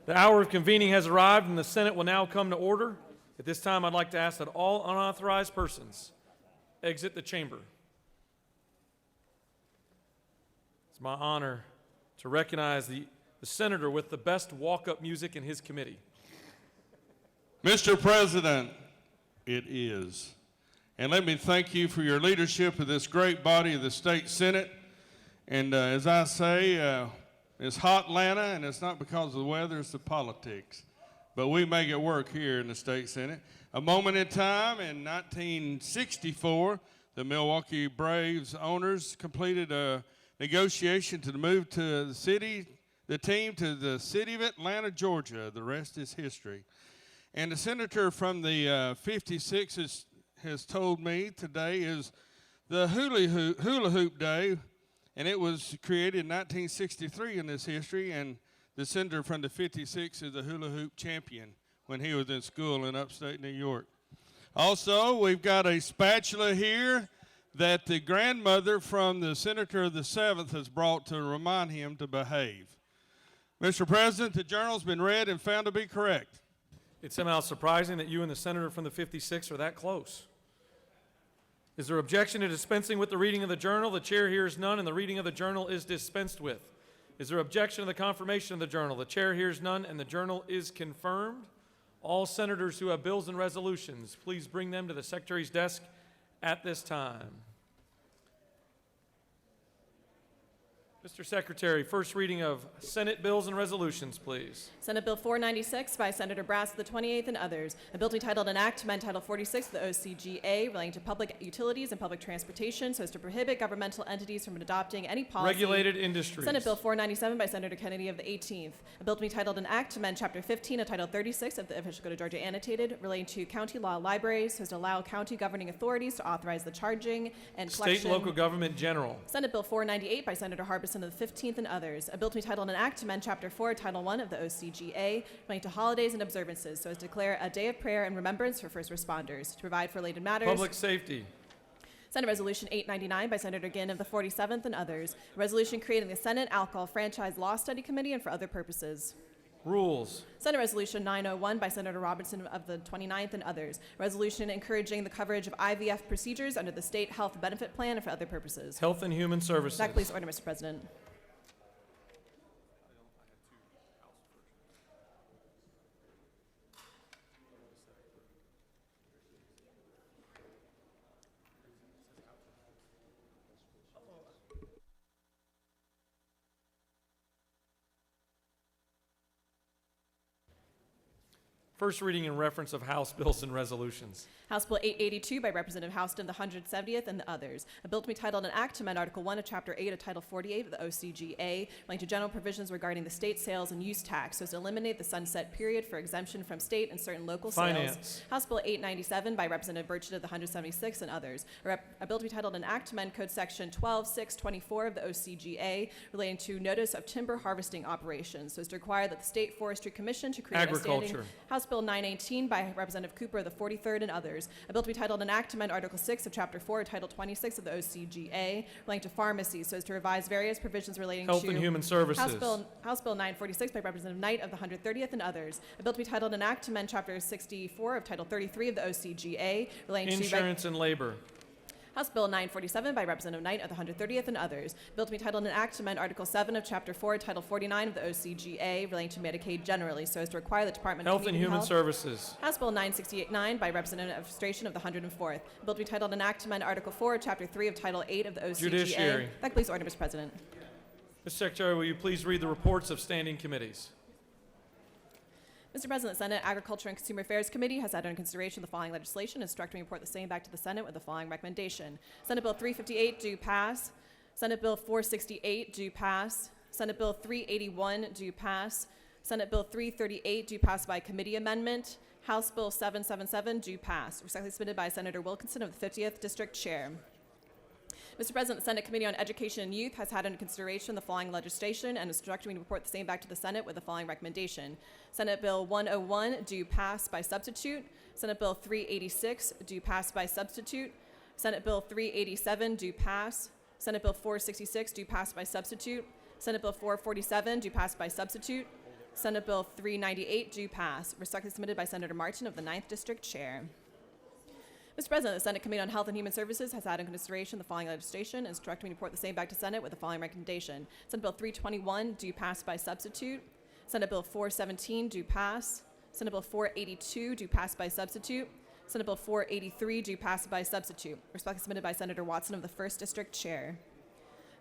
The hour of convening has arrived, and the Senate will now come to order. At this time, I'd like to ask that all unauthorized persons exit the chamber. It's my honor to recognize the senator with the best walk-up music in his committee. Mr. President, it is. And let me thank you for your leadership of this great body of the state Senate. And as I say, it's hot Atlanta, and it's not because of the weather, it's the politics. But we make it work here in the state Senate. A moment in time in 1964, the Milwaukee Braves owners completed a negotiation to move to the team to the city of Atlanta, Georgia. The rest is history. And the senator from the 56 has told me today is the hula hoop day, and it was created in 1963 in this history, and the senator from the 56 is the hula hoop champion when he was in school in upstate New York. Also, we've got a spatula here that the grandmother from the senator of the 7th has brought to remind him to behave. Mr. President, the journal's been read and found to be correct. It's somehow surprising that you and the senator from the 56 are that close. Is there objection to dispensing with the reading of the journal? The chair hears none, and the reading of the journal is dispensed with. Is there objection to the confirmation of the journal? The chair hears none, and the journal is confirmed. All senators who have bills and resolutions, please bring them to the secretary's desk at this time. Mr. Secretary, first reading of Senate bills and resolutions, please. Senate Bill 496 by Senator Brass of the 28th and others. A bill to be titled an act to amend Title 46 of the OCGA relating to public utilities and public transportation so as to prohibit governmental entities from adopting any policy. Regulated industries. Senate Bill 497 by Senator Kennedy of the 18th. A bill to be titled an act to amend Chapter 15 of Title 36 of the Official Code of Georgia Annotated relating to county law libraries so as to allow county governing authorities to authorize the charging and collection. State and local government general. Senate Bill 498 by Senator Harbison of the 15th and others. A bill to be titled an act to amend Chapter 4, Title I of the OCGA relating to holidays and observances so as to declare a day of prayer and remembrance for first responders, to provide for related matters. Public safety. Senate Resolution 899 by Senator Ginn of the 47th and others. A resolution creating the Senate Alcohol Franchise Law Study Committee and for other purposes. Rules. Senate Resolution 901 by Senator Robinson of the 29th and others. A resolution encouraging the coverage of IVF procedures under the State Health Benefit Plan and for other purposes. Health and Human Services. Back, please, order, Mr. President. First reading in reference of House bills and resolutions. House Bill 882 by Representative Houston, the 170th, and the others. A bill to be titled an act to amend Article 1 of Chapter 8 of Title 48 of the OCGA, relating to general provisions regarding the state sales and use tax, so as to eliminate the sunset period for exemption from state and certain local Finance. sales. House Bill 897 by Representative Burchett of the 176th and others. A bill to be titled an act to amend Code Section 12624 of the OCGA, relating to notice of timber harvesting operations, so as to require that the State Forestry Commission to create a standing. House Bill 918 by Representative Cooper of the 43rd and others. A bill to be titled an act to amend Article 6 of Chapter 4 of Title 26 of the OCGA relating to pharmacies so as to revise various provisions relating Health to and Human Services. House Bill 946 by Representative Knight of the 130th and others. A bill to be titled an act to amend Chapter 64 of Title 33 of the OCGA relating Insurance and Labor. House Bill 947 by Representative Knight of the 130th and others. Bill to be titled an act to amend Article 7 of Chapter 4, Title 49 of the OCGA relating to Medicaid generally, so as to require the Department of Health and Human Services. House Bill 968 by Representative Administration of the 104th. Bill to be titled an act to amend Article 4 of Chapter 3 of Title 8 of the OCGA. Judiciary. That please order, Mr. President. Mr. Secretary, will you please read the reports of standing committees? Mr. President, the Senate Agriculture and Consumer Affairs Committee has had under consideration the following legislation and instructed me to report the same back to the Senate with the following recommendation. Senate Bill 358 do pass. Senate Bill 468 do pass. Senate Bill 381 do pass. Senate Bill 338 do pass by committee amendment. House Bill 777 do pass. Respectfully submitted by Senator Wilkinson of the 50th District Chair. Mr. President, the Senate Committee on Education and Youth has had under consideration the following legislation and instructed me to report the same back to the Senate with the following recommendation. Senate Bill 101 do pass by substitute. Senate Bill 386 do pass by substitute. Senate Bill 387 do pass. Senate Bill 466 do pass by substitute. Senate Bill 447 do pass by substitute. Senate Bill 398 do pass. Respectfully submitted by Senator Martin of the 9th District Chair. Mr. President, the Senate Committee on Health and Human Services has had in consideration the following legislation and is directing me to report the same back to Senate with the following recommendation. Senate Bill 321 do pass by substitute. Senate Bill 417 do pass. Senate Bill 482 do pass by substitute. Senate Bill 483 do pass by substitute. Respectfully submitted by Senator Watson of the 1st District Chair.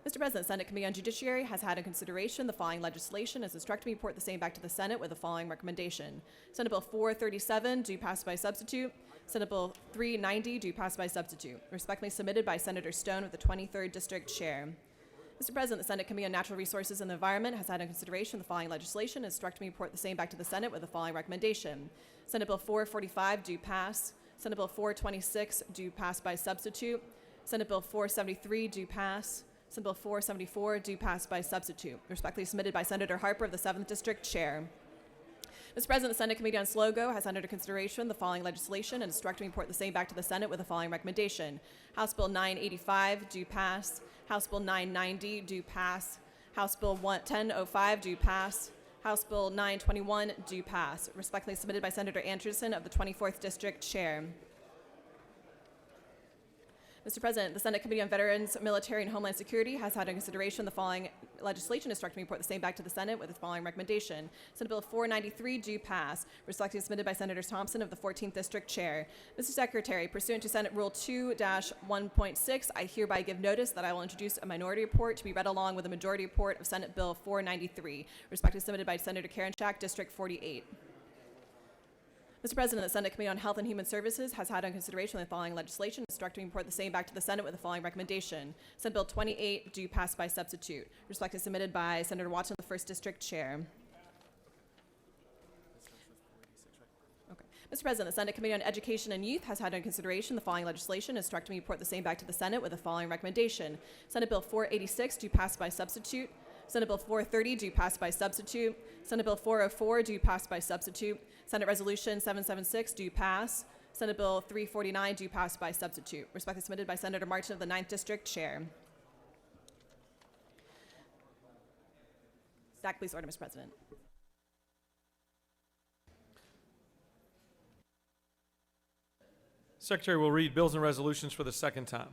Mr. President, the Senate Committee on Judiciary has had in consideration the following legislation and is instructed me to report the same back to the Senate with the following recommendation. Senate Bill 437 do pass by substitute. Senate Bill 390 do pass by substitute. Respectfully submitted by Senator Stone of the 23rd District Chair. Mr. President, the Senate Committee on Natural Resources and the Environment has had in consideration the following legislation and instructed me to report the same back to the Senate with the following recommendation. Senate Bill 445 do pass. Senate Bill 426 do pass by substitute. Senate Bill 473 do pass. Senate Bill 474 do pass by substitute. Respectfully submitted by Senator Harper of the 7th District Chair. Mr. President, the Senate Committee on SLOGO has under consideration the following legislation and instructed me to report the same back to the Senate with the following recommendation. House Bill 985 do pass. House Bill 990 do pass. House Bill 1005 do pass. House Bill 921 do pass. Respectfully submitted by Senator Anderson of the 24th District Chair. Mr. President, the Senate Committee on Veterans, Military, and Homeland Security has had in consideration the following legislation, instructing me to report the same back to the Senate with the following recommendation. Senate Bill 493 do pass. Respectfully submitted by Senator Thompson of the 14th District Chair. Mr. Secretary, pursuant to Senate Rule 2-1.6, I hereby give notice that I will introduce a minority report to be read along with a majority report of Senate Bill 493. Respectfully submitted by Senator Karenchak, District 48. Mr. President, the Senate Committee on Health and Human Services has had on consideration the following legislation, instructing me to report the same back to the Senate with the following recommendation. Senate Bill 28 do pass by substitute. Respectfully submitted by Senator Watson, the 1st District Chair. Okay. Mr. President, the Senate Committee on Education and Youth has had on consideration the following legislation, instructing me to report the same back to the Senate with the following recommendation. Senate Bill 486 do pass by substitute. Senate Bill 430 do pass by substitute. Senate Bill 404 do pass by substitute. Senate Resolution 776 do pass. Senate Bill 349 do pass by substitute. Respectfully submitted by Senator Martin of the 9th District Chair. Stack, please order, Mr. President. Secretary will read bills and resolutions for the second time.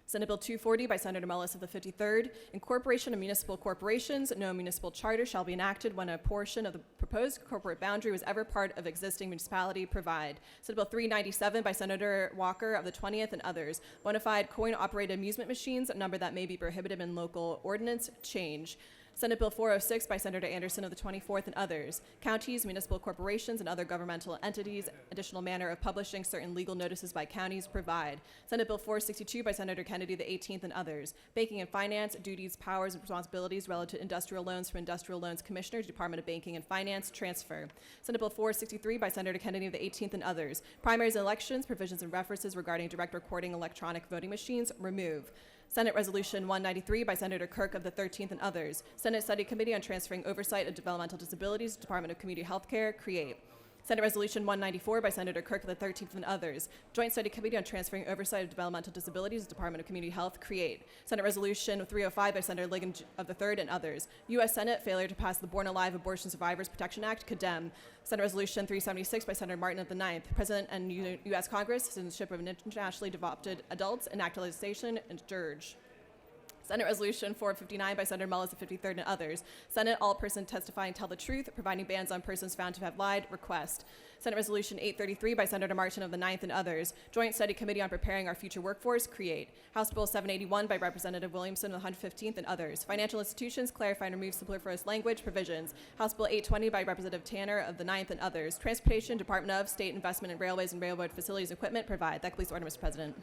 Senate Bill 240 by Senator Mullis of the 53rd. Incorporation of municipal corporations. No municipal charter shall be enacted when a portion of the proposed corporate boundary was ever part of existing municipality provide. Senate Bill 397 by Senator Walker of the 20th and others. Bona fide coin-operated amusement machines, a number that may be prohibited in local ordinance, change. Senate Bill 406 by Senator Anderson of the 24th and others. Counties, municipal corporations, and other governmental entities, additional manner of publishing certain legal notices by counties provide. Senate Bill 462 by Senator Kennedy of the 18th and others. Banking and finance, duties, powers, and responsibilities relative to industrial loans from Industrial Loans Commissioner, Department of Banking and Finance, transfer. Senate Bill 463 by Senator Kennedy of the 18th and others. Primaries and elections, provisions and references regarding direct recording electronic voting machines, remove. Senate Resolution 193 by Senator Kirk of the 13th and others. Senate Study Committee on Transferring Oversight of Developmental Disabilities, Department of Community Health Care, create. Senate Resolution 194 by Senator Kirk of the 13th and others. Joint Study Committee on Transferring Oversight of Developmental Disabilities, Department of Community Health, create. Senate Resolution 305 by Senator Ligon of the 3rd and others. U.S. Senate failure to pass the Born Alive Abortion Survivors Protection Act, condemn. Senate Resolution 376 by Senator Martin of the 9th. President and U.S. Congress, citizenship of internationally adopted adults, enact legislation, and dirge. Senate Resolution 459 by Senator Mullis of 53rd and others. Senate, all persons testifying tell the truth, providing bans on persons found to have lied, request. Senate Resolution 833 by Senator Martin of the 9th and others. Joint Study Committee on Preparing Our Future Workforce, create. House Bill 781 by Representative Williamson of the 115th and others. Financial institutions, clarify and remove superfluous language, provisions. House Bill 820 by Representative Tanner of the 9th and others. Transportation, Department of State Investment in Railways and Railroad Facilities and Equipment, provide. That completes order, Mr. President.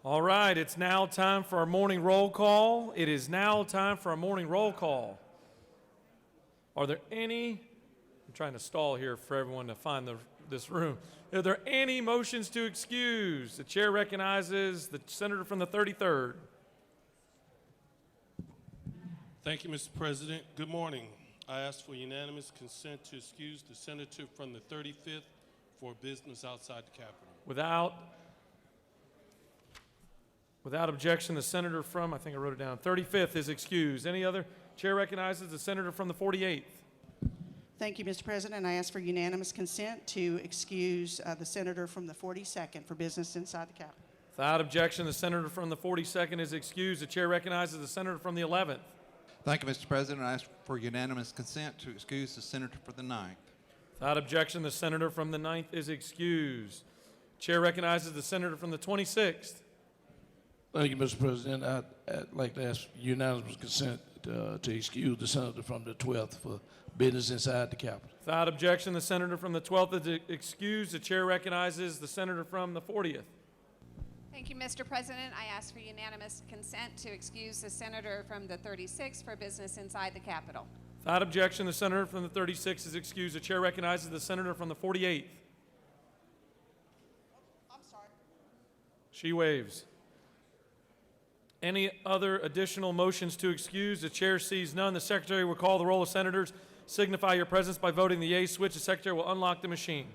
All right, it's now time for our morning roll call. It is now time for our morning roll call. Are there any, I'm trying to stall here for everyone to find this room. Are there any motions to excuse? The chair recognizes the senator from the 33rd. Thank you, Mr. President. Good morning. I ask for unanimous consent to excuse the senator from the 35th for business outside the Capitol. Without objection, the senator from, I think I wrote it down, 35th is excused. Any other? Chair recognizes the senator from the 48th. Thank you, Mr. President. I ask for unanimous consent to excuse the senator from the 42nd for business inside the Capitol. Without objection, the senator from the 42nd is excused. The chair recognizes the senator from the 11th. Thank you, Mr. President. I ask for unanimous consent to excuse the senator for the 9th. Without objection, the senator from the 9th is excused. Chair recognizes the senator from the 26th. Thank you, Mr. President. I'd like to ask unanimous consent to excuse the senator from the 12th for business inside the Capitol. Without objection, the senator from the 12th is excused. The chair recognizes the senator from the 40th. Thank you, Mr. President. I ask for unanimous consent to excuse the senator from the 36th for business inside the Capitol. Without objection, the senator from the 36th is excused. The chair recognizes the senator from the 48th. I'm sorry. She waves. Any other additional motions to excuse? The chair sees none. The secretary will call the roll of senators. Signify your presence by voting the yea switch. The secretary will unlock the machine.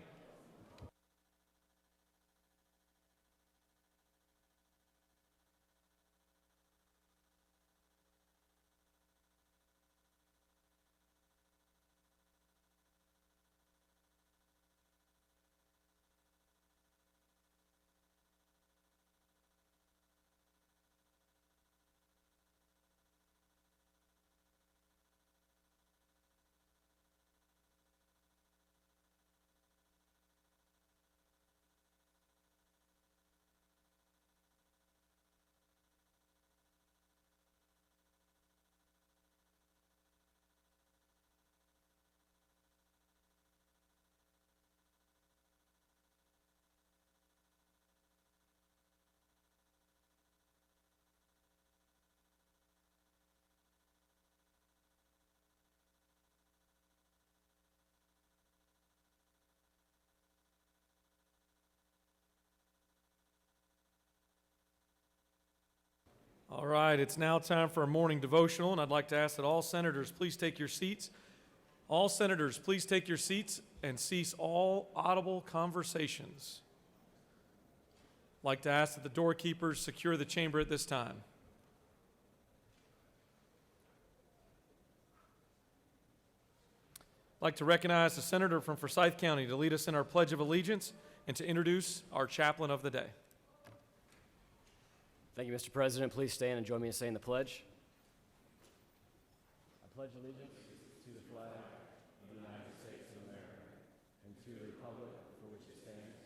All right, it's now time for a morning devotional, and I'd like to ask that all senators please take your seats. All senators, please take your seats and cease all audible conversations. I'd like to ask that the doorkeepers secure the chamber at this time. I'd like to recognize the senator from Forsyth County to lead us in our Pledge of Allegiance and to introduce our chaplain of the day. Thank you, Mr. President. Please stand and join me in saying the pledge. I pledge allegiance to the flag of the United States of America and to the republic for which it stands,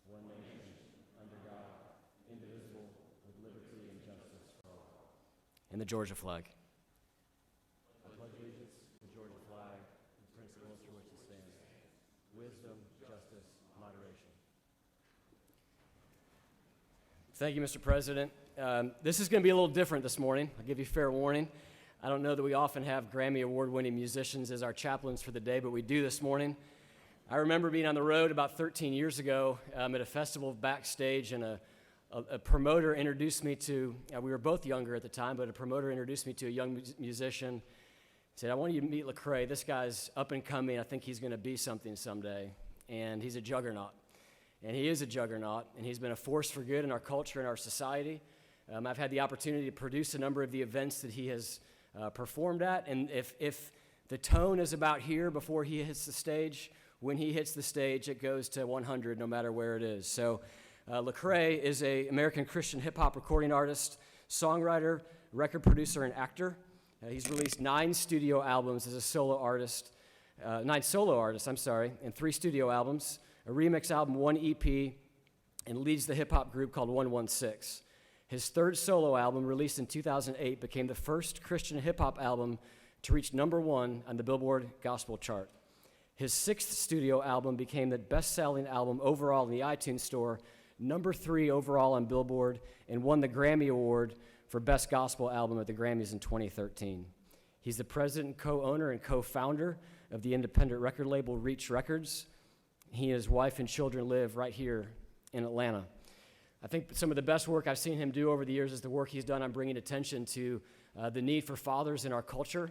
one nation, under God, indivisible, with liberty and justice for all. And the Georgia flag. I pledge allegiance to the Georgia flag and principles for which it stands, wisdom, justice, moderation. Thank you, Mr. President. This is going to be a little different this morning. I'll give you fair warning. I don't know that we often have Grammy Award-winning musicians as our chaplains for the day, but we do this morning. I remember being on the road about 13 years ago at a festival backstage, and a promoter introduced me to, we were both younger at the time, but a promoter introduced me to a young musician. He said, I want you to meet Lecrae. This guy's up and coming. I think he's going to be something someday. And he's a juggernaut. And he is a juggernaut, and he's been a force for good in our culture and our society. I've had the opportunity to produce a number of the events that he has performed at, and if the tone is about here before he hits the stage, when he hits the stage, it goes to 100 no matter where it is. So Lecrae is an American Christian hip-hop recording artist, songwriter, record producer, and actor. He's released 9 studio albums as a solo artist, 9 solo artists, and 3 studio albums, a remix album, 1 EP, and leads the hip-hop group called 116. His 3rd solo album, released in 2008, became the first Christian hip-hop album to reach #1 on the Billboard Gospel chart. His 6th studio album became the best-selling album overall in the iTunes Store, #3 overall on Billboard, and won the Grammy Award for Best Gospel Album at the Grammys in 2013. He's the president, co-owner, and co-founder of the independent record label Reach Records. He and his wife and children live right here in Atlanta. I think some of the best work I've seen him do over the years is the work he's done on bringing attention to the need for fathers in our culture.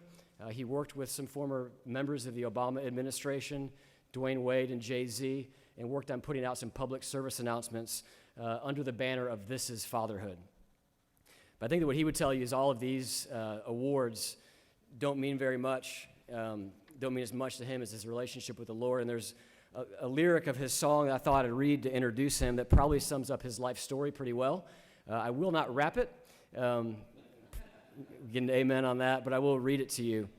He worked with some former members of the Obama administration, Dwayne Wade and Jay-Z, and worked on putting out some public service announcements under the banner of This is Fatherhood. But I think that what he would tell you is all of these awards don't mean very much, don't mean as much to him as his relationship with the Lord. And there's a lyric of his song that I thought I'd read to introduce him that probably sums up his life story pretty well. I will not rap it. Get an amen on that, but I will read it to you.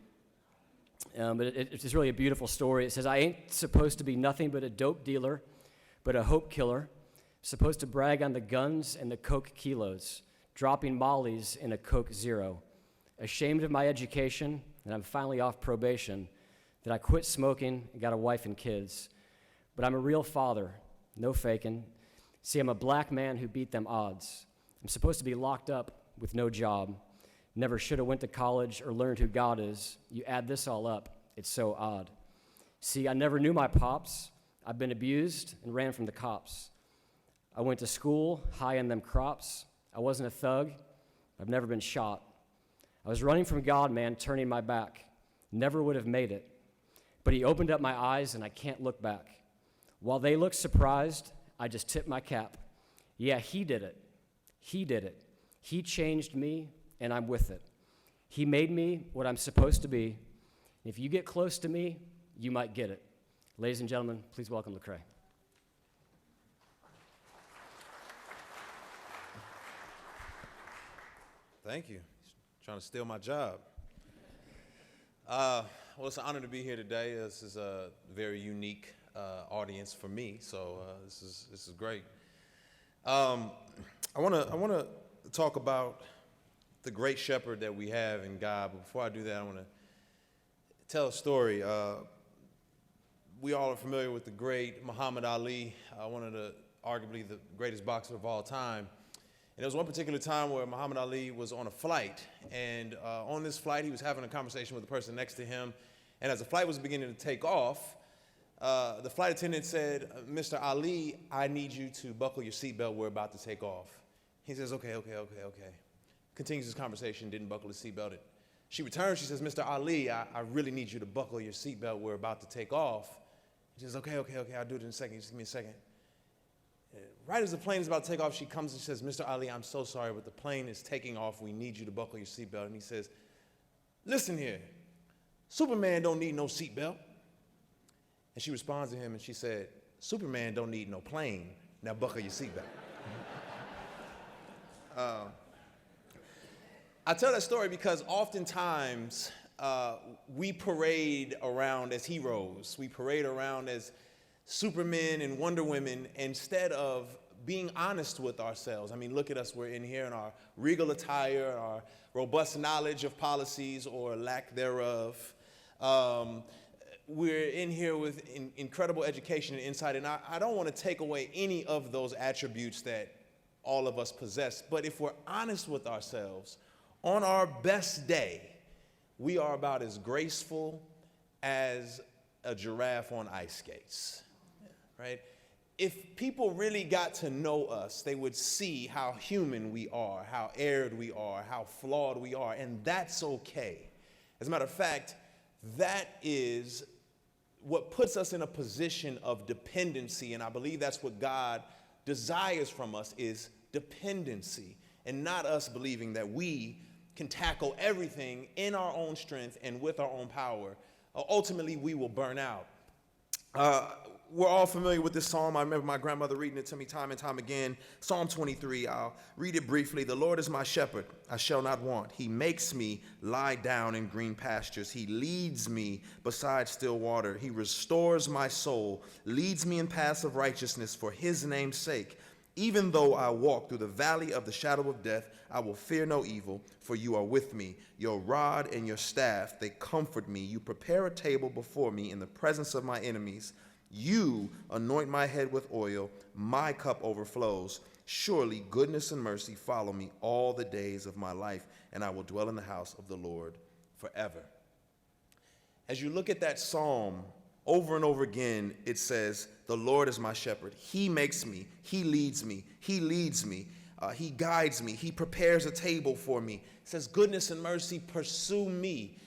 But it's really a beautiful story. It says, I ain't supposed to be nothing but a dope dealer, but a hope killer, supposed to brag on the guns and the coke kilos, dropping mollies in a Coke Zero, ashamed of my education, and I'm finally off probation, that I quit smoking and got a wife and kids. But I'm a real father, no faking. See, I'm a black man who beat them odds. I'm supposed to be locked up with no job. Never should have went to college or learned who God is. You add this all up, it's so odd. See, I never knew my pops. I've been abused and ran from the cops. I went to school high in them crops. I wasn't a thug. I've never been shot. I was running from God, man, turning my back. Never would have made it. But he opened up my eyes, and I can't look back. While they look surprised, I just tip my cap. Yeah, he did it. He did it. He changed me, and I'm with it. He made me what I'm supposed to be. If you get close to me, you might get it. Ladies and gentlemen, please welcome Lecrae. Thank you. He's trying to steal my job. Well, it's an honor to be here today. This is a very unique audience for me, so this is great. I want to talk about the great shepherd that we have in God. But before I do that, I want to tell a story. We all are familiar with the great Muhammad Ali, one of the arguably the greatest boxer of all time. And there was one particular time where Muhammad Ali was on a flight, and on this flight, he was having a conversation with the person next to him. And as the flight was beginning to take off, the flight attendant said, Mr. Ali, I need you to buckle your seatbelt. We're about to take off. He says, okay. Continues his conversation, didn't buckle his seatbelt. She returns, she says, Mr. Ali, I really need you to buckle your seatbelt. We're about to take off. He says, okay, I'll do it in a second. Just give me a second. Right as the plane is about to take off, she comes and says, Mr. Ali, I'm so sorry, but the plane is taking off. We need you to buckle your seatbelt. And he says, listen here, Superman don't need no seatbelt. And she responds to him and she said, Superman don't need no plane. Now buckle your seatbelt. I tell that story because oftentimes we parade around as heroes. We parade around as Supermen and Wonder Women instead of being honest with ourselves. I mean, look at us. We're in here in our regal attire, our robust knowledge of policies or lack thereof. We're in here with incredible education and insight, and I don't want to take away any of those attributes that all of us possess. But if we're honest with ourselves, on our best day, we are about as graceful as a giraffe on ice skates. Right? If people really got to know us, they would see how human we are, how erred we are, how flawed we are, and that's okay. As a matter of fact, that is what puts us in a position of dependency, and I believe that's what God desires from us is dependency, and not us believing that we can tackle everything in our own strength and with our own power. Ultimately, we will burn out. We're all familiar with this psalm. I remember my grandmother reading it to me time and time again. Psalm 23, I'll read it briefly. The Lord is my shepherd, I shall not want. He makes me lie down in green pastures. He leads me beside still water. He restores my soul, leads me in paths of righteousness for his name's sake. Even though I walk through the valley of the shadow of death, I will fear no evil, for you are with me. Your rod and your staff, they comfort me. You prepare a table before me in the presence of my enemies. You anoint my head with oil, my cup overflows. Surely goodness and mercy follow me all the days of my life, and I will dwell in the house of the Lord forever. As you look at that psalm, over and over again, it says, the Lord is my shepherd. He makes me, he leads me, he leads me, he guides me, he prepares a table for me. It says, goodness and mercy pursue me.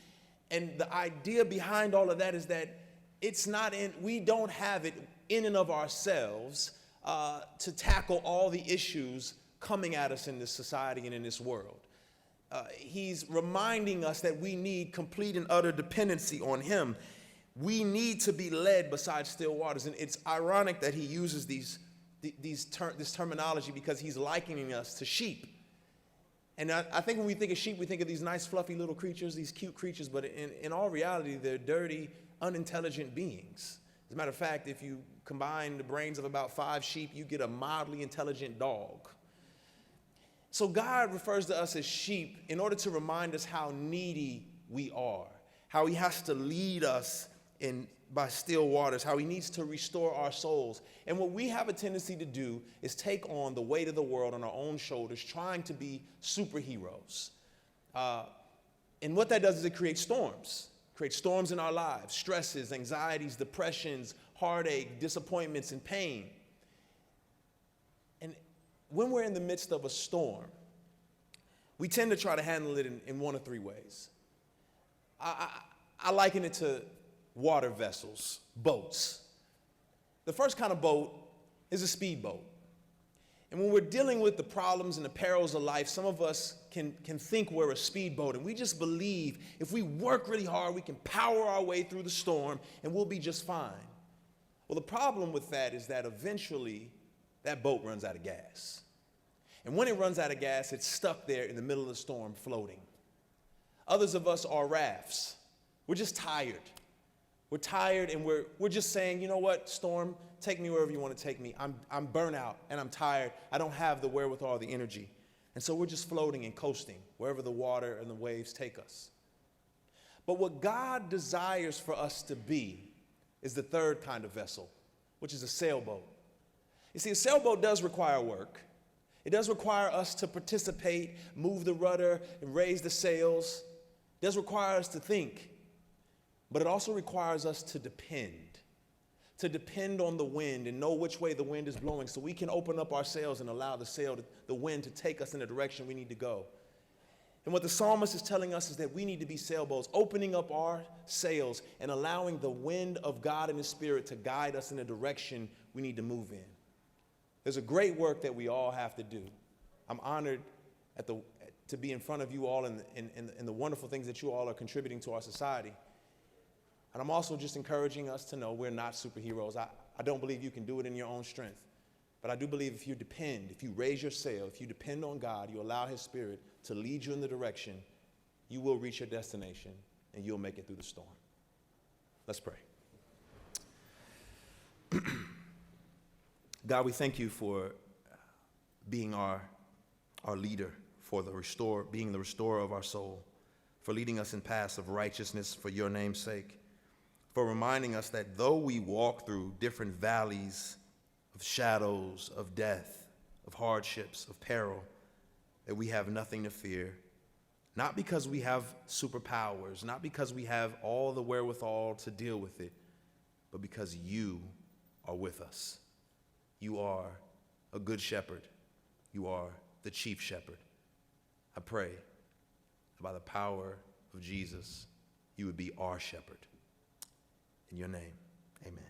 And the idea behind all of that is that it's not in, we don't have it in and of ourselves to tackle all the issues coming at us in this society and in this world. He's reminding us that we need complete and utter dependency on him. We need to be led beside still waters. And it's ironic that he uses this terminology because he's likening us to sheep. And I think when we think of sheep, we think of these nice, fluffy little creatures, these cute creatures, but in all reality, they're dirty, unintelligent beings. As a matter of fact, if you combine the brains of about 5 sheep, you get a mildly intelligent dog. So God refers to us as sheep in order to remind us how needy we are, how he has to lead us by still waters, how he needs to restore our souls. And what we have a tendency to do is take on the weight of the world on our own shoulders, trying to be superheroes. And what that does is it creates storms in our lives, stresses, anxieties, depressions, heartache, disappointments, and pain. And when we're in the midst of a storm, we tend to try to handle it in one of 3 ways. I liken it to water vessels, boats. The first kind of boat is a speedboat. And when we're dealing with the problems and the perils of life, some of us can think we're a speedboat, and we just believe if we work really hard, we can power our way through the storm and we'll be just fine. Well, the problem with that is that eventually that boat runs out of gas. And when it runs out of gas, it's stuck there in the middle of the storm floating. Others of us are rafts. We're just tired. We're tired and we're just saying, you know what, storm, take me wherever you want to take me. I'm burnt out and I'm tired. I don't have the wherewithal, the energy. And so we're just floating and coasting wherever the water and the waves take us. But what God desires for us to be is the third kind of vessel, which is a sailboat. You see, a sailboat does require work. It does require us to participate, move the rudder, and raise the sails. It does require us to think. But it also requires us to depend on the wind and know which way the wind is blowing so we can open up our sails and allow the wind to take us in the direction we need to go. And what the psalmist is telling us is that we need to be sailboats, opening up our sails and allowing the wind of God and his Spirit to guide us in the direction we need to move in. There's a great work that we all have to do. I'm honored to be in front of you all and the wonderful things that you all are contributing to our society. And I'm also just encouraging us to know we're not superheroes. I don't believe you can do it in your own strength. But I do believe if you raise your sail, if you depend on God, you allow his Spirit to lead you in the direction, you will reach your destination and you'll make it through the storm. Let's pray. God, we thank you for being our leader, for being the restorer of our soul, for leading us in paths of righteousness for your name's sake, for reminding us that though we walk through different valleys of shadows, of death, of hardships, of peril, that we have nothing to fear, not because we have superpowers, not because we have all the wherewithal to deal with it, but because you are with us. You are a good shepherd. You are the chief shepherd. I pray that by the power of Jesus, you would be our shepherd. In your name, amen.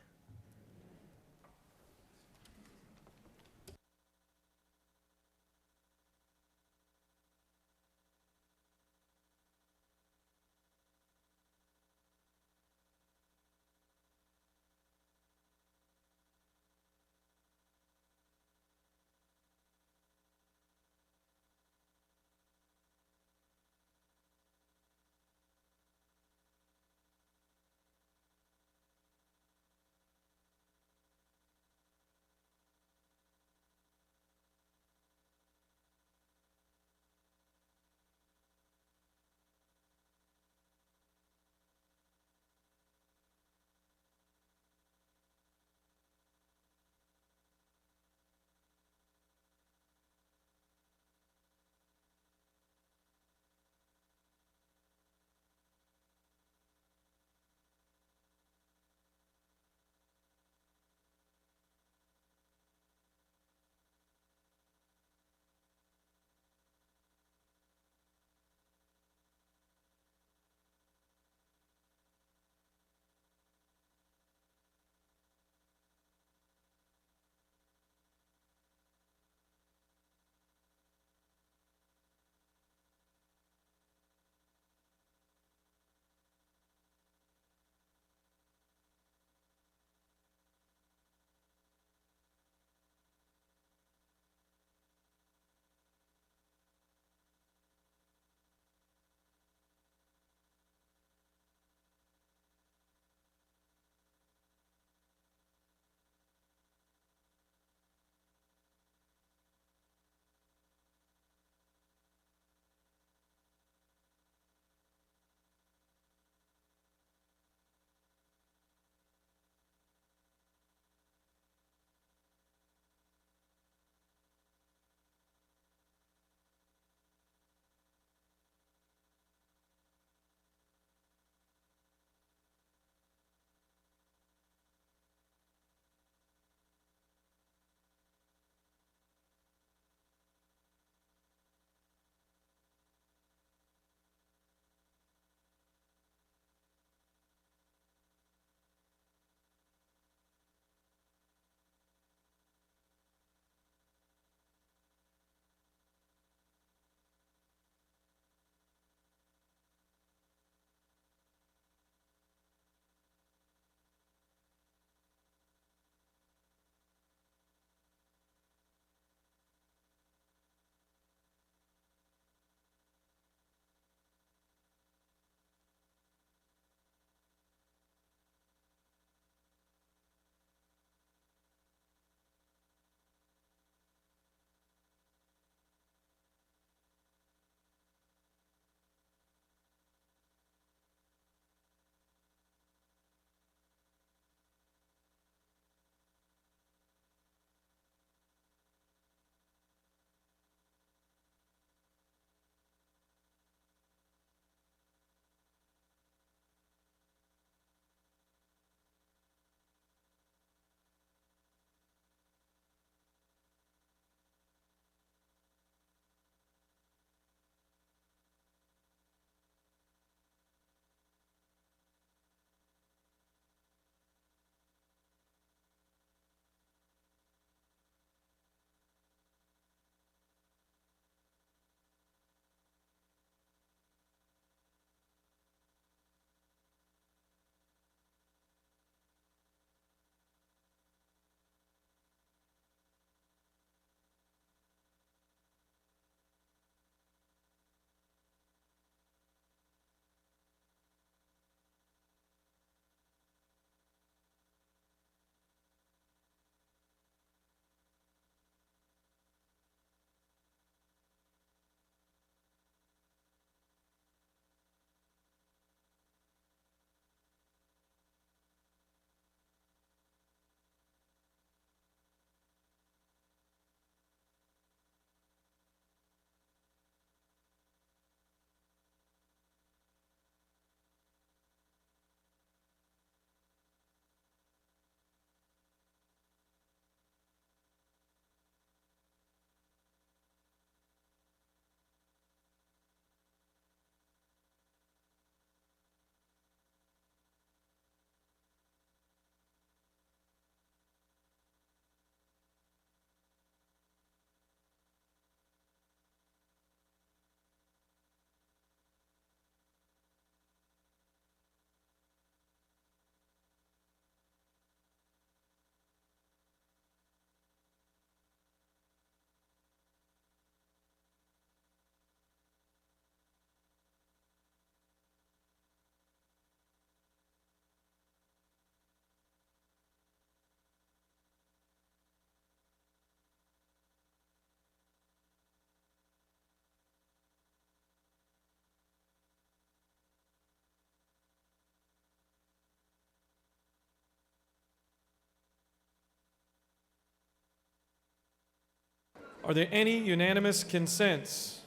Are there any unanimous consents?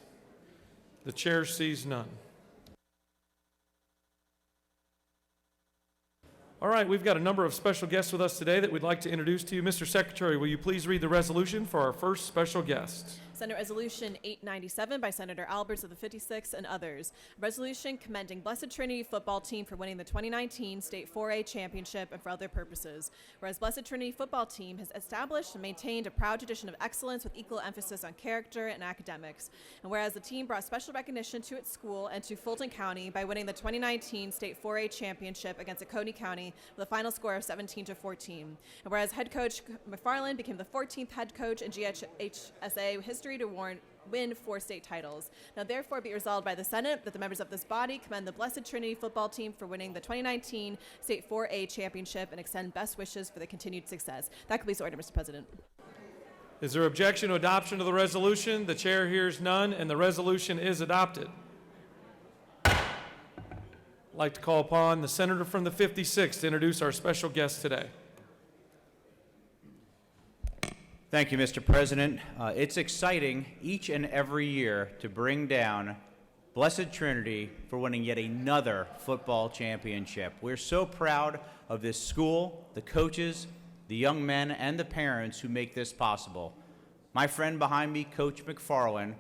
The chair sees none. All right, we've got a number of special guests with us today that we'd like to introduce to you. Mr. Secretary, will you please read the resolution for our first special guest? Senate Resolution 897 by Senator Albers of the 56th and others. A resolution commending Blessed Trinity football team for winning the 2019 State 4A championship and for other purposes. Whereas Blessed Trinity football team has established and maintained a proud tradition of excellence with equal emphasis on character and academics. And whereas the team brought special recognition to its school and to Fulton County by winning the 2019 State 4A championship against Oconee County with a final score of 17-14. And whereas head coach McFarland became the 14th head coach in GHSA history to win 4 state titles. Now therefore be resolved by the Senate that the members of this body commend the Blessed Trinity football team for winning the 2019 State 4A championship and extend best wishes for the continued success. That completes the order, Mr. President. Is there objection to adoption of the resolution? The chair hears none, and the resolution is adopted. I'd like to call upon the senator from the 56th to introduce our special guest today. Thank you, Mr. President. It's exciting each and every year to bring down Blessed Trinity for winning yet another football championship. We're so proud of this school, the coaches, the young men, and the parents who make this possible. My friend behind me, Coach McFarland,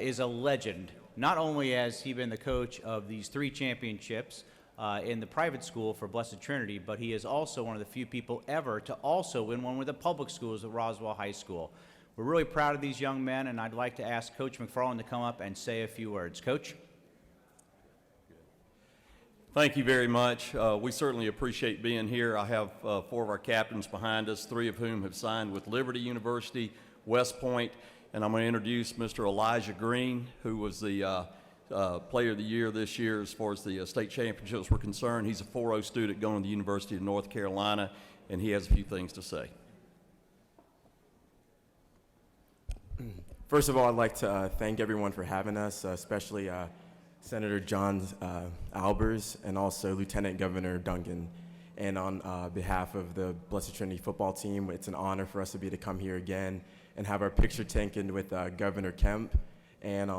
is a legend. Not only has he been the coach of these 3 championships in the private school for Blessed Trinity, but he is also one of the few people ever to also win one with the public schools at Roswell High School. We're really proud of these young men, and I'd like to ask Coach McFarland to come up and say a few words. Coach? Thank you very much. We certainly appreciate being here. I have 4 of our captains behind us, 3 of whom have signed with Liberty University, West Point, and I'm going to introduce Mr. Elijah Green, who was the Player of the Year this year as far as the state championships were concerned. He's a 4.0 student going to the University of North Carolina, and he has a few things to say. First of all, I'd like to thank everyone for having us, especially Senator John Albers and also Lieutenant Governor Duncan. And on behalf of the Blessed Trinity football team, it's an honor for us to be able to come here again and have our picture taken with Governor Kemp. And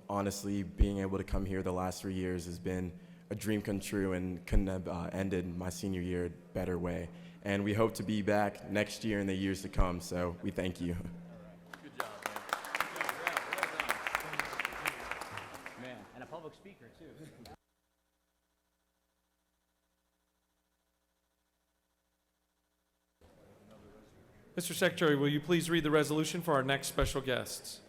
honestly, being able to come here the last 3 years has been a dream come true and couldn't have ended my senior year a better way. And we hope to be back next year and the years to come, so we thank you. Good job, man. Well done. Man, and a public speaker, too. Mr. Secretary, will you please read the resolution for our next special guests?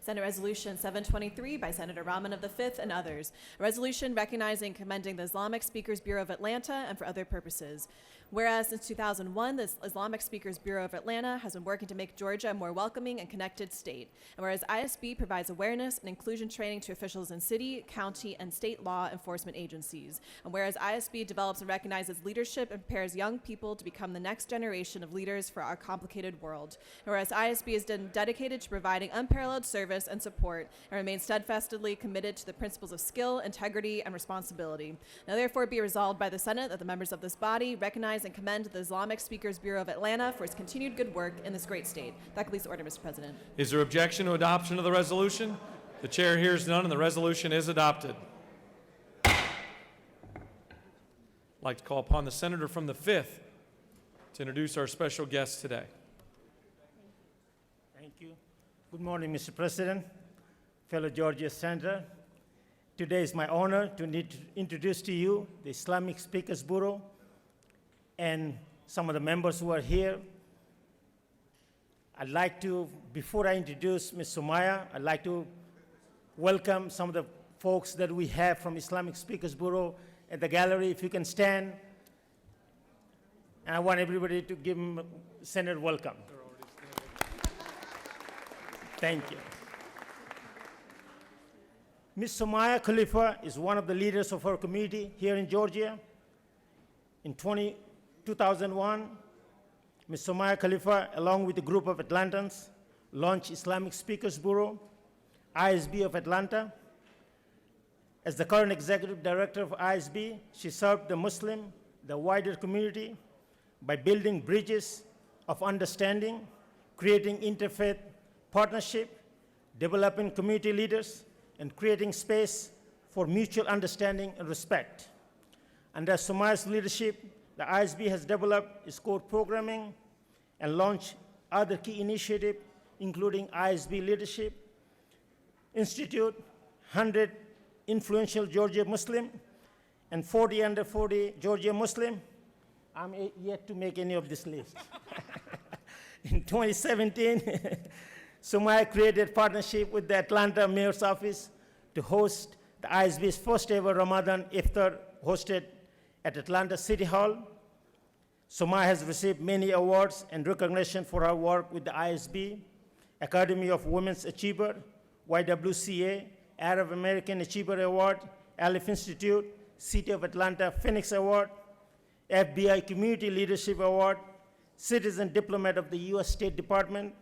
Senate Resolution 723 by Senator Rahman of the 5th and others. A resolution recognizing and commending the Islamic Speakers Bureau of Atlanta and for other purposes. Whereas since 2001, the Islamic Speakers Bureau of Atlanta has been working to make Georgia a more welcoming and connected state. And whereas ISB provides awareness and inclusion training to officials in city, county, and state law enforcement agencies. And whereas ISB develops and recognizes leadership and prepares young people to become the next generation of leaders for our complicated world. And whereas ISB is dedicated to providing unparalleled service and support and remains steadfastly committed to the principles of skill, integrity, and responsibility. Now therefore be resolved by the Senate that the members of this body recognize and commend the Islamic Speakers Bureau of Atlanta for its continued good work in this great state. That completes the order, Mr. President. Is there objection to adoption of the resolution? The chair hears none, and the resolution is adopted. I'd like to call upon the senator from the 5th to introduce our special guest today. Thank you. Good morning, Mr. President, fellow Georgia Senator. Today is my honor to introduce to you the Islamic Speakers Bureau and some of the members who are here. I'd like to, before I introduce Ms. Sumaya, I'd like to welcome some of the folks that we have from Islamic Speakers Bureau at the gallery. If you can stand. And I want everybody to give them a Senator welcome. Thank you. Ms. Sumaya Khalifa is one of the leaders of our community here in Georgia. In 2001, Ms. Sumaya Khalifa, along with a group of Atlantans, launched Islamic Speakers Bureau, ISB of Atlanta. As the current executive director of ISB, she served the Muslim, the wider community, by building bridges of understanding creating interfaith partnership, developing community leaders, and creating space for mutual understanding and respect. Under Somaya's leadership, the ISB has developed its core programming and launched other key initiatives, including ISB Leadership Institute, 100 influential Georgia Muslim, and 40 under 40 Georgia Muslim. I'm yet to make any of this list. In 2017, Somaya created partnership with the Atlanta Mayor's Office to host the ISB's first ever Ramadan Iftar hosted at Atlanta City Hall. Somaya has received many awards and recognition for her work with the ISB, Academy of Women's Achiever, YWCA, Arab American Achiever Award, Aleph Institute, City of Atlanta Phoenix Award, FBI Community Leadership Award, Citizen Diplomat of the U.S. State Department.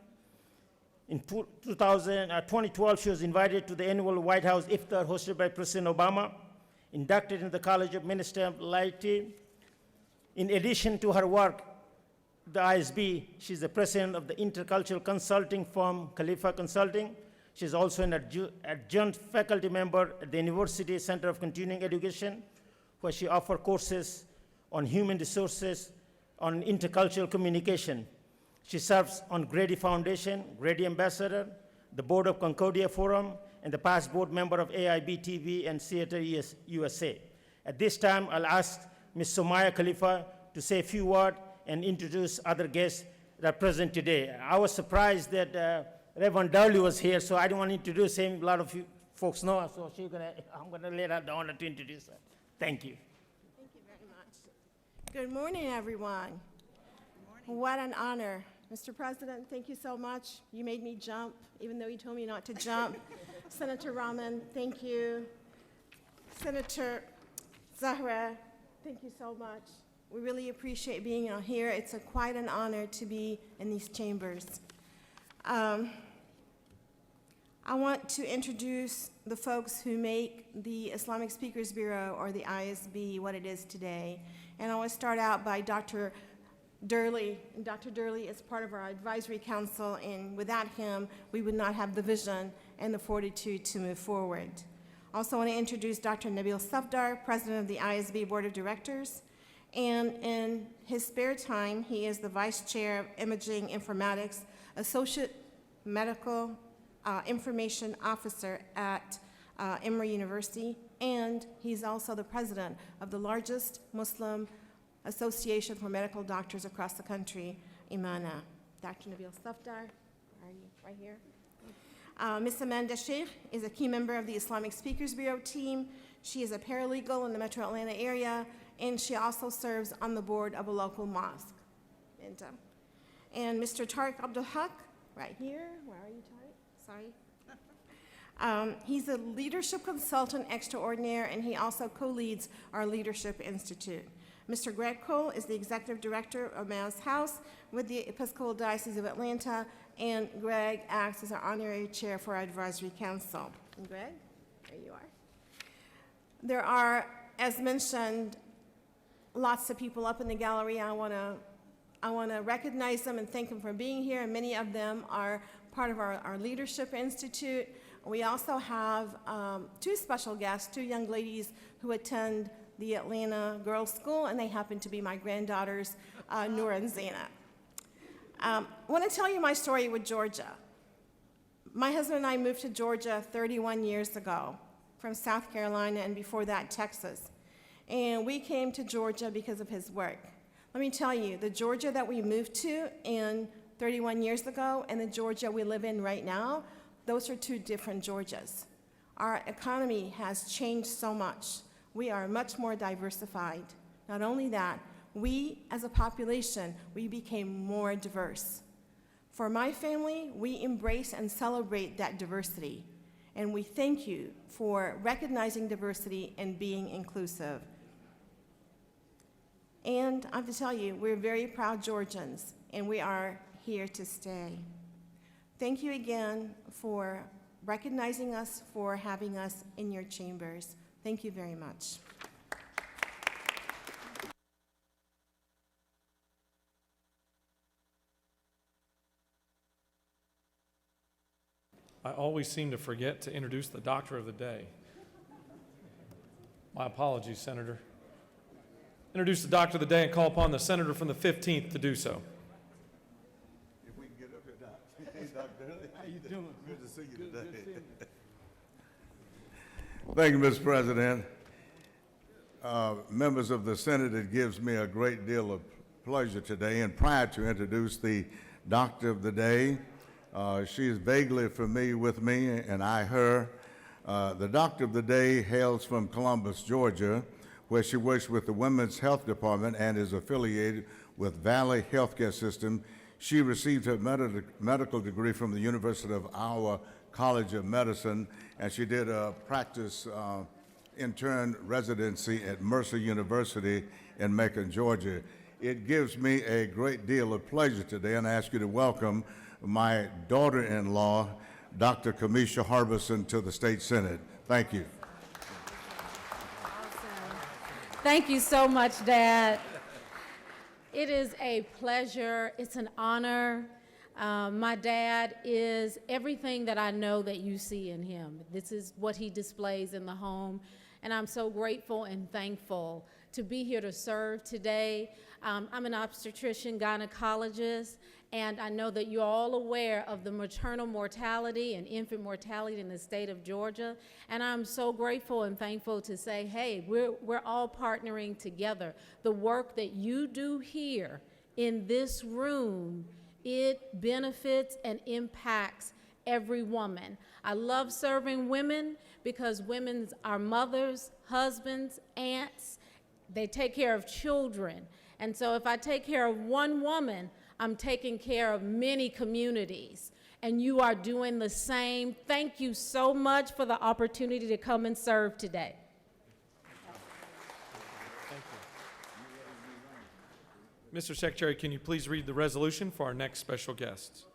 In 2012, she was invited to the annual White House Iftar hosted by President Obama, inducted into the College of Ministers of Laity. In addition to her work, the ISB, she's the president of the intercultural consulting firm Khalifa Consulting. She's also an adjunct faculty member at the University Center of Continuing Education, where she offers courses on human resources, on intercultural communication. She serves on Grady Foundation, Grady Ambassador, the board of Concordia Forum, and the past board member of AIB TV and Theater USA. At this time, I'll ask Ms. Somaya Khalifa to say a few words and introduce other guests that are present today. I was surprised that Reverend Dudley was here, so I don't want to introduce him. A lot of you folks know her, so I'm going to let her the honor to introduce her. Thank you. Thank you very much. Good morning, everyone. Good morning. What an honor. Mr. President, thank you so much. You made me jump, even though you told me not to jump. Senator Rahman, thank you. Senator Zahra, thank you so much. We really appreciate being out here. It's quite an honor to be in these chambers. I want to introduce the folks who make the Islamic Speakers Bureau, or the ISB, what it is today. And I want to start out by Dr. Durley. And Dr. Durley is part of our advisory council, and without him, we would not have the vision and the fortitude to move forward. I also want to introduce Dr. Nabil Safdar, president of the ISB Board of Directors. And in his spare time, he is the vice chair of Imaging Informatics, associate medical information officer at Emory University, and he's also the president of the largest Muslim Association for Medical Doctors across the country, Imana. Dr. Nabil Safdar, are you right here? Ms. Amanda Sheikh is a key member of the Islamic Speakers Bureau team. She is a paralegal in the Metro Atlanta area, and she also serves on the board of a local mosque. And Mr. Tariq Abdul Haq, right here. Where are you, Tariq? Sorry. He's a leadership consultant extraordinaire, and he also co-leads our Leadership Institute. Mr. Greg Cole is the executive director of Man's House with the Episcopal Diocese of Atlanta, and Greg acts as our honorary chair for our advisory council. And Greg, there you are. There are, as mentioned, lots of people up in the gallery. I want to recognize them and thank them for being here, and many of them are part of our Leadership Institute. We also have two special guests, two young ladies who attend the Atlanta Girls School, and they happen to be my granddaughters, Noura and Zaina. I want to tell you my story with Georgia. My husband and I moved to Georgia 31 years ago from South Carolina, and before that, Texas. And we came to Georgia because of his work. Let me tell you, the Georgia that we moved to 31 years ago and the Georgia we live in right now, those are two different Georgias. Our economy has changed so much. We are much more diversified. Not only that, we as a population, we became more diverse. For my family, we embrace and celebrate that diversity. And we thank you for recognizing diversity and being inclusive. And I have to tell you, we're very proud Georgians, and we are here to stay. Thank you again for recognizing us, for having us in your chambers. Thank you very much. I always seem to forget to introduce the doctor of the day. My apologies, Senator. Introduce the doctor of the day and call upon the senator from the 15th to do so. If we can get up here, Doc. Hey, Doctor. How you doing? Good to see you today. Thank you, Mr. President. Members of the Senate, it gives me a great deal of pleasure today and pride to introduce the doctor of the day. She is vaguely familiar with me and I her. The doctor of the day hails from Columbus, Georgia, where she works with the Women's Health Department and is affiliated with Valley Healthcare System. She received her medical degree from the University of Iowa College of Medicine, and she did a practice intern residency at Mercer University in Macon, Georgia. It gives me a great deal of pleasure today, and I ask you to welcome my daughter-in-law, Dr. Kamisha Harbison, to the State Senate. Thank you. Thank you so much, Dad. It is a pleasure. It's an honor. My dad is everything that I know that you see in him. This is what he displays in the home, and I'm so grateful and thankful to be here to serve today. I'm an obstetrician gynecologist, and I know that you're all aware of the maternal mortality and infant mortality in the state of Georgia, and I'm so grateful and thankful to say, hey, we're all partnering together. The work that you do here in this room, it benefits and impacts every woman. I love serving women because women are mothers, husbands, aunts. They take care of children. And so if I take care of one woman, I'm taking care of many communities. And you are doing the same. Thank you so much for the opportunity to come and serve today. Thank you. Mr. Secretary, can you please read the resolution for our next special guests?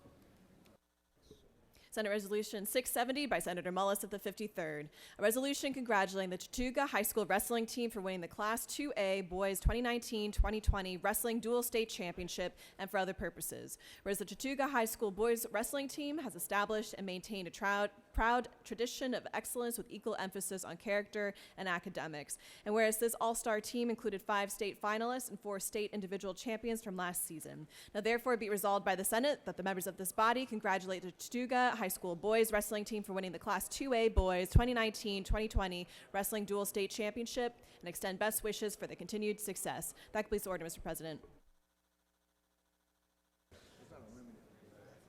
Senate Resolution 670 by Senator Mullis of the 53rd. A resolution congratulating the Chattooga High School wrestling team for winning the Class 2A Boys 2019-2020 Wrestling Dual State Championship and for other purposes. Whereas the Chattooga High School boys wrestling team has established and maintained a proud tradition of excellence with equal emphasis on character and academics. And whereas this all-star team included 5 state finalists and 4 state individual champions from last season. Now therefore be resolved by the Senate that the members of this body congratulate the Chattooga High School boys wrestling team for winning the Class 2A Boys 2019-2020 Wrestling Dual State Championship and extend best wishes for the continued success. That completes the order, Mr. President.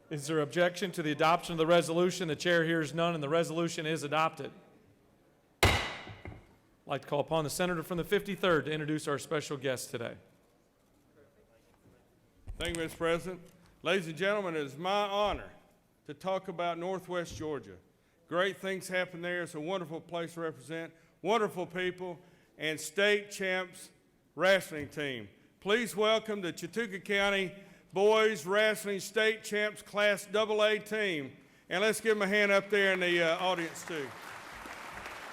Is there objection to the adoption of the resolution? The chair hears none, and the resolution is adopted. I'd like to call upon the senator from the 53rd to introduce our special guest today. Thank you, Mr. President. Ladies and gentlemen, it is my honor to talk about Northwest Georgia. Great things happen there. It's a wonderful place to represent, wonderful people, and state champs wrestling team. Please welcome the Chattooga County Boys Wrestling State Champs Class AA team. And let's give them a hand up there in the audience, too.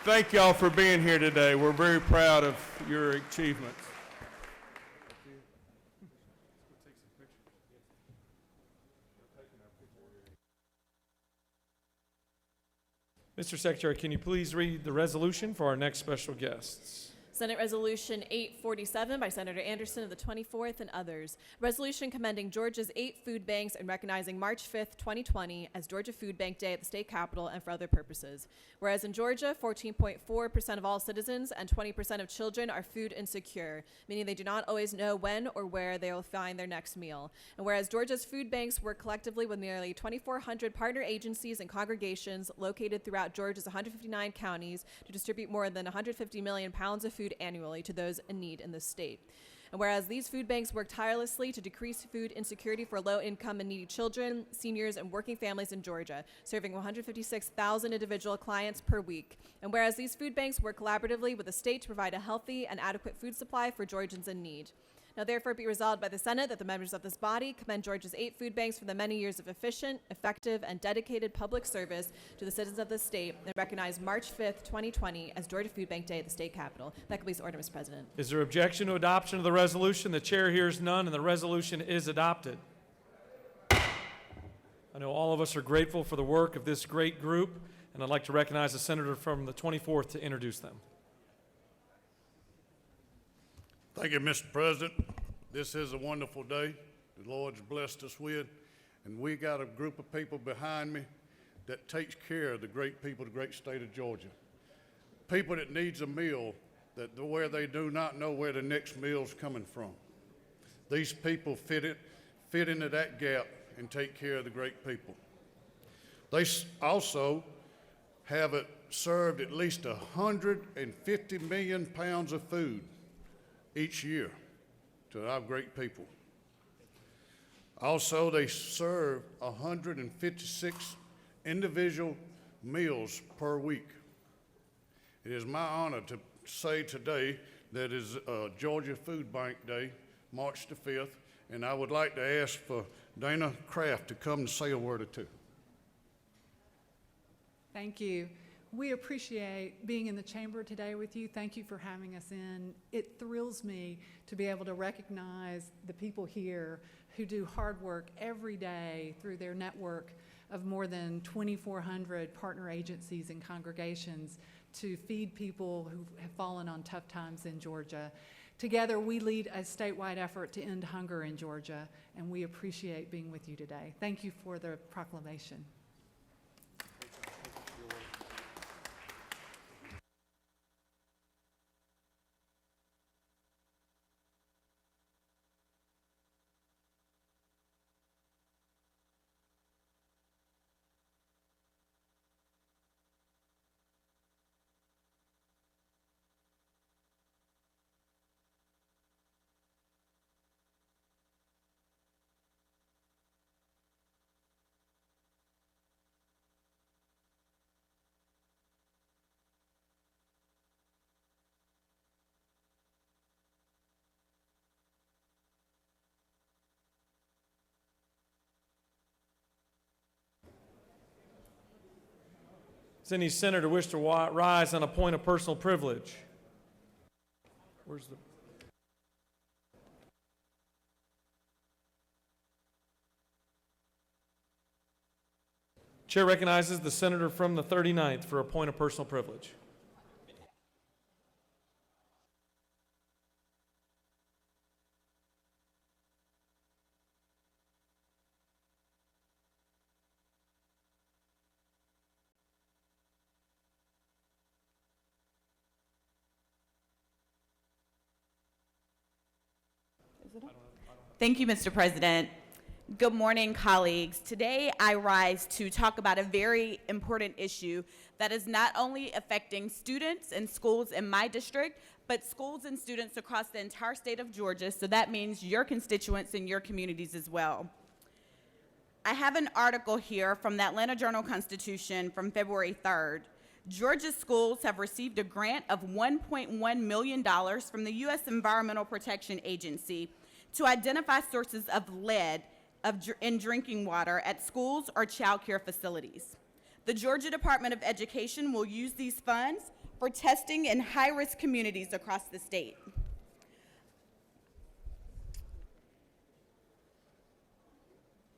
Thank y'all for being here today. We're very proud of your achievements. Mr. Secretary, can you please read the resolution for our next special guests? Senate Resolution 847 by Senator Anderson of the 24th and others. A resolution commending Georgia's 8 food banks and recognizing March 5th, 2020 as Georgia Food Bank Day at the state capitol and for other purposes. Whereas in Georgia, 14.4% of all citizens and 20% of children are food insecure, meaning they do not always know when or where they will find their next meal. And whereas Georgia's food banks work collectively with nearly 2,400 partner agencies and congregations located throughout Georgia's 159 counties to distribute more than 150 million pounds of food annually to those in need in the state. And whereas these food banks work tirelessly to decrease food insecurity for low-income and needy children, seniors, and working families in Georgia, serving 156,000 individual clients per week. And whereas these food banks work collaboratively with the state to provide a healthy and adequate food supply for Georgians in need. Now therefore be resolved by the Senate that the members of this body commend Georgia's 8 food banks for the many years of efficient, effective, and dedicated public service to the citizens of the state and recognize March 5th, 2020 as Georgia Food Bank Day at the state capitol. That completes the order, Mr. President. Is there objection to adoption of the resolution? The chair hears none, and the resolution is adopted. I'd I know all of us are grateful for the work of this great group, and I'd like to recognize the senator from the 24th to introduce them. Thank you, Mr. President. This is a wonderful day the Lord's blessed us with, and we got a group of people behind me that takes care of the great people of the great state of Georgia. People that needs a meal where they do not know where the next meal's coming from. These people fit into that gap and take care of the great people. They also have served at least 150 million pounds of food each year to our great people. Also, they serve 156 individual meals per week. It is my honor to say today that is Georgia Food Bank Day, March the 5th, and I would like to ask for Dana Kraft to come and say a word or two. Thank you. We appreciate being in the chamber today with you. Thank you for having us in. It thrills me to be able to recognize the people here who do hard work every day through their network of more than 2,400 partner agencies and congregations to feed people who have fallen on tough times in Georgia. Together, we lead a statewide effort to end hunger in Georgia, and we appreciate being with you today. Thank you for the proclamation. Does any senator wish to rise on a point of personal privilege? Where's the... Chair recognizes the senator from the 39th for a point of personal privilege. Thank you, Mr. President. Good morning, colleagues. Today, I rise to talk about a very important issue that is not only affecting students and schools in my district, but schools and students across the entire state of Georgia, so that means your constituents and your communities as well. I have an article here from the Atlanta Journal-Constitution from February 3rd. Georgia schools have received a grant of $1.1 million from the U.S. Environmental Protection Agency to identify sources of lead in drinking water at schools or child care facilities. The Georgia Department of Education will use these funds for testing in high-risk communities across the state.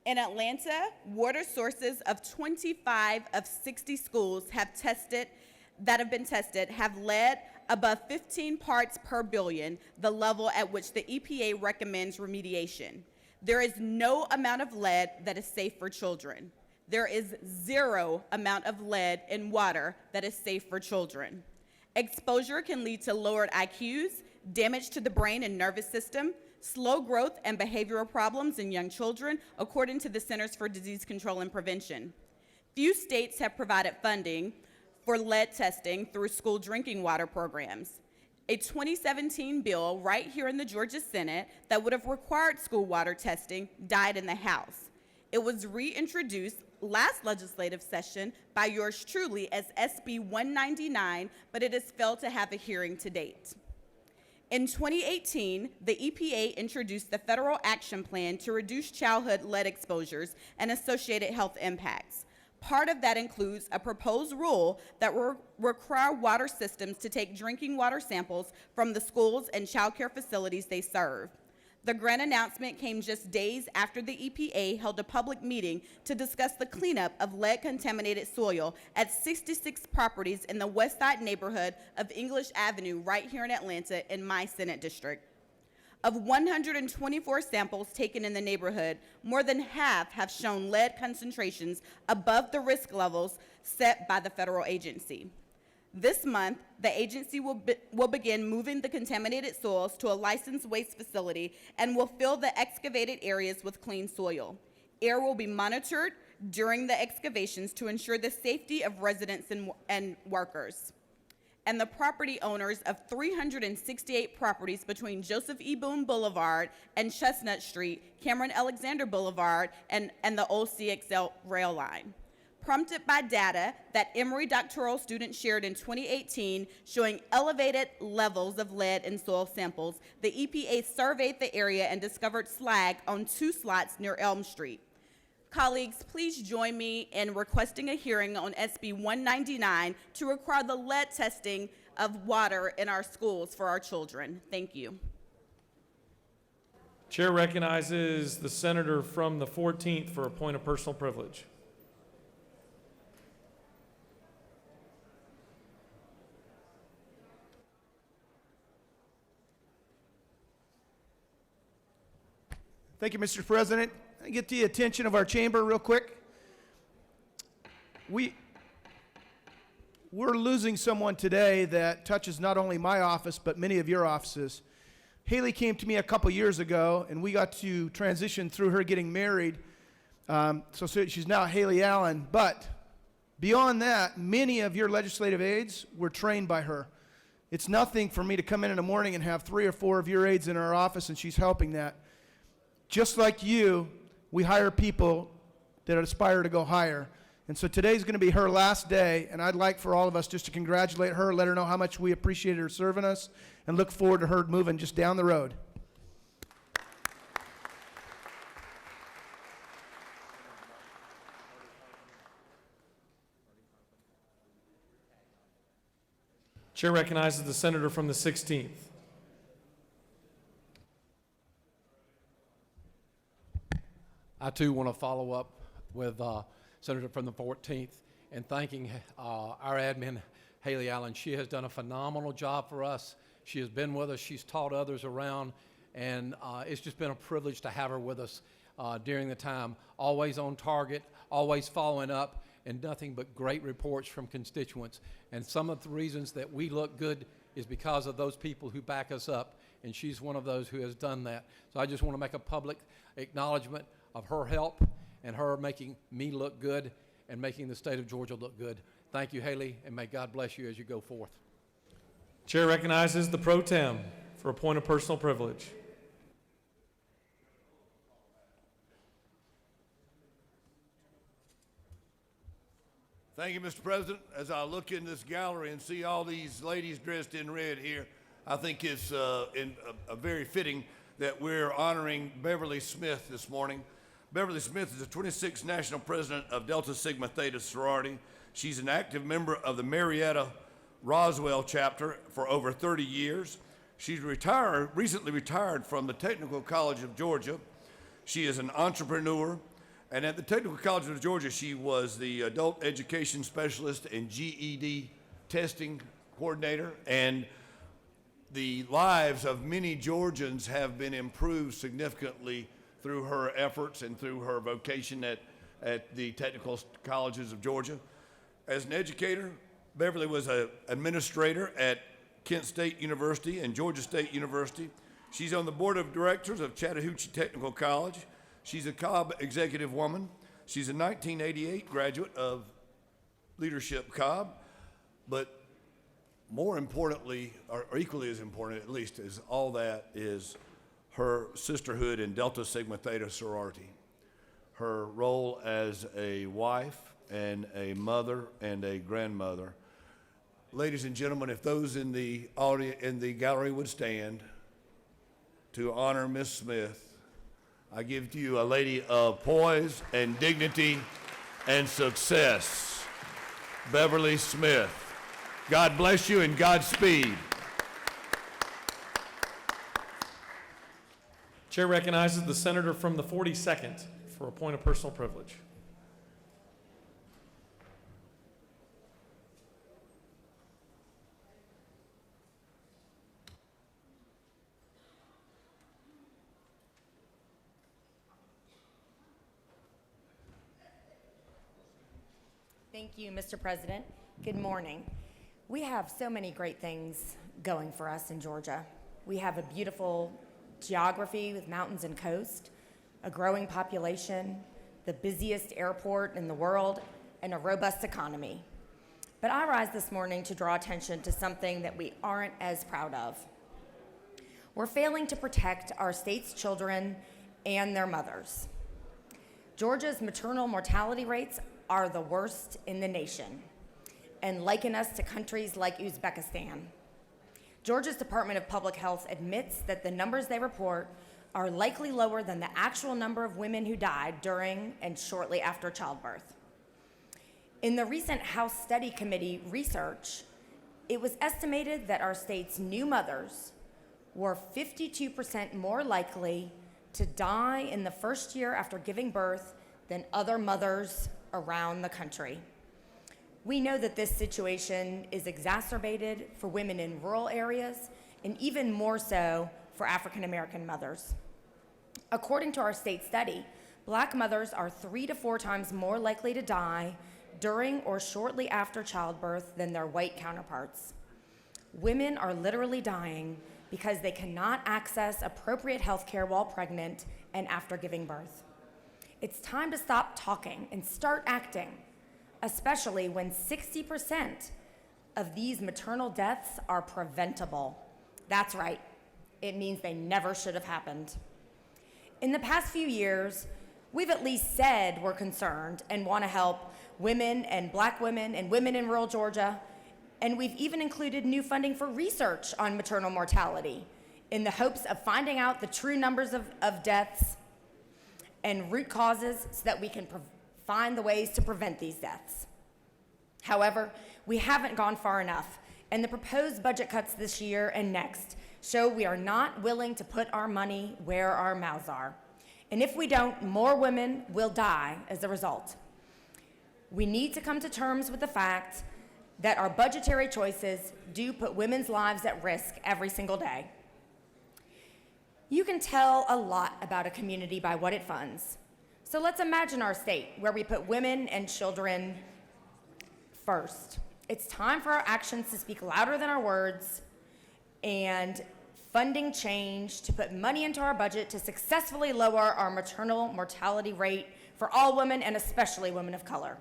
In Atlanta, water sources of 25 of 60 schools have been tested have lead above 15 parts per billion, the level at which the EPA recommends remediation. There is no amount of lead that is safe for children. There is zero amount of lead in water that is safe for children. Exposure can lead to lowered IQs, damage to the brain and nervous system, slow growth and behavioral problems in young children, according to the Centers for Disease Control and Prevention. Few states have provided funding for lead testing through school drinking water programs. A 2017 bill right here in the Georgia Senate that would have required school water testing died in the House. It was reintroduced last legislative session by yours truly as SB 199, but it has failed to have a hearing to date. In 2018, the EPA introduced the Federal Action Plan to reduce childhood lead exposures and associated health impacts. Part of that includes a proposed rule that will require water systems to take drinking water samples from the schools and child care facilities they serve. The grant announcement came just days after the EPA held a public meeting to discuss the cleanup of lead-contaminated soil at 66 properties in the West Side neighborhood of English Avenue right here in Atlanta in my Senate district. Of 124 samples taken in the neighborhood, more than half have shown lead concentrations above the risk levels set by the federal agency. This month, the agency will begin moving the contaminated soils to a licensed waste facility and will fill the excavated areas with clean soil. Air will be monitored during the excavations to ensure the safety of residents and workers. And the property owners of 368 properties between Joseph E. Boone Boulevard and Chestnut Street, Cameron Alexander Boulevard, and the old CXL rail line. Prompted by data that Emory doctoral students shared in 2018 showing elevated levels of lead in soil samples, the EPA surveyed the area and discovered slag on 2 slots near Elm Street. Colleagues, please join me in requesting a hearing on SB 199 to require the lead testing of water in our schools for our children. Thank you. Chair recognizes the senator from the 14th for a point of personal privilege. Thank you, Mr. President. I get the attention of our chamber real quick. We're losing someone today that touches not only my office, but many of your offices. Haley came to me a couple years ago, and we got to transition through her getting married. So she's now Haley Allen. But beyond that, many of your legislative aides were trained by her. It's nothing for me to come in the morning and have 3 or 4 of your aides in our office, and she's helping that. Just like you, we hire people that aspire to go higher. And so today's going to be her last day, and I'd like for all of us just to congratulate her, let her know how much we appreciate her serving us, and look forward to her moving just down the road. Chair recognizes the senator from the 16th. I too want to follow up with Senator from the 14th and thanking our admin, Haley Allen. She has done a phenomenal job for us. She has been with us. She's taught others around, and it's just been a privilege to have her with us during the time. Always on target, always following up, and nothing but great reports from constituents. And some of the reasons that we look good is because of those people who back us up, and she's one of those who has done that. So I just want to make a public acknowledgement of her help and her making me look good and making the state of Georgia look good. Thank you, Haley, and may God bless you as you go forth. Chair recognizes the pro tem for a point of personal privilege. Thank you, Mr. President. As I look in this gallery and see all these ladies dressed in red here, I think it's very fitting that we're honoring Beverly Smith this morning. Beverly Smith is the 26th National President of Delta Sigma Theta Sorority. She's an active member of the Marietta Roswell chapter for over 30 years. She's recently retired from the Technical College of Georgia. She is an entrepreneur, and at the Technical College of Georgia, she was the adult education specialist and GED testing coordinator, and the lives of many Georgians have been improved significantly through her efforts and through her vocation at the Technical Colleges of Georgia. As an educator, Beverly was an administrator at Kent State University and Georgia State University. She's on the board of directors of Chattahoochee Technical College. She's a Cobb executive woman. She's a 1988 graduate of Leadership Cobb, but more importantly, or equally as important at least as all that, is her sisterhood in Delta Sigma Theta sorority, her role as a wife and a mother and a grandmother. Ladies and gentlemen, if those in the gallery would stand to honor Miss Smith, I give to you a lady of poise and dignity and success, Beverly Smith. God bless you and Godspeed. Chair recognizes the senator from the 42nd for a point of personal privilege. Thank you, Mr. President. Good morning. We have so many great things going for us in Georgia. We have a beautiful geography with mountains and coast, a growing population, the busiest airport in the world, and a robust economy. But I rise this morning to draw attention to something that we aren't as proud of. We're failing to protect our state's children and their mothers. Georgia's maternal mortality rates are the worst in the nation and liken us to countries like Uzbekistan. Georgia's Department of Public Health admits that the numbers they report are likely lower than the actual number of women who died during and shortly after childbirth. In the recent House Study Committee research, it was estimated that our state's new mothers were 52% more likely to die in the first year after giving birth than other mothers around the country. We know that this situation is exacerbated for women in rural areas and even more so for African American mothers. According to our state study, Black mothers are 3 to 4 times more likely to die during or shortly after childbirth than their white counterparts. Women are literally dying because they cannot access appropriate health care while pregnant and after giving birth. It's time to stop talking and start acting, especially when 60% of these maternal deaths are preventable. That's right. It means they never should have happened. In the past few years, we've at least said we're concerned and want to help women and Black women and women in rural Georgia, and we've even included new funding for research on maternal mortality in the hopes of finding out the true numbers of deaths and root causes so that we can find the ways to prevent these deaths. However, we haven't gone far enough, and the proposed budget cuts this year and next show we are not willing to put our money where our mouths are. And if we don't, more women will die as a result. We need to come to terms with the fact that our budgetary choices do put women's lives at risk every single day. You can tell a lot about a community by what it funds. So let's imagine our state where we put women and children first. It's time for our actions to speak louder than our words and funding change to put money into our budget to successfully lower our maternal mortality rate for all women and especially women of color.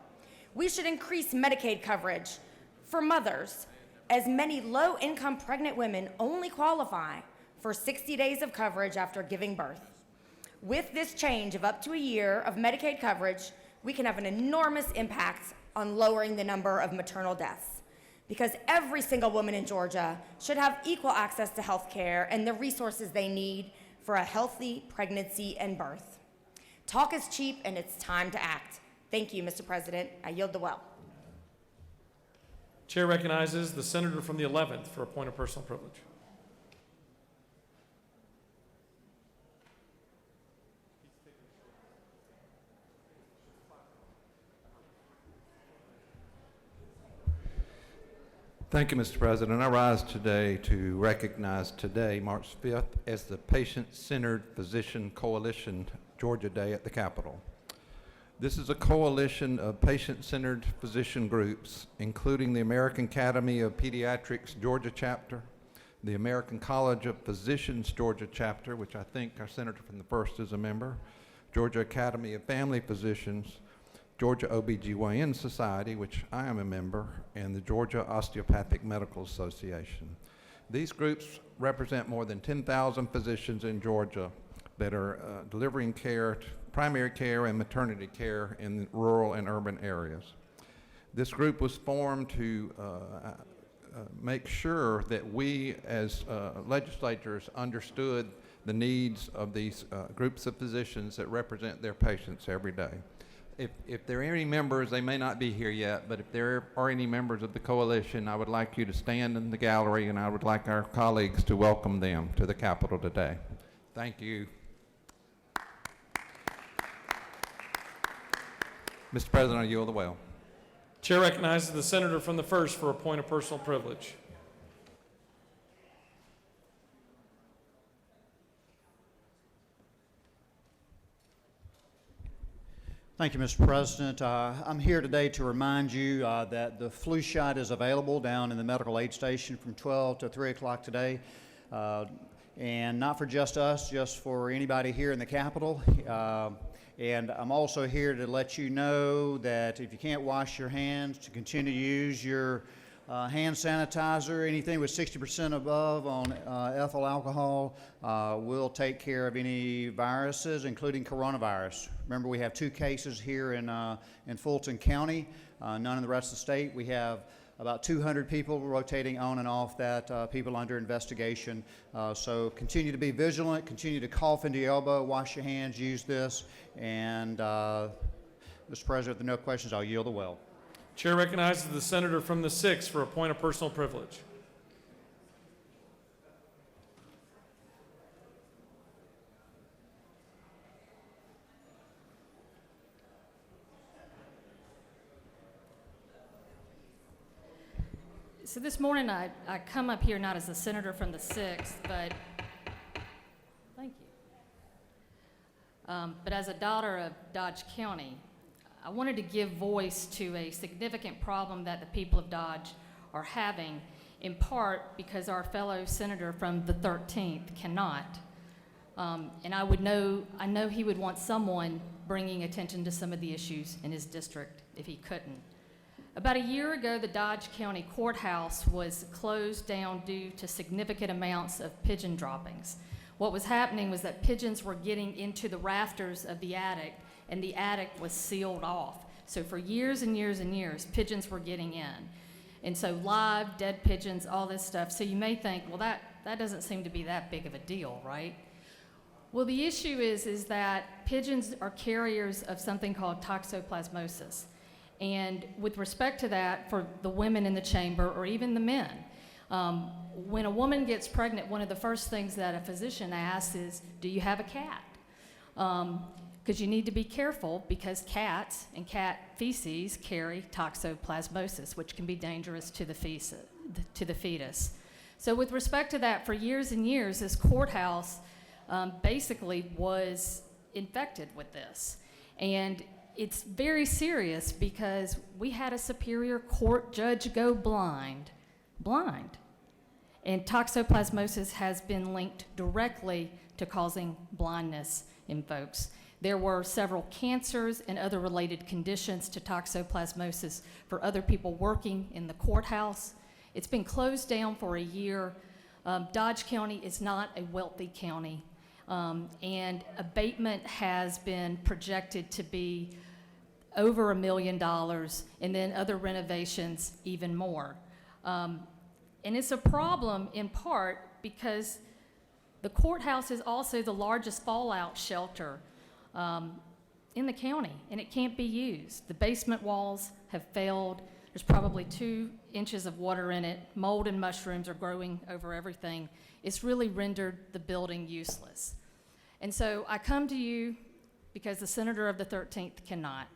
We should increase Medicaid coverage for mothers, as many low-income pregnant women only qualify for 60 days of coverage after giving birth. With this change of up to a year of Medicaid coverage, we can have an enormous impact on lowering the number of maternal deaths, because every single woman in Georgia should have equal access to health care and the resources they need for a healthy pregnancy and birth. Talk is cheap, and it's time to act. Thank you, Mr. President. I yield the well. Chair recognizes the senator from the 11th for a point of personal privilege. Thank you, Mr. President. I rise today to recognize today, March 5th, as the Patient-Centered Physician Coalition Georgia Day at the Capitol. This is a coalition of patient-centered physician groups, including the American Academy of Pediatrics Georgia chapter, the American College of Physicians Georgia chapter, which I think our senator from the 1st is a member, Georgia Academy of Family Physicians, Georgia OBGYN Society, which I am a member, and the Georgia Osteopathic Medical Association. These groups represent more than 10,000 physicians in Georgia that are delivering care, primary care and maternity care in rural and urban areas. This group was formed to make sure that we as legislators understood the needs of these groups of physicians that represent their patients every day. If there are any members, they may not be here yet, but if there are any members of the coalition, I would like you to stand in the gallery, and I would like our colleagues to welcome them to the Capitol today. Thank you. Mr. President, I yield the well. Chair recognizes the senator from the 1st for a point of personal privilege. Thank you, Mr. President. I'm here today to remind you that the flu shot is available down in the medical aid station from 12 to 3 o'clock today. And not for just us, just for anybody here in the Capitol. And I'm also here to let you know that if you can't wash your hands, to continue to use your hand sanitizer. Anything with 60% above on ethyl alcohol will take care of any viruses, including coronavirus. Remember, we have 2 cases here in Fulton County, none in the rest of the state. We have about 200 people rotating on and off that, people under investigation. So continue to be vigilant, continue to cough into your elbow, wash your hands, use this. And Mr. President, if there are no questions, I'll yield the well. Chair recognizes the senator from the 6th for a point of personal privilege. So this morning I come up here not as a senator from the 6th, but thank you. But as a daughter of Dodge County, I wanted to give voice to a significant problem that the people of Dodge are having, in part because our fellow senator from the 13th cannot. And I know he would want someone bringing attention to some of the issues in his district if he couldn't. About a year ago, the Dodge County Courthouse was closed down due to significant amounts of pigeon droppings. What was happening was that pigeons were getting into the rafters of the attic, and the attic was sealed off. So for years and years and years, pigeons were getting in. And so live, dead pigeons, all this stuff. So you may think, well, that doesn't seem to be that big of a deal, right? Well, the issue is that pigeons are carriers of something called toxoplasmosis. And with respect to that, for the women in the chamber, or even the men, when a woman gets pregnant, one of the first things that a physician asks is, do you have a cat? Because you need to be careful, because cats and cat feces carry toxoplasmosis, which can be dangerous to the fetus. So with respect to that, for years and years, this courthouse basically was infected with this. And it's very serious because we had a Superior Court judge go blind. And toxoplasmosis has been linked directly to causing blindness in folks. There were several cancers and other related conditions to toxoplasmosis for other people working in the courthouse. It's been closed down for a year. Dodge County is not a wealthy county, and abatement has been projected to be over $1 million, and then other renovations even more. And it's a problem in part because the courthouse is also the largest fallout shelter in the county, and it can't be used. The basement walls have failed. There's probably 2 inches of water in it. Mold and mushrooms are growing over everything. It's really rendered the building useless. And so I come to you because the senator of the 13th cannot,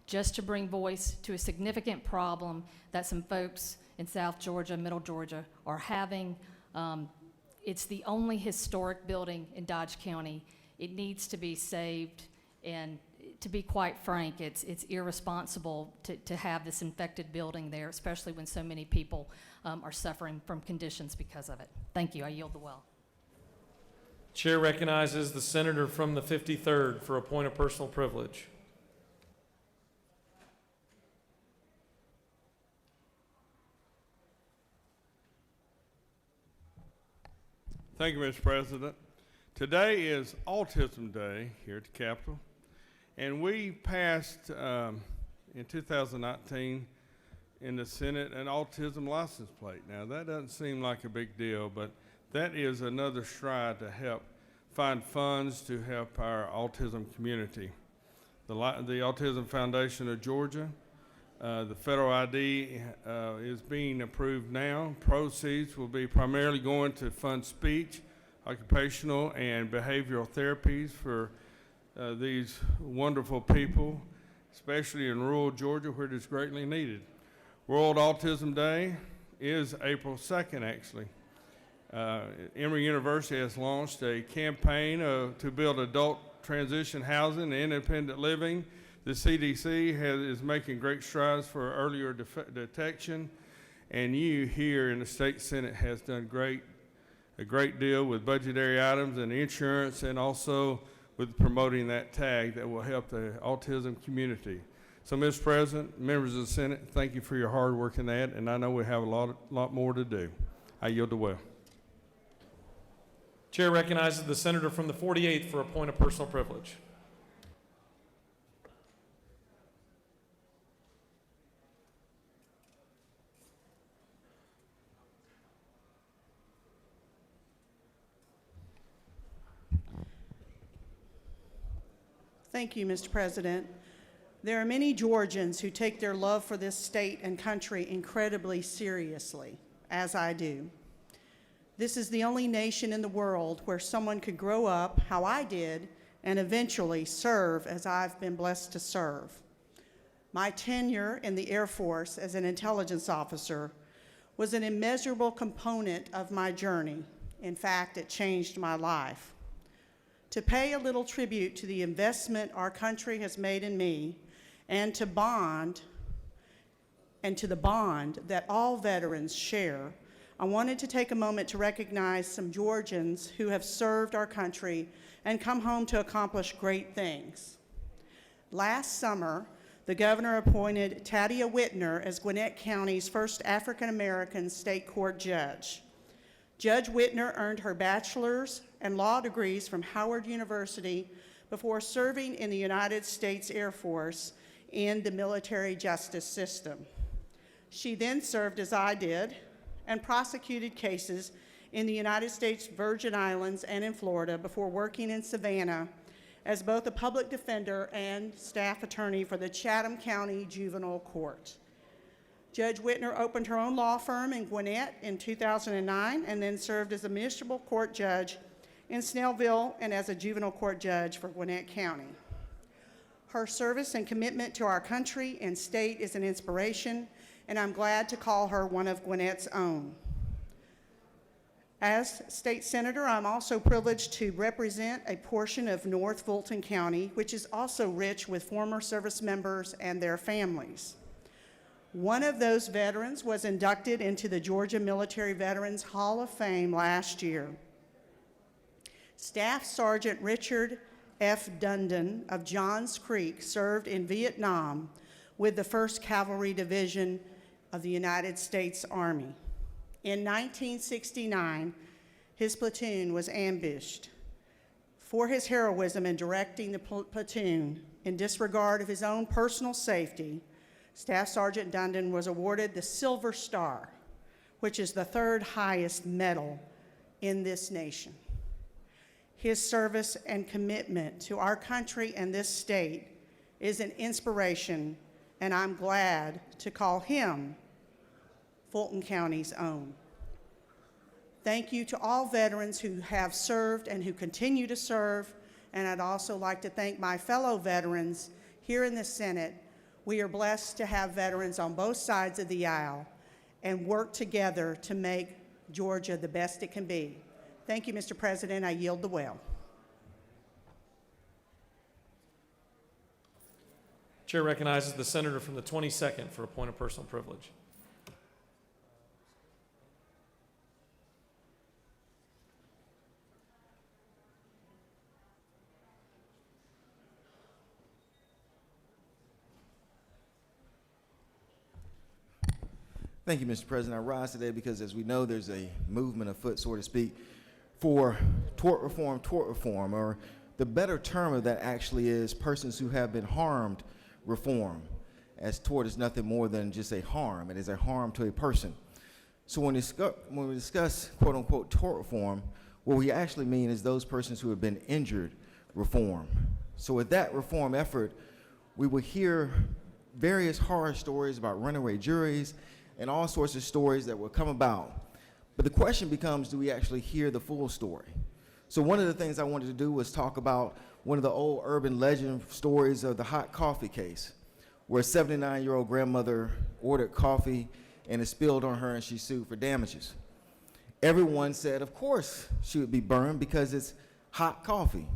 just to bring voice to a significant problem that some folks in South Georgia, Middle Georgia are having. It's the only historic building in Dodge County. It needs to be saved, and to be quite frank, it's irresponsible to have this infected building there, especially when so many people are suffering from conditions because of it. Thank you. I yield the well. Chair recognizes the senator from the 53rd for a point of personal privilege. Thank you, Mr. President. Today is Autism Day here at the Capitol, and we passed in 2019 in the Senate an autism license plate. Now, that doesn't seem like a big deal, but that is another stride to help find funds to help our autism community. The Autism Foundation of Georgia, the federal ID is being approved now. Proceeds will be primarily going to fund speech, occupational, and behavioral therapies for these wonderful people. especially in rural Georgia where it is greatly needed. World Autism Day is April 2nd, actually. Emory University has launched a campaign to build adult transition housing and independent living. The CDC is making great strides for earlier detection, and you here in the State Senate has done a great deal with budgetary items and insurance, and also with promoting that tag that will help the autism community. So, Mr. President, members of the Senate, thank you for your hard work in that, and I know we have a lot more to do. I yield the well. Chair recognizes the senator from the 48th for a point of personal privilege. Thank you, Mr. President. There are many Georgians who take their love for this state and country incredibly seriously, as I do. This is the only nation in the world where someone could grow up how I did and eventually serve as I've been blessed to serve. My tenure in the Air Force as an intelligence officer was an immeasurable component of my journey. In fact, it changed my life. To pay a little tribute to the investment our country has made in me, and to the bond that all veterans share, I wanted to take a moment to recognize some Georgians who have served our country and come home to accomplish great things. Last summer, the governor appointed Tadia Whitner as Gwinnett County's first African-American state court judge. Judge Whitner earned her bachelor's and law degrees from Howard University before serving in the United States Air Force in the military justice system. She then served, as I did, and prosecuted cases in the United States Virgin Islands and in Florida before working in Savannah as both a public defender and staff attorney for the Chatham County Juvenile Court. Judge Whitner opened her own law firm in Gwinnett in 2009 and then served as a municipal court judge in Snellville and as a juvenile court judge for Gwinnett County. Her service and commitment to our country and state is an inspiration, and I'm glad to call her one of Gwinnett's own. As state senator, I'm also privileged to represent a portion of North Fulton County, which is also rich with former service members and their families. One of those veterans was inducted into the Georgia Military Veterans Hall of Fame last year. Staff Sergeant Richard F. Dundon of Johns Creek served in Vietnam with the 1st Cavalry Division of the United States Army. In 1969, his platoon was ambushed. For his heroism in directing the platoon in disregard of his own personal safety, Staff Sergeant Dundon was awarded the Silver Star, which is the 3rd highest medal in this nation. His service and commitment to our country and this state is an inspiration, and I'm glad to call him Fulton County's own. Thank you to all veterans who have served and who continue to serve, and I'd also like to thank my fellow veterans here in the Senate. We are blessed to have veterans on both sides of the aisle and work together to make Georgia the best it can be. Thank you, Mr. President. I yield the well. Chair recognizes the senator from the 22nd for a point of personal privilege. Thank you, Mr. President. I rise today because, as we know, there's a movement afoot, so to speak, for tort reform, or the better term of that actually is persons who have been harmed reform, as tort is nothing more than just a harm. It is a harm to a person. So when we discuss quote-unquote tort reform, what we actually mean is those persons who have been injured reform. So with that reform effort, we will hear various horror stories about runaway juries and all sorts of stories that will come about. But the question becomes, do we actually hear the full story? So one of the things I wanted to do was talk about one of the old urban legend stories of the hot coffee case. where a 79-year-old grandmother ordered coffee and it spilled on her and she sued for damages. Everyone said, of course, she would be burned because it's hot coffee.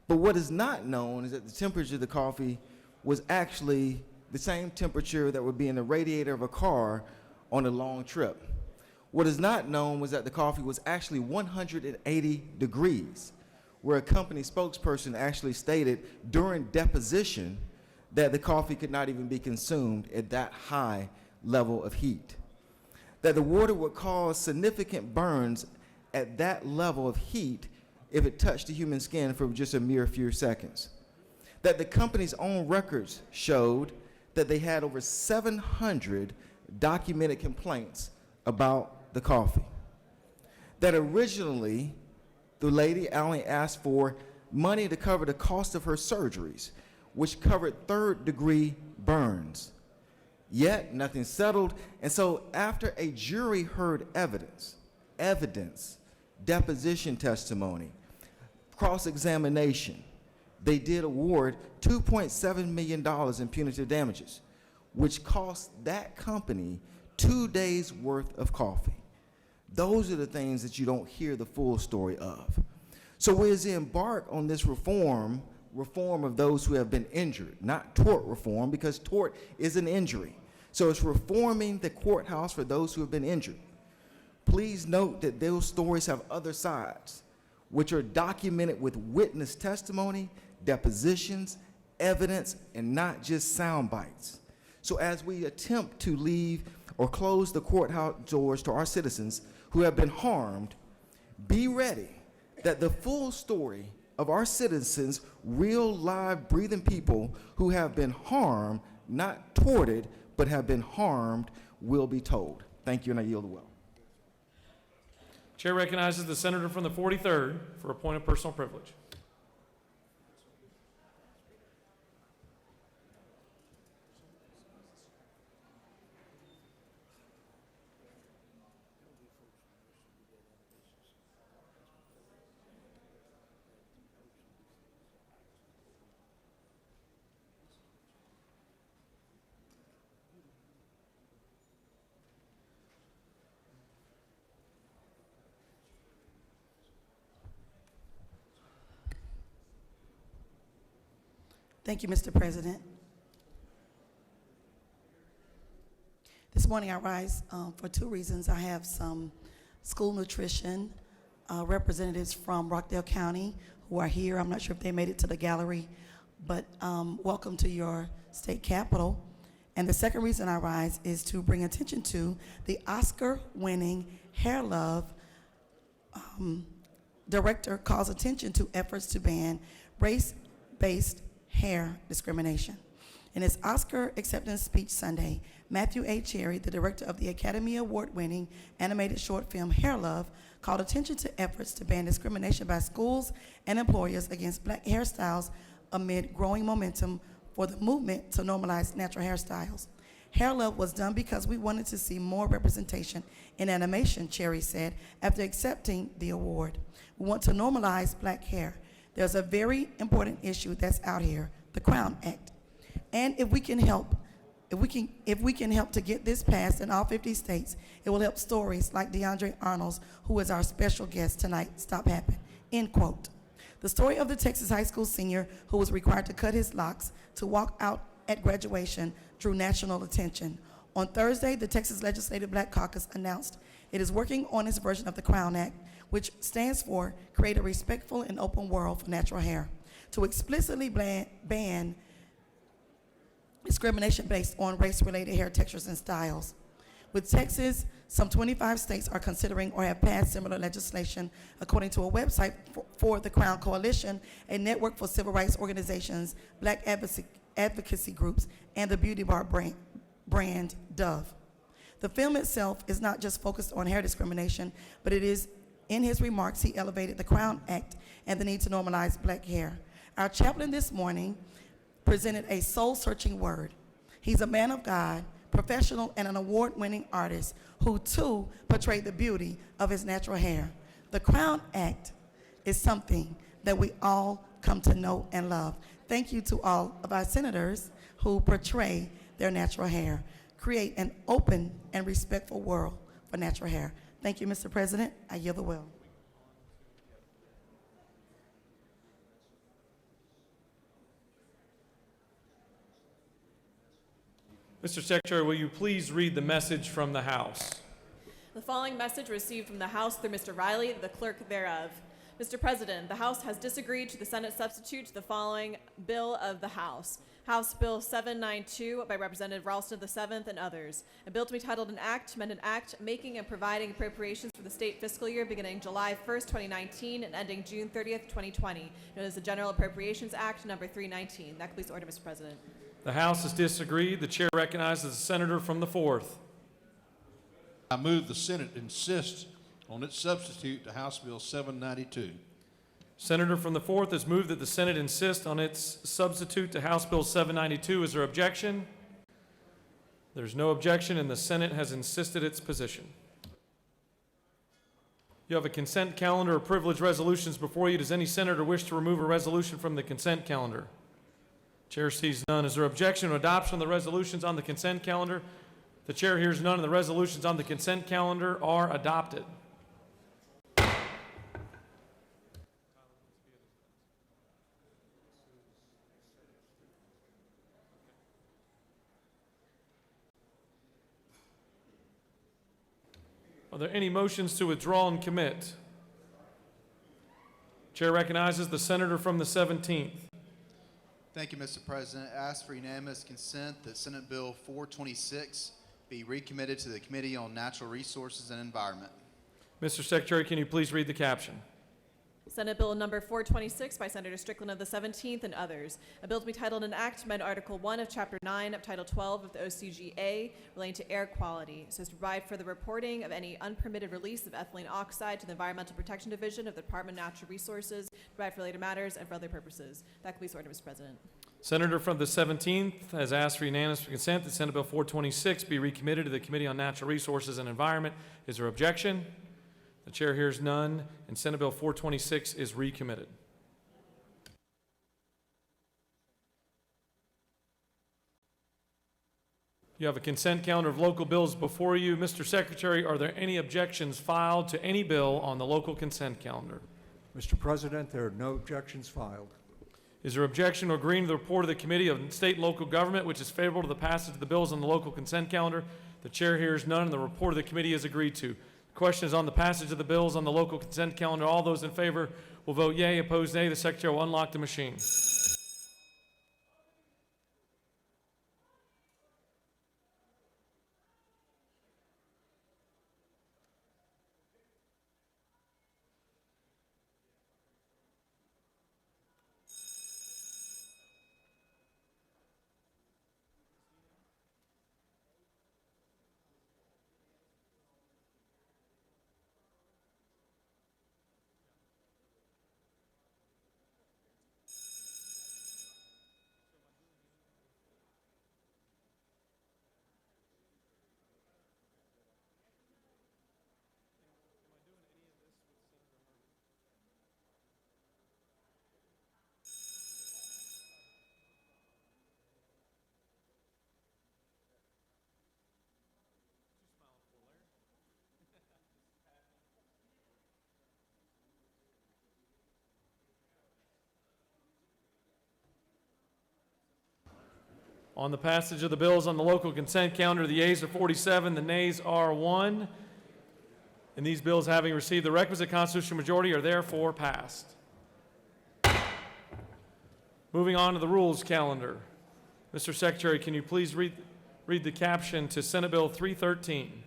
But what is not known is that the temperature of the coffee was actually the same temperature that would be in the radiator of a car on a long trip. What is not known was that the coffee was actually 180 degrees, where a company spokesperson actually stated during deposition that the coffee could not even be consumed at that high level of heat. That the water would cause significant burns at that level of heat if it touched the human skin for just a mere few seconds. That the company's own records showed that they had over 700 documented complaints about the coffee. That originally, the lady only asked for money to cover the cost of her surgeries, which covered third-degree burns. Yet, nothing settled, and so after a jury heard evidence, deposition testimony, cross-examination, they did award $2.7 million in punitive damages, which cost that company 2 days' worth of coffee. Those are the things that you don't hear the full story of. So as we embark on this reform of those who have been injured, not tort reform, because tort is an injury. So it's reforming the courthouse for those who have been injured. Please note that those stories have other sides, which are documented with witness testimony, depositions, evidence, and not just sound bites. So as we attempt to leave or close the courthouse doors to our citizens who have been harmed, be ready that the full story of our citizens, real, live, breathing people who have been harmed, not torted, but have been harmed, will be told. Thank you, and I yield the will. Chair recognizes the senator from the 43rd for a point of personal privilege. Thank you, Mr. President. This morning I rise for two reasons. I have some school nutrition representatives from Rockdale County who are here. I'm not sure if they made it to the gallery, but welcome to your state capitol. And the second reason I rise is to bring attention to the Oscar-winning Hair Love director calls attention to efforts to ban race-based hair discrimination. In his Oscar acceptance speech Sunday, Matthew A. Cherry, the director of the Academy Award-winning animated short film Hair Love, called attention to efforts to ban discrimination by schools and employers against black hairstyles amid growing momentum for the movement to normalize natural hairstyles. Hair Love was done because we wanted to see more representation in animation, Cherry said after accepting the award. We want to normalize black hair. There's a very important issue that's out here, the Crown Act. And if we can help to get this passed in all 50 states, it will help stories like DeAndre Arnold's, who is our special guest tonight, stop happening, end quote. The story of the Texas high school senior who was required to cut his locks to walk out at graduation drew national attention. On Thursday, the Texas Legislative Black Caucus announced it is working on its version of the Crown Act, which stands for Create a Respectful and Open World for Natural Hair, to explicitly ban discrimination based on race-related hair textures and styles. With Texas, some 25 states are considering or have passed similar legislation, according to a website for the Crown Coalition, a network for civil rights organizations, black advocacy groups, and the beauty bar brand Dove. The film itself is not just focused on hair discrimination, but it is, in his remarks, he elevated the Crown Act and the need to normalize black hair. Our chaplain this morning presented a soul-searching word. He's a man of God, professional, and an award-winning artist who, too, portrayed the beauty of his natural hair. The Crown Act is something that we all come to know and love. Thank you to all of our senators who portray their natural hair. Create an open and respectful world for natural hair. Thank you, Mr. President. I yield the will. Mr. Secretary, will you please read the message from the House? The following message received from the House through Mr. Riley, the clerk thereof. Mr. President, the House has disagreed to the Senate substitute to the following bill of the House. House Bill 792 by Representative Ralston VII and others. A bill to be titled an act to amend an act making and providing appropriations for the state fiscal year beginning July 1st, 2019 and ending June 30th, 2020, known as the General Appropriations Act number 319. That completes order, Mr. President. The House has disagreed. The chair recognizes the senator from the 4th. I move the Senate insist on its substitute to House Bill 792. Senator from the 4th has moved that the Senate insist on its substitute to House Bill 792. Is there objection? There's no objection, and the Senate has insisted its position. You have a consent calendar of privileged resolutions before you. Does any senator wish to remove a resolution from the consent calendar? Chair sees none. Is there objection to adoption of the resolutions on the consent calendar? The chair hears none, and the resolutions on the consent calendar are adopted. Are there any motions to withdraw and commit? Chair recognizes the senator from the 17th. Thank you, Mr. President. I ask for unanimous consent that Senate Bill 426 be recommitted to the Committee on Natural Resources and Environment. Mr. Secretary, can you please read the caption? Senate Bill number 426 by Senator Strickland of the 17th and others. A bill to be titled an act to amend Article 1 of Chapter 9 of Title 12 of the OCGA relating to air quality, so as to provide for the reporting of any unpermitted release of ethylene oxide to the Environmental Protection Division of the Department of Natural Resources, provide for related matters and for other purposes. That completes order, Mr. President. Senator from the 17th has asked for unanimous consent that Senate Bill 426 be recommitted to the Committee on Natural Resources and Environment. Is there objection? The chair hears none, and Senate Bill 426 is recommitted. You have a consent calendar of local bills before you. Mr. Secretary, are there any objections filed to any bill on the local consent calendar? Mr. President, there are no objections filed. Is there objection to agreeing to the report of the Committee of State and Local Government, which is favorable to the passage of the bills on the local consent calendar? The chair hears none, and the report of the committee is agreed to. The question is on the passage of the bills on the local consent calendar. All those in favor will vote yea, opposed nay. The Secretary will unlock the machine. On the passage of the bills on the local consent calendar, the yeas are 47, the nays are 1. And these bills, having received the requisite constitutional majority, are therefore passed. Moving on to the rules calendar. Mr. Secretary, can you please read the caption to Senate Bill 313?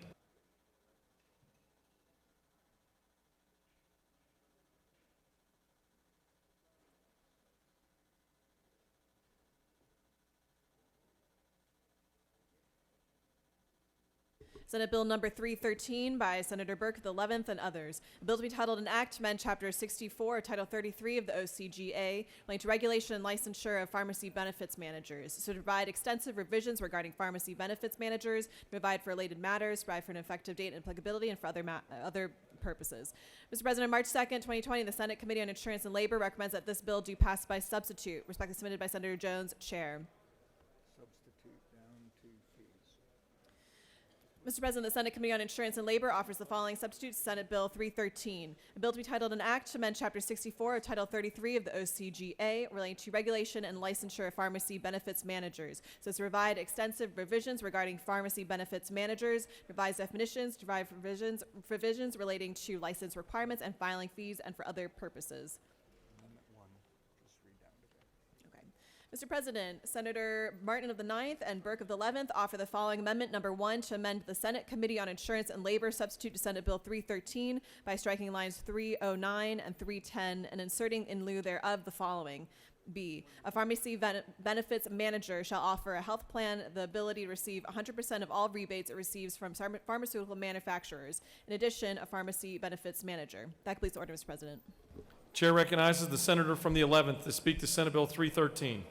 Senate Bill number 313 by Senator Burke of the 11th and others. A bill to be titled an act to amend Chapter 64 of Title 33 of the OCGA relating to regulation and licensure of pharmacy benefits managers. So to provide extensive revisions regarding pharmacy benefits managers, to provide for related matters, to provide for an effective date and applicability, and for other purposes. Mr. President, March 2nd, 2020, the Senate Committee on Insurance and Labor recommends that this bill do pass by substitute. Respectfully submitted by Senator Jones, Chair. Mr. President, the Senate Committee on Insurance and Labor offers the following substitutes: Senate Bill 313, a bill to be titled an act to amend Chapter 64 of Title 33 of the OCGA relating to regulation and licensure of pharmacy benefits managers. So it's to provide extensive revisions regarding pharmacy benefits managers, revise definitions, provide provisions relating to license requirements and filing fees, and for other purposes. Mr. President, Senator Martin of the 9th and Burke of the 11th offer the following amendment number 1 to amend the Senate Committee on Insurance and Labor substitute to Senate Bill 313 by striking lines 309 and 310 and inserting in lieu thereof the following. B, a pharmacy benefits manager shall offer a health plan the ability to receive 100% of all rebates it receives from pharmaceutical manufacturers. In addition, a pharmacy benefits manager. That completes the order, Mr. President. Chair recognizes the senator from the 11th to speak to Senate Bill 313.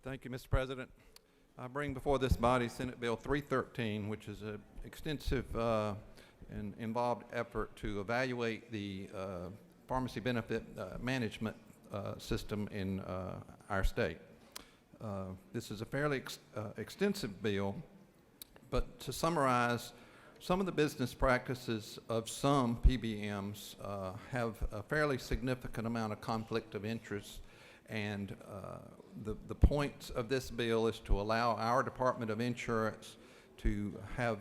Thank you, Mr. President. I bring before this body Senate Bill 313, which is an extensive and involved effort to evaluate the pharmacy benefit management system in our state. This is a fairly extensive bill, but to summarize, some of the business practices of some PBMs have a fairly significant amount of conflict of interest, and the point of this bill is to allow our Department of Insurance to have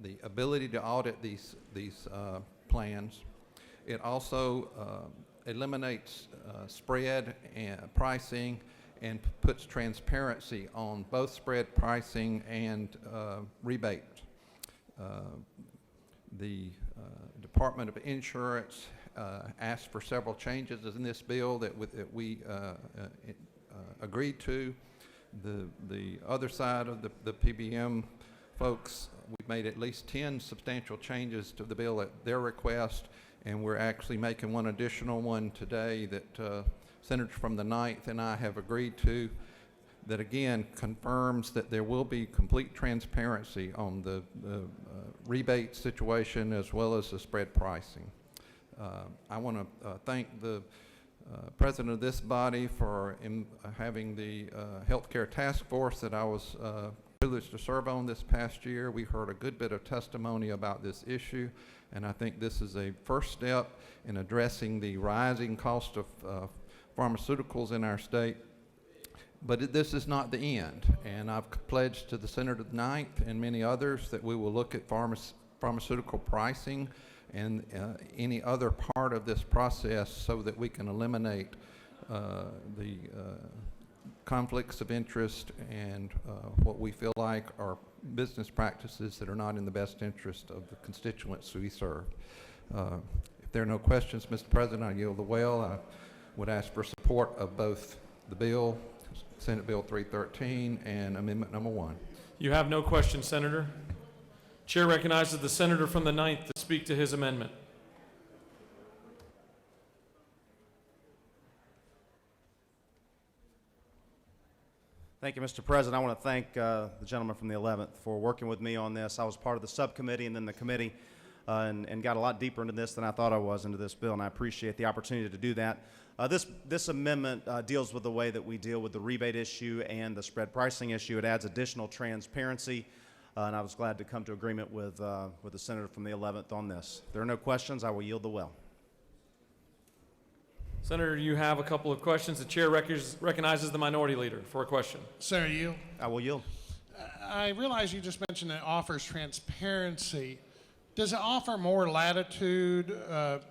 the ability to audit these plans. It also eliminates spread and pricing and puts transparency on both spread pricing and rebate. The Department of Insurance asked for several changes in this bill that we agreed to. The other side of the PBM folks, we made at least 10 substantial changes to the bill at their request, and we're actually making one additional one today that Senators from the 9th and I have agreed to, that again confirms that there will be complete transparency on the rebate situation as well as the spread pricing. I want to thank the president of this body for having the healthcare task force that I was privileged to serve on this past year. We heard a good bit of testimony about this issue, and I think this is a first step in addressing the rising cost of pharmaceuticals in our state. But this is not the end, and I've pledged to the Senator of the 9th and many others that we will look at pharmaceutical pricing and any other part of this process so that we can eliminate the conflicts of interest and what we feel like are business practices that are not in the best interest of the constituents we serve. If there are no questions, Mr. President, I yield the well. I would ask for support of both the bill, Senate Bill 313, and Amendment Number 1. You have no questions, Senator. Chair recognizes the senator from the 9th to speak to his amendment. Thank you, Mr. President. I want to thank the gentleman from the 11th for working with me on this. I was part of the subcommittee and then the committee and got a lot deeper into this than I thought I was into this bill, and I appreciate the opportunity to do that. This amendment deals with the way that we deal with the rebate issue and the spread pricing issue. It adds additional transparency, and I was glad to come to agreement with the senator from the 11th on this. If there are no questions, I will yield the well. Senator, you have a couple of questions. The chair recognizes the minority leader for a question. Senator, yield. I will yield. I realize you just mentioned it offers transparency. Does it offer more latitude to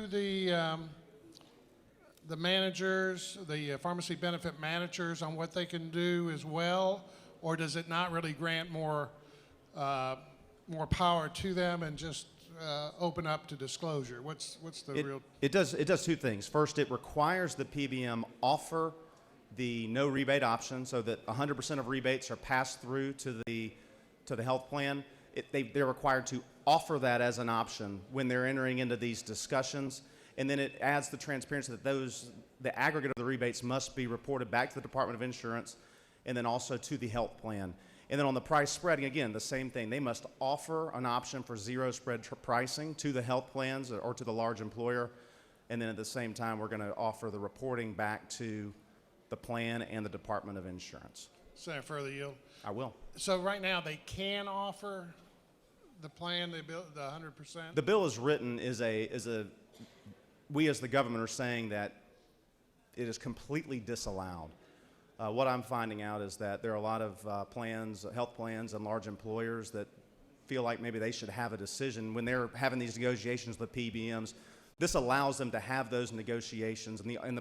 the managers, the pharmacy benefit managers, on what they can do as well, or does it not really grant more power to them and just open up to disclosure? What's the real? It does two things. First, it requires the PBM offer the no rebate option so that 100% of rebates are passed through to the health plan. They're required to offer that as an option when they're entering into these discussions. And then it adds the transparency that the aggregate of the rebates must be reported back to the Department of Insurance and then also to the health plan. And then on the price spread, again, the same thing. They must offer an option for zero spread pricing to the health plans or to the large employer. And then at the same time, we're going to offer the reporting back to the plan and the Department of Insurance. Senator Further Yield. I will. So right now, they can offer the plan, the 100%? The bill is written we as the government are saying that it is completely disallowed. What I'm finding out is that there are a lot of plans, health plans and large employers that feel like maybe they should have a decision when they're having these negotiations with PBMs. This allows them to have those negotiations, and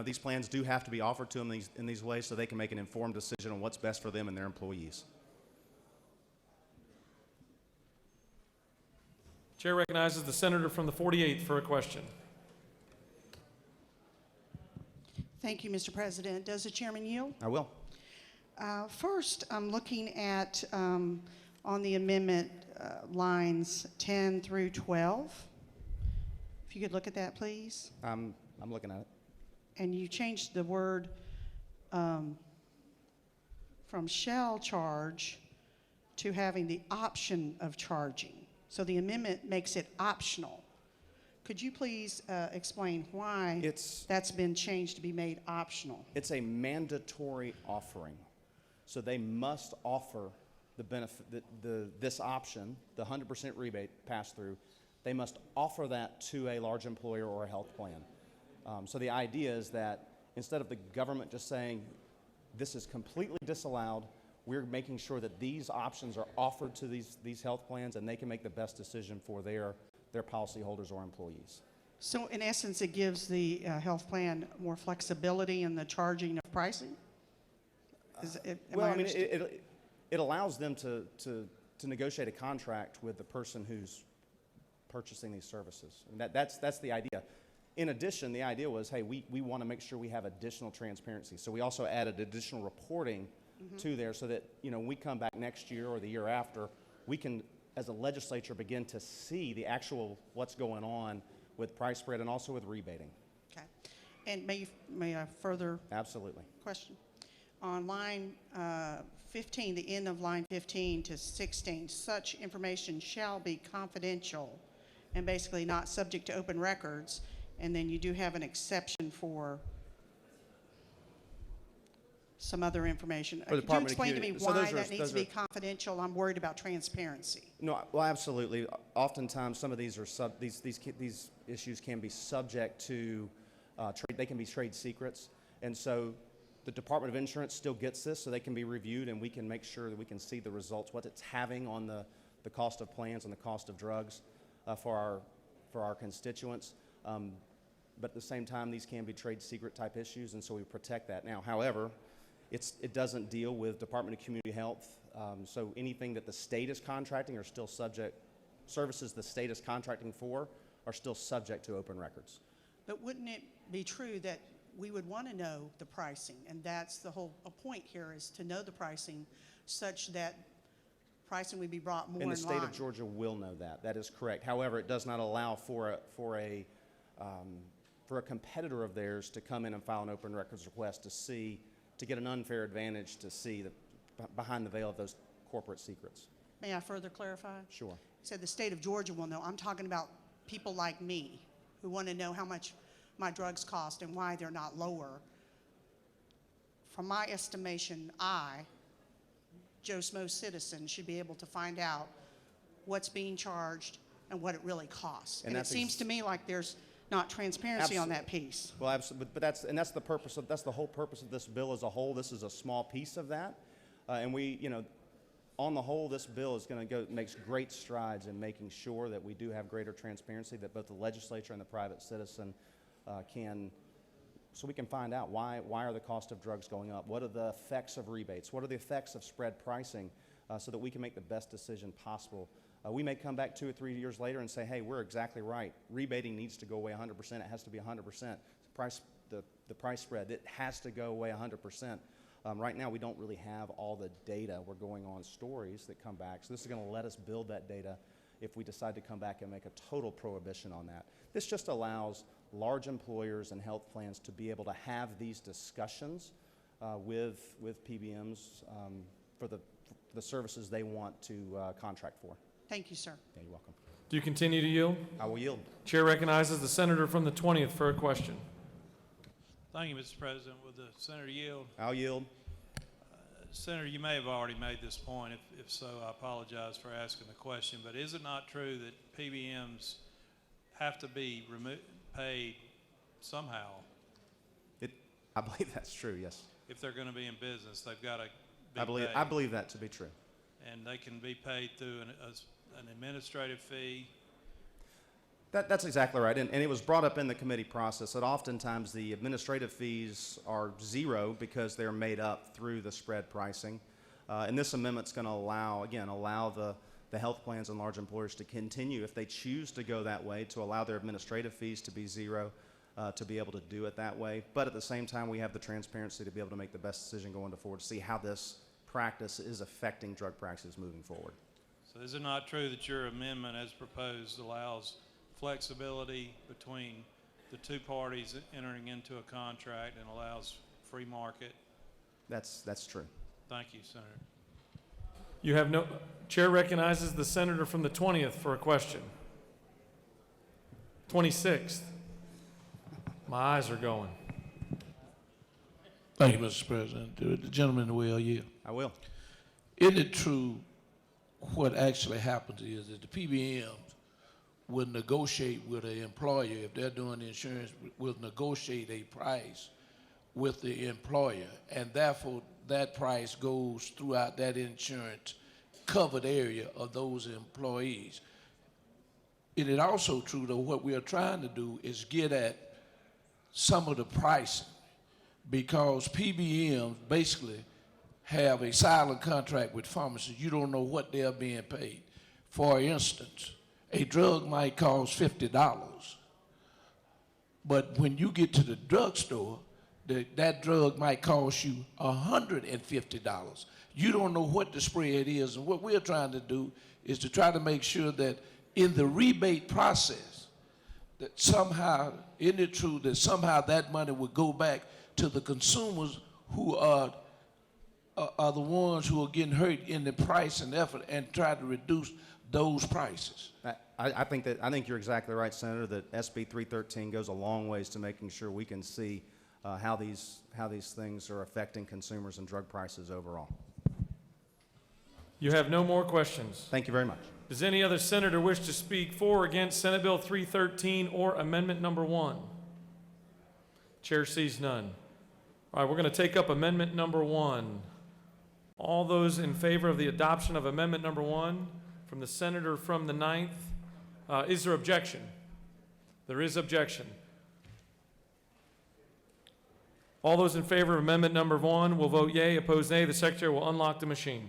these plans do have to be offered to them in these ways so they can make an informed decision on what's best for them and their employees. Chair recognizes the senator from the 48th for a question. Thank you, Mr. President. Does the chairman yield? I will. First, I'm looking at on the amendment lines 10 through 12. If you could look at that, please. I'm looking at it. And you changed the word from shall charge to having the option of charging. So the amendment makes it optional. Could you please explain why that's been changed to be made optional? It's a mandatory offering. So they must offer the benefit, this option, the 100% rebate pass-through. They must offer that to a large employer or a health plan. So the idea is that instead of the government just saying, this is completely disallowed, we're making sure that these options are offered to these health plans and they can make the best decision for their policyholders or employees. So in essence, it gives the health plan more flexibility in the charging of pricing? It allows them to negotiate a contract with the person who's purchasing these services. And that's the idea. In addition, the idea was, hey, we want to make sure we have additional transparency. So we also added additional reporting to there so that, when we come back next year or the year after, we can, as a legislature, begin to see the actual what's going on with price spread and also with rebating. Okay. And may I further? Absolutely. Question. On line 15, the end of line 15 to 16, such information shall be confidential and basically not subject to open records. And then you do have an exception for some other information. Could you explain to me why that needs to be confidential? I'm worried about transparency. No, well, absolutely. Oftentimes, some of these these issues can be subject to trade. They can be trade secrets, and so the Department of Insurance still gets this, so they can be reviewed, and we can make sure that we can see the results, what it's having on the cost of plans and the cost of drugs for our constituents. But at the same time, these can be trade secret type issues, and so we protect that. Now, however, it doesn't deal with Department of Community Health, so anything that the state is contracting are still subject, services the state is contracting for are still subject to open records. But wouldn't it be true that we would want to know the pricing, and that's the whole point here, is to know the pricing such that pricing would be brought more in line? And the state of Georgia will know that. That is correct. However, it does not allow for a competitor of theirs to come in and file an open records request to get an unfair advantage to see behind the veil of those corporate secrets. May I further clarify? Sure. You said the state of Georgia will know. I'm talking about people like me who want to know how much my drugs cost and why they're not lower. From my estimation, Joe Smo citizen, should be able to find out what's being charged and what it really costs. And it seems to me like there's not transparency on that piece. Well, absolutely, but that's the whole purpose of this bill as a whole. This is a small piece of that, and we, on the whole, this bill is going to makes great strides in making sure that we do have greater transparency, that both the legislature and the private citizen so we can find out why are the cost of drugs going up, what are the effects of rebates, what are the effects of spread pricing, so that we can make the best decision possible. We may come back 2 or 3 years later and say, hey, we're exactly right. Rebating needs to go away 100%. It has to be 100%. The price spread, it has to go away 100%. Right now, we don't really have all the data. We're going on stories that come back. So this is going to let us build that data if we decide to come back and make a total prohibition on that. This just allows large employers and health plans to be able to have these discussions with PBMs the services they want to contract for. Thank you, sir. Yeah, you're welcome. Do you continue to yield? I will yield. Chair recognizes the senator from the 20th for a question. Thank you, Mr. President. Will the senator yield? I'll yield. Senator, you may have already made this point. If so, I apologize for asking the question. But is it not true that PBMs have to be paid somehow? I believe that's true, yes. If they're going to be in business, they've got to be I believe that to be true. And they can be paid through an administrative fee. That's exactly right. And it was brought up in the committee process that oftentimes the administrative fees are zero because they're made up through the spread pricing. And this amendment's going to allow the health plans and large employers to continue, if they choose to go that way, to allow their administrative fees to be zero, to be able to do it that way. But at the same time, we have the transparency to be able to make the best decision going forward, to see how this practice is affecting drug practices moving forward. So is it not true that your amendment as proposed allows flexibility between the two parties entering into a contract and allows free market? That's true. Thank you, Senator. You have no, Chair recognizes the senator from the 20th for a question. 26th. My eyes are going. Thank you, Mr. President. The gentleman will yield. I will. Isn't it true what actually happens is that the PBMs will negotiate with an employer, if they're doing the insurance, will negotiate a price with the employer, and therefore that price goes throughout that insurance covered area of those employees. It is also true that what we are trying to do is get at some of the pricing, because PBMs basically have a silent contract with pharmacists. You don't know what they're being paid. For instance, a drug might cost $50, but when you get to the drugstore, that drug might cost you $150. You don't know what the spread is, and what we're trying to do is to try to make sure that in the rebate process, that somehow, isn't it true that somehow that money would go back to the consumers who are the ones who are getting hurt in the price and effort, and try to reduce those prices? I think you're exactly right, Senator, that SB 313 goes a long ways to making sure we can see how these things are affecting consumers and drug prices overall. You have no more questions. Thank you very much. Does any other senator wish to speak for or against Senate Bill 313 or Amendment Number 1? Chair sees none. All right, we're going to take up Amendment Number 1. All those in favor of the adoption of Amendment Number 1 from the senator from the 9th, is there objection? There is objection. All those in favor of Amendment Number 1 will vote yea. Opposed, nay. The Secretary will unlock the machine.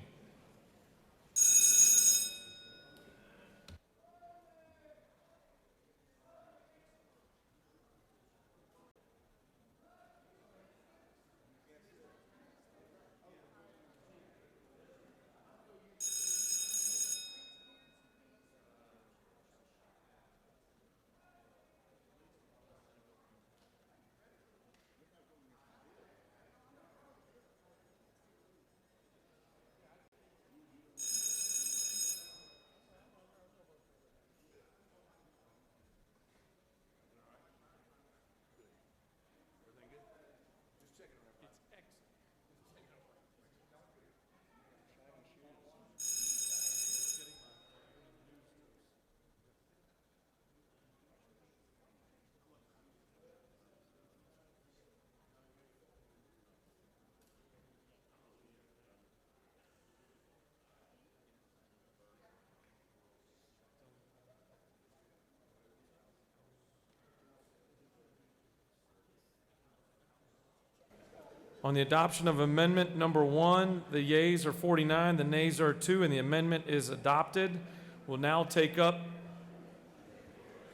On the adoption of Amendment Number 1, the yeas are 49, the nays are 2, and the amendment is adopted. We'll now take up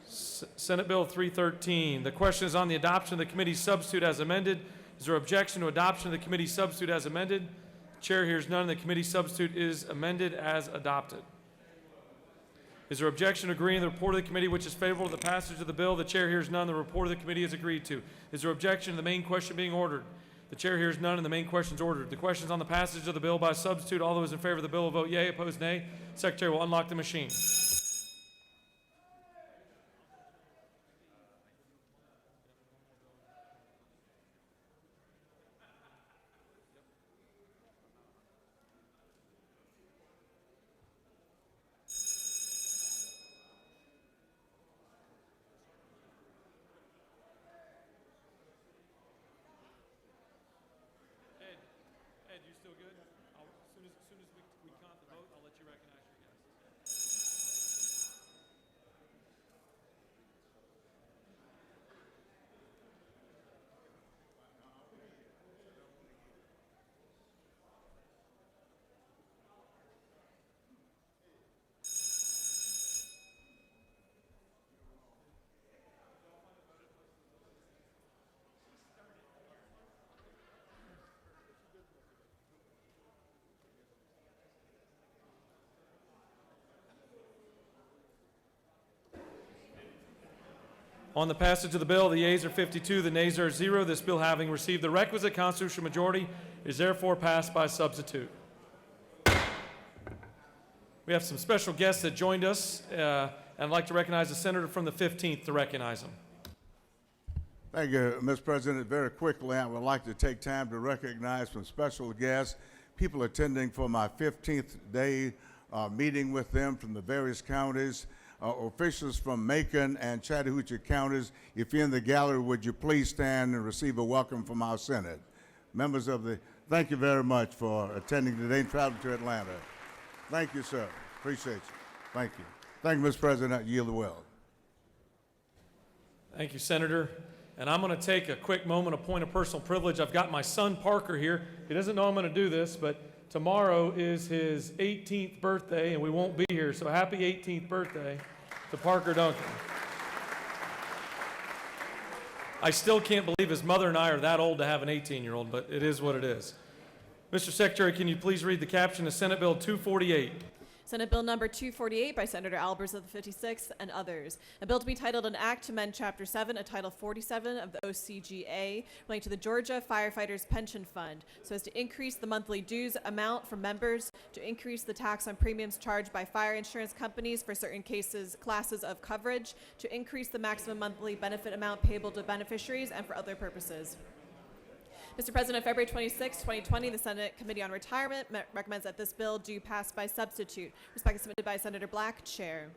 Senate Bill 313. The question is on the adoption of the committee substitute as amended. Is there objection to adoption of the committee substitute as amended? Chair hears none. The committee substitute is amended as adopted. Is there objection to agreeing to the report of the committee which is favorable to the passage of the bill? The chair hears none. The report of the committee is agreed to. Is there objection to the main question being ordered? The chair hears none, and the main question is ordered. The question is on the passage of the bill by substitute. All those in favor of the bill will vote yea, opposed nay. Secretary will unlock the machine. Ed, you still good? As soon as we count the vote, I'll let you recognize your guests. On the passage of the bill, the yeas are 52, the nays are 0. This bill, having received the requisite constitutional majority, is therefore passed by substitute. We have some special guests that joined us, and I'd like to recognize the senator from the 15th to recognize him. Thank you, Mr. President. Very quickly, I would like to take time to recognize some special guests, people attending for my 15th day meeting with them from the various counties. Officials from Macon and Chattahoochee counties, if you're in the gallery, would you please stand and receive a welcome from our Senate? Members of the, thank you very much for attending today and traveling to Atlanta. Thank you, sir. Appreciate you. Thank you. Thank you, Mr. President. I yield the will. Thank you, Senator. And I'm going to take a quick moment, a point of personal privilege. I've got my son, Parker, here. He doesn't know I'm going to do this, but tomorrow is his 18th birthday, and we won't be here, so happy 18th birthday to Parker Duncan. I still can't believe his mother and I are that old to have an 18-year-old, but it is what it is. Mr. Secretary, can you please read the caption of Senate Bill 248? Senate Bill number 248 by Senator Albers of the 56th and others. A bill to be titled an act to amend Chapter 7 of Title 47 of the OCGA relating to the Georgia Firefighters Pension Fund so as to increase the monthly dues amount for members, to increase the tax on premiums charged by fire insurance companies for certain classes of coverage, to increase the maximum monthly benefit amount payable to beneficiaries, and for other purposes. Mr. President, on February 26, 2020, the Senate Committee on Retirement recommends that this bill do pass by substitute. Respectfully submitted by Senator Black, Chair.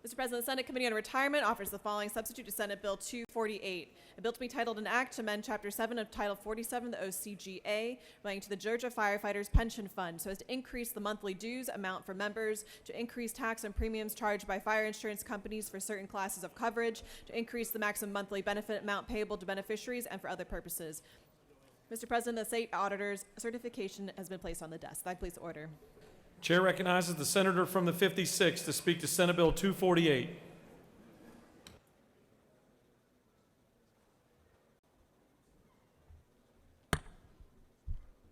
Mr. President, the Senate Committee on Retirement offers the following substitute to Senate Bill 248, a bill to be titled an act to amend Chapter 7 of Title 47 of the OCGA relating to the Georgia Firefighters Pension Fund so as to increase the monthly dues amount for members, to increase tax and premiums charged by fire insurance companies for certain classes of coverage, to increase the maximum monthly benefit amount payable to beneficiaries, and for other purposes. Mr. President, the state auditor's certification has been placed on the desk. That please order. Chair recognizes the senator from the 56th to speak to Senate Bill 248.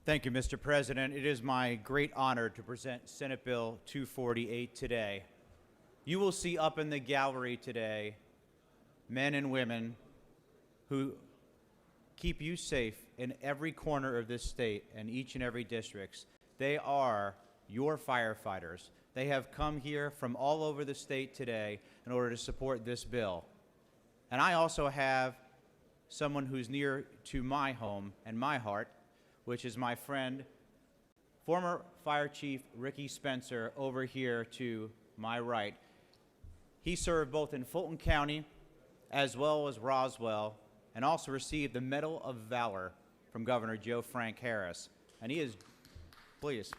Thank you, Mr. President. It is my great honor to present Senate Bill 248 today. You will see up in the gallery today men and women who keep you safe in every corner of this state and each and every district. They are your firefighters. They have come here from all over the state today in order to support this bill. And I also have someone who's near to my home and my heart, which is my friend, former Fire Chief Ricky Spencer, over here to my right. He served both in Fulton County as well as Roswell, and also received the Medal of Valor from Governor Joe Frank Harris. And he is, please.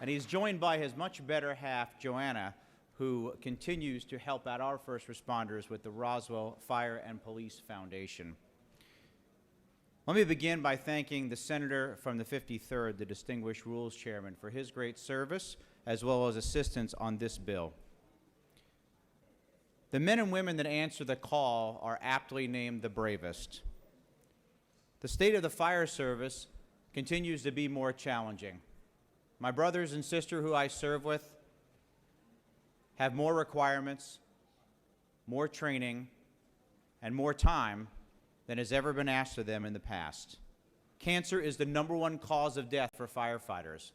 And he's joined by his much better half, Joanna, who continues to help out our first responders with the Roswell Fire and Police Foundation. Let me begin by thanking the senator from the 53rd, the Distinguished Rules Chairman, for his great service as well as assistance on this bill. The men and women that answer the call are aptly named the bravest. The state of the fire service continues to be more challenging. My brothers and sisters who I serve with have more requirements, more training, and more time than has ever been asked of them in the past. Cancer is the #1 cause of death for firefighters,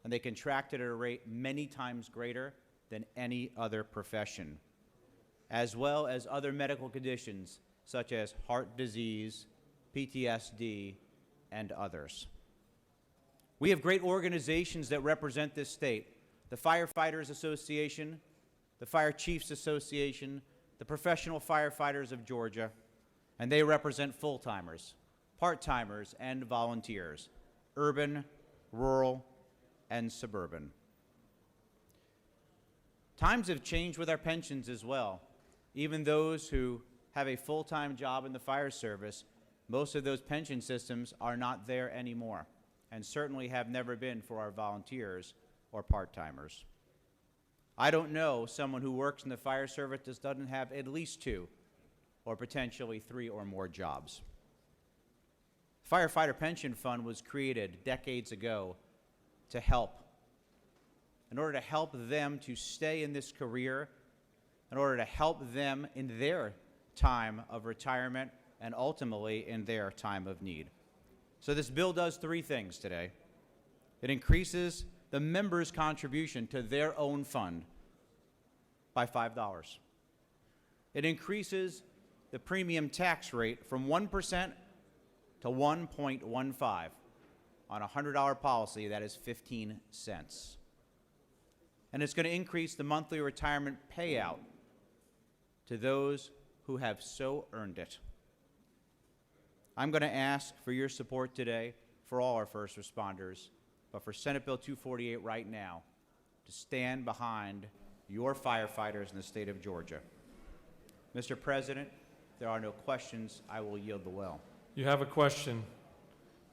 and they contract it at a rate many times greater than any other profession, as well as other medical conditions such as heart disease, PTSD, and others. We have great organizations that represent this state: the Firefighters Association, the Fire Chiefs Association, the Professional Firefighters of Georgia, and they represent full-timers, part-timers, and volunteers, urban, rural, and suburban. Times have changed with our pensions as well. Even those who have a full-time job in the fire service, most of those pension systems are not there anymore, and certainly have never been for our volunteers or part-timers. I don't know someone who works in the fire service that doesn't have at least 2 or potentially 3 or more jobs. Firefighter Pension Fund was created decades ago to help, in order to help them to stay in this career, in order to help them in their time of retirement and ultimately in their time of need. So this bill does 3 things today. It increases the members' contribution to their own fund by $5. It increases the premium tax rate from 1% to 1.15. On a $100 policy, that is 15 cents. And it's going to increase the monthly retirement payout to those who have so earned it. I'm going to ask for your support today for all our first responders, but for Senate Bill 248 right now, to stand behind your firefighters in the state of Georgia. Mr. President, if there are no questions, I will yield the well. You have a question.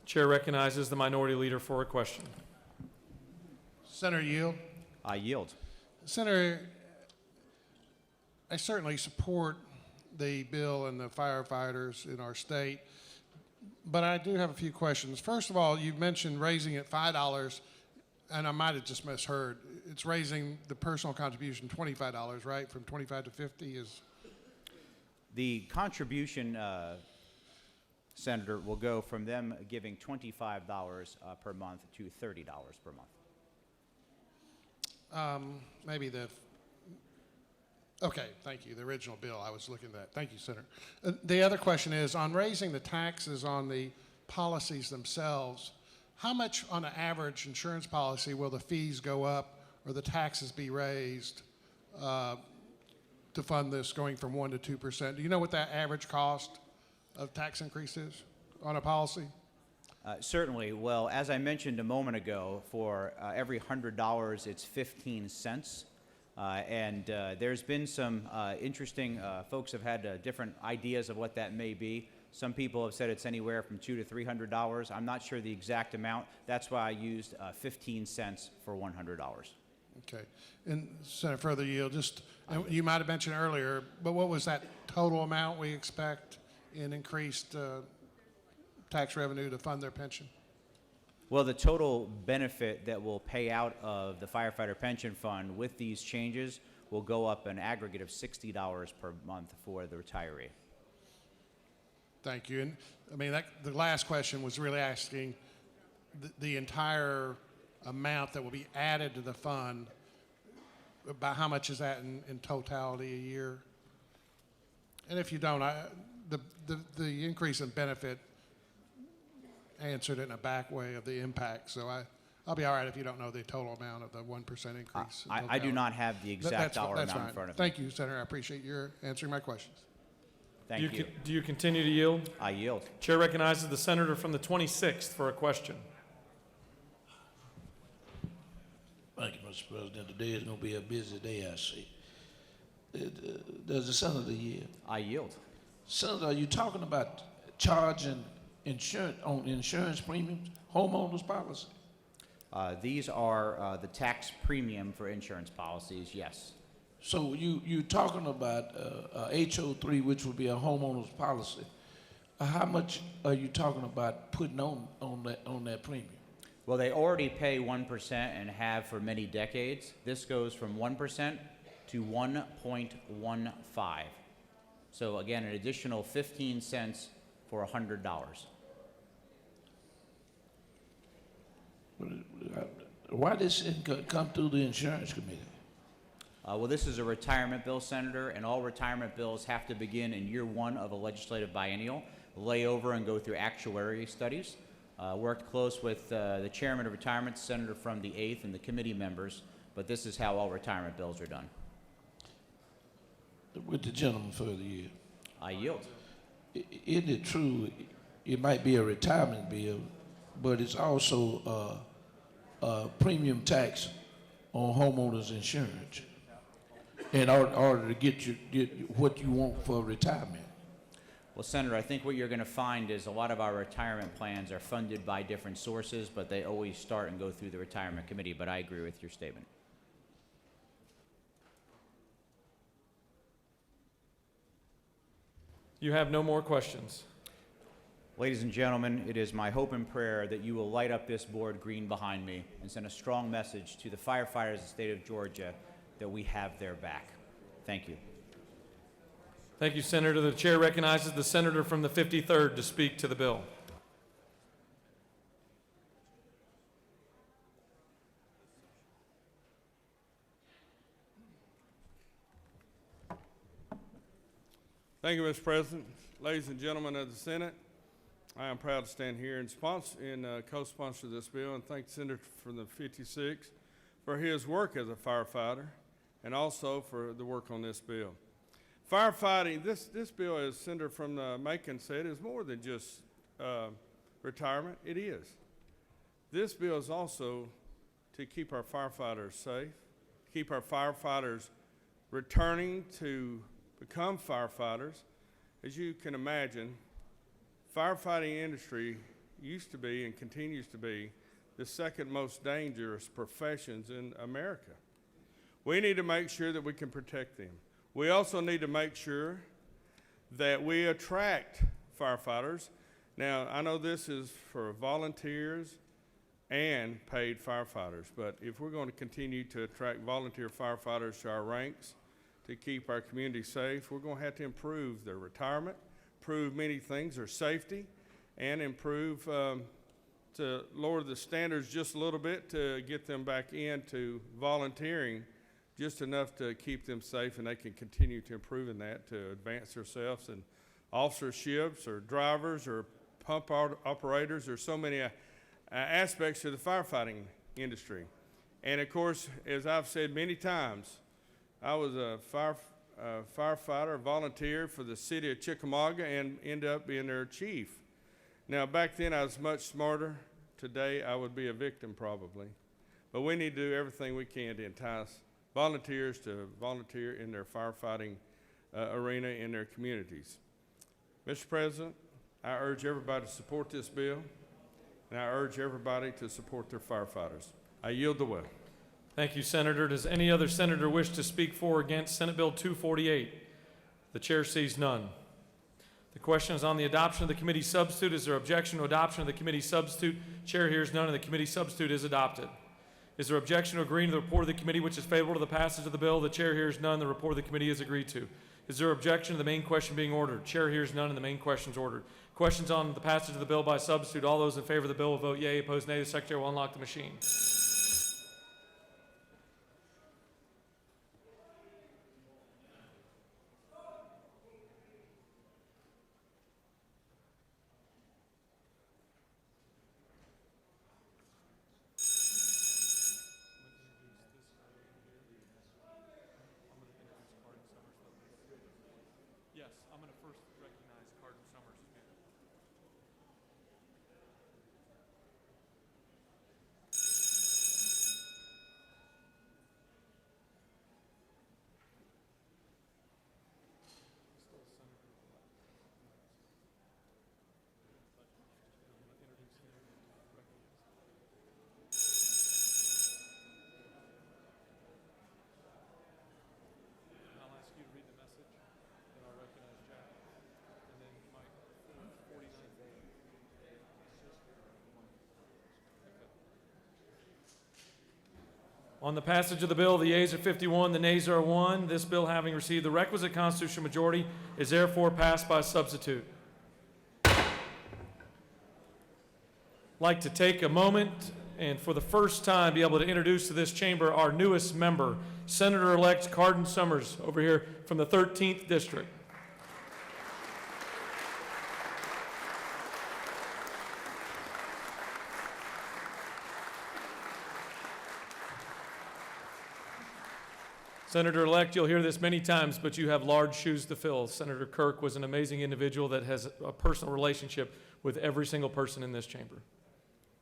Chair recognizes the minority leader for a question. Senator, yield. I yield. Senator, I certainly support the bill and the firefighters in our state, but I do have a few questions. First of all, you mentioned raising it $5, and I might have just misheard. It's raising the personal contribution $25, right? From 25 to 50 is? The contribution, Senator, will go from them giving $25 per month to $30 per month. Maybe okay, thank you. The original bill I was looking at. Thank you, Senator. The other question is, on raising the taxes on the policies themselves, how much on an average insurance policy will the fees go up or the taxes be raised to fund this going from 1% to 2%? Do you know what that average cost of tax increase is on a policy? Certainly. Well, as I mentioned a moment ago, for every $100, it's 15 cents. And there's been some interesting, folks have had different ideas of what that may be. Some people have said it's anywhere from $200 to $300. I'm not sure the exact amount. That's why I used 15 cents for $100. Okay. And Senator, further yield, you might have mentioned earlier, but what was that total amount we expect in increased tax revenue to fund their pension? Well, the total benefit that will pay out of the Firefighter Pension Fund with these changes will go up an aggregate of $60 per month for the retiree. Thank you. And I mean, the last question was really asking the entire amount that will be added to the fund. About how much is that in totality a year? And if you don't, the increase in benefit answered it in a back way of the impact. So I'll be all right if you don't know the total amount of the 1% increase. I do not have the exact dollar amount in front of me. Thank you, Senator. I appreciate your answering my questions. Thank you. Do you continue to yield? I yield. Chair recognizes the senator from the 26th for a question. Thank you, Mr. President. Today is going to be a busy day, I see. Does the senator yield? I yield. Senator, are you talking about charging insurance premiums, homeowners policy? These are the tax premium for insurance policies, yes. So you talking about HO3, which would be a homeowner's policy. How much are you talking about putting on that premium? Well, they already pay 1% and have for many decades. This goes from 1% to 1.15. So again, an additional 15 cents for $100. Why this come through the insurance committee? Well, this is a retirement bill, Senator, and all retirement bills have to begin in year one of a legislative biennial, lay over and go through actuary studies. Worked close with the chairman of retirement, Senator from the 8th, and the committee members, but this is how all retirement bills are done. With the gentleman further yield. I yield. Isn't it true, it might be a retirement bill, but it's also a premium tax on homeowners insurance in order to get what you want for retirement? Well, Senator, I think what you're going to find is a lot of our retirement plans are funded by different sources, but they always start and go through the retirement committee, but I agree with your statement. You have no more questions. Ladies and gentlemen, it is my hope and prayer that you will light up this board green behind me and send a strong message to the firefighters of the state of Georgia that we have their back. Thank you. Thank you, Senator. The chair recognizes the senator from the 53rd to speak to the bill. Thank you, Mr. President. Ladies and gentlemen of the Senate, I am proud to stand here and co-sponsor this bill and thank the Senator from the 56th for his work as a firefighter and also for the work on this bill. Firefighting, this bill, as Senator from Macon said, is more than just retirement. It is. This bill is also to keep our firefighters safe, keep our firefighters returning to become firefighters. As you can imagine, firefighting industry used to be and continues to be the second most dangerous professions in America. We need to make sure that we can protect them. We also need to make sure that we attract firefighters. Now, I know this is for volunteers and paid firefighters, but if we're going to continue to attract volunteer firefighters to our ranks to keep our community safe, we're going to have to improve their retirement, improve many things, their safety, and improve to lower the standards just a little bit to get them back into volunteering just enough to keep them safe, and they can continue to improve in that to advance themselves in officerships or drivers or pump operators. There's so many aspects to the firefighting industry. And of course, as I've said many times, I was a firefighter, a volunteer for the city of Chickamauga and ended up being their chief. Now, back then I was much smarter. Today I would be a victim probably. But we need to do everything we can to entice volunteers to volunteer in their firefighting arena in their communities. Mr. President, I urge everybody to support this bill, and I urge everybody to support their firefighters. I yield the will. Thank you, Senator. Does any other senator wish to speak for or against Senate Bill 248? The chair sees none. The question is on the adoption of the committee substitute. Is there objection to adoption of the committee substitute? Chair hears none, and the committee substitute is adopted. Is there objection to agreeing to the report of the committee which is favorable to the passage of the bill? The chair hears none. The report of the committee is agreed to. Is there objection to the main question being ordered? Chair hears none, and the main question is ordered. Questions on the passage of the bill by substitute. All those in favor of the bill will vote yea. Opposed, nay. The secretary will unlock the machine. Yes, I'm going to first recognize Carden Summers. On the passage of the bill, the yeas are 51, the nays are 1. This bill, having received the requisite constitutional majority, is therefore passed by substitute. I'd like to take a moment and for the first time be able to introduce to this chamber our newest member, Senator-elect Cardin Summers, over here from the 13th District. Senator-elect, you'll hear this many times, but you have large shoes to fill. Senator Kirk was an amazing individual that has a personal relationship with every single person in this chamber.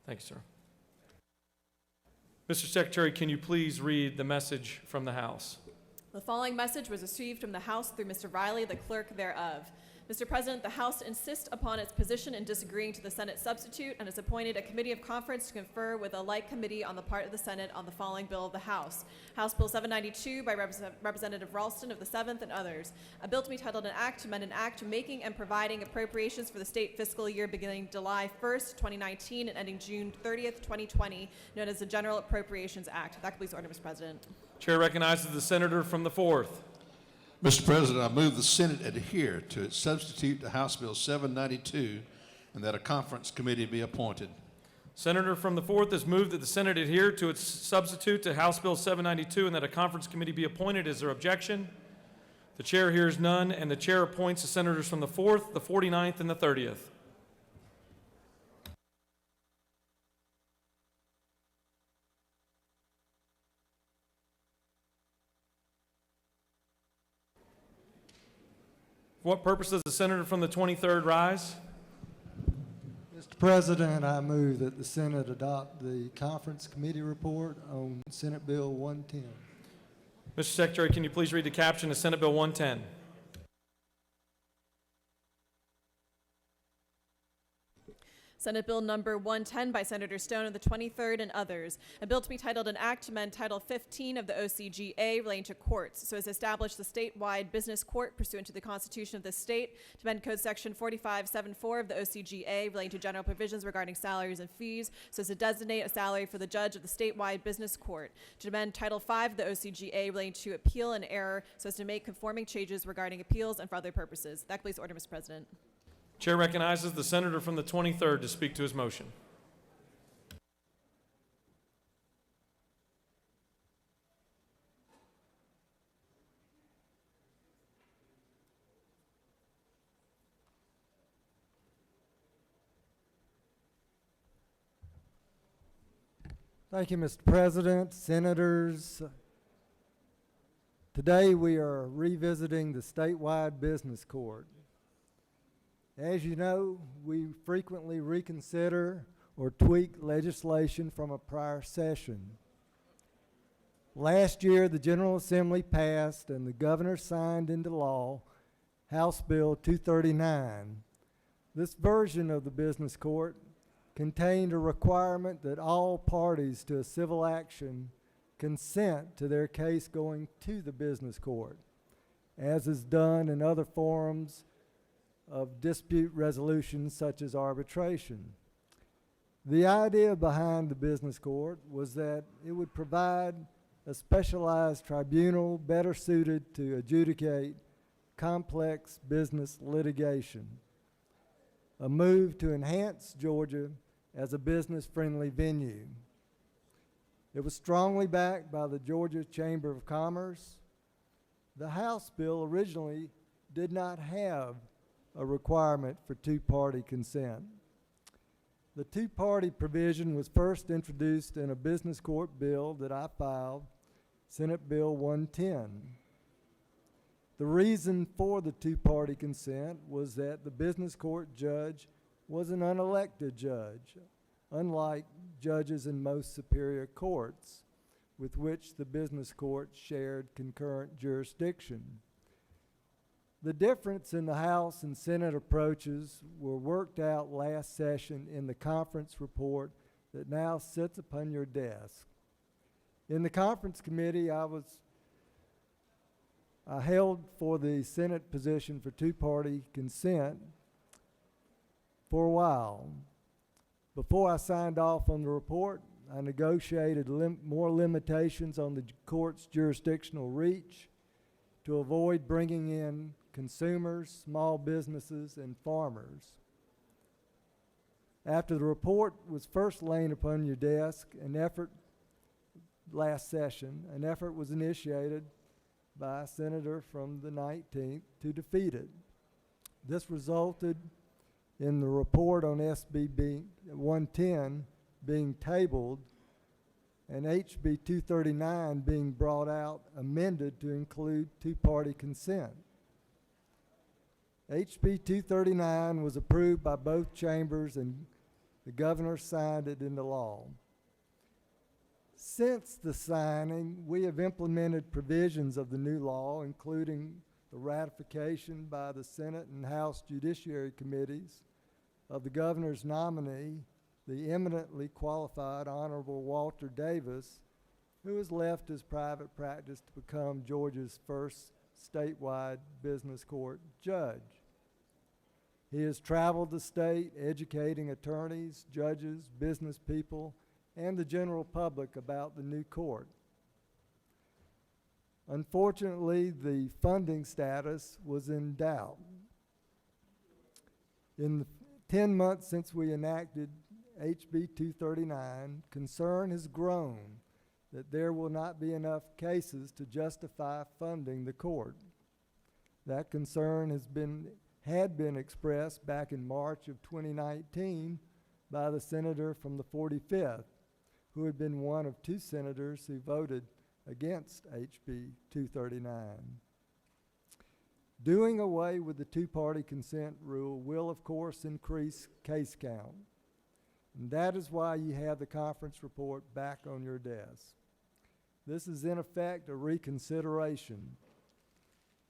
Thank you, sir. Mr. Secretary, can you please read the message from the House? The following message was received from the House through Mr. Riley, the clerk thereof. Mr. President, the House insists upon its position in disagreeing to the Senate substitute and has appointed a committee of conference to confer with a like committee on the part of the Senate on the following bill of the House. House Bill 792 by Representative Ralston of the 7th and others. A bill to be titled an act to amend an act making and providing appropriations for the state fiscal year beginning July 1st, 2019 and ending June 30th, 2020, known as the General Appropriations Act. That completes the order, Mr. President. Chair recognizes the senator from the 4th. Mr. President, I move the Senate adhere to its substitute to House Bill 792 and that a conference committee be appointed. Senator from the 4th has moved that the Senate adhere to its substitute to House Bill 792 and that a conference committee be appointed. Is there objection? The chair hears none, and the chair appoints the senators from the 4th, the 49th, and the 30th. For what purpose does the senator from the 23rd rise? Mr. President, I move that the Senate adopt the conference committee report on Senate Bill 110. Mr. Secretary, can you please read the caption of Senate Bill 110? Senate Bill number 110 by Senator Stone of the 23rd and others. A bill to be titled an act to amend Title 15 of the OCGA relating to courts, so as to establish the statewide business court pursuant to the Constitution of the state, to amend Code Section 4574 of the OCGA relating to general provisions regarding salaries and fees, so as to designate a salary for the judge of the statewide business court, to amend Title 5 of the OCGA relating to appeal and error, so as to make conforming changes regarding appeals and for other purposes. That completes the order, Mr. President. Chair recognizes the senator from the 23rd to speak to his motion. Thank you, Mr. President, senators. Today we are revisiting the statewide business court. As you know, we frequently reconsider or tweak legislation from a prior session. Last year, the General Assembly passed and the governor signed into law House Bill 239. This version of the business court contained a requirement that all parties to a civil action consent to their case going to the business court, as is done in other forums of dispute resolution such as arbitration. The idea behind the business court was that it would provide a specialized tribunal better suited to adjudicate complex business litigation, a move to enhance Georgia as a business-friendly venue. It was strongly backed by the Georgia Chamber of Commerce. The House bill originally did not have a requirement for two-party consent. The two-party provision was first introduced in a business court bill that I filed, Senate Bill 110. The reason for the two-party consent was that the business court judge was an unelected judge, unlike judges in most superior courts, with which the business court shared concurrent jurisdiction. The difference in the House and Senate approaches were worked out last session in the conference report that now sits upon your desk. In the conference committee, I held for the Senate position for two-party consent for a while. Before I signed off on the report, I negotiated more limitations on the court's jurisdictional reach to avoid bringing in consumers, small businesses, and farmers. After the report was first laid upon your desk, last session, an effort was initiated by a senator from the 19th to defeat it. This resulted in the report on SB 110 being tabled and HB 239 being brought out amended to include two-party consent. HB 239 was approved by both chambers and the governor signed it into law. Since the signing, we have implemented provisions of the new law, including the ratification by the Senate and House Judiciary Committees of the governor's nominee, the eminently qualified Honorable Walter Davis, who has left his private practice to become Georgia's first statewide business court judge. He has traveled the state educating attorneys, judges, business people, and the general public about the new court. Unfortunately, the funding status was in doubt. In the 10 months since we enacted HB 239, concern has grown that there will not be enough cases to justify funding the court. That concern had been expressed back in March of 2019 by the senator from the 45th, who had been one of two senators who voted against HB 239. Doing away with the two-party consent rule will, of course, increase case count. And that is why you have the conference report back on your desk. This is, in effect, a reconsideration.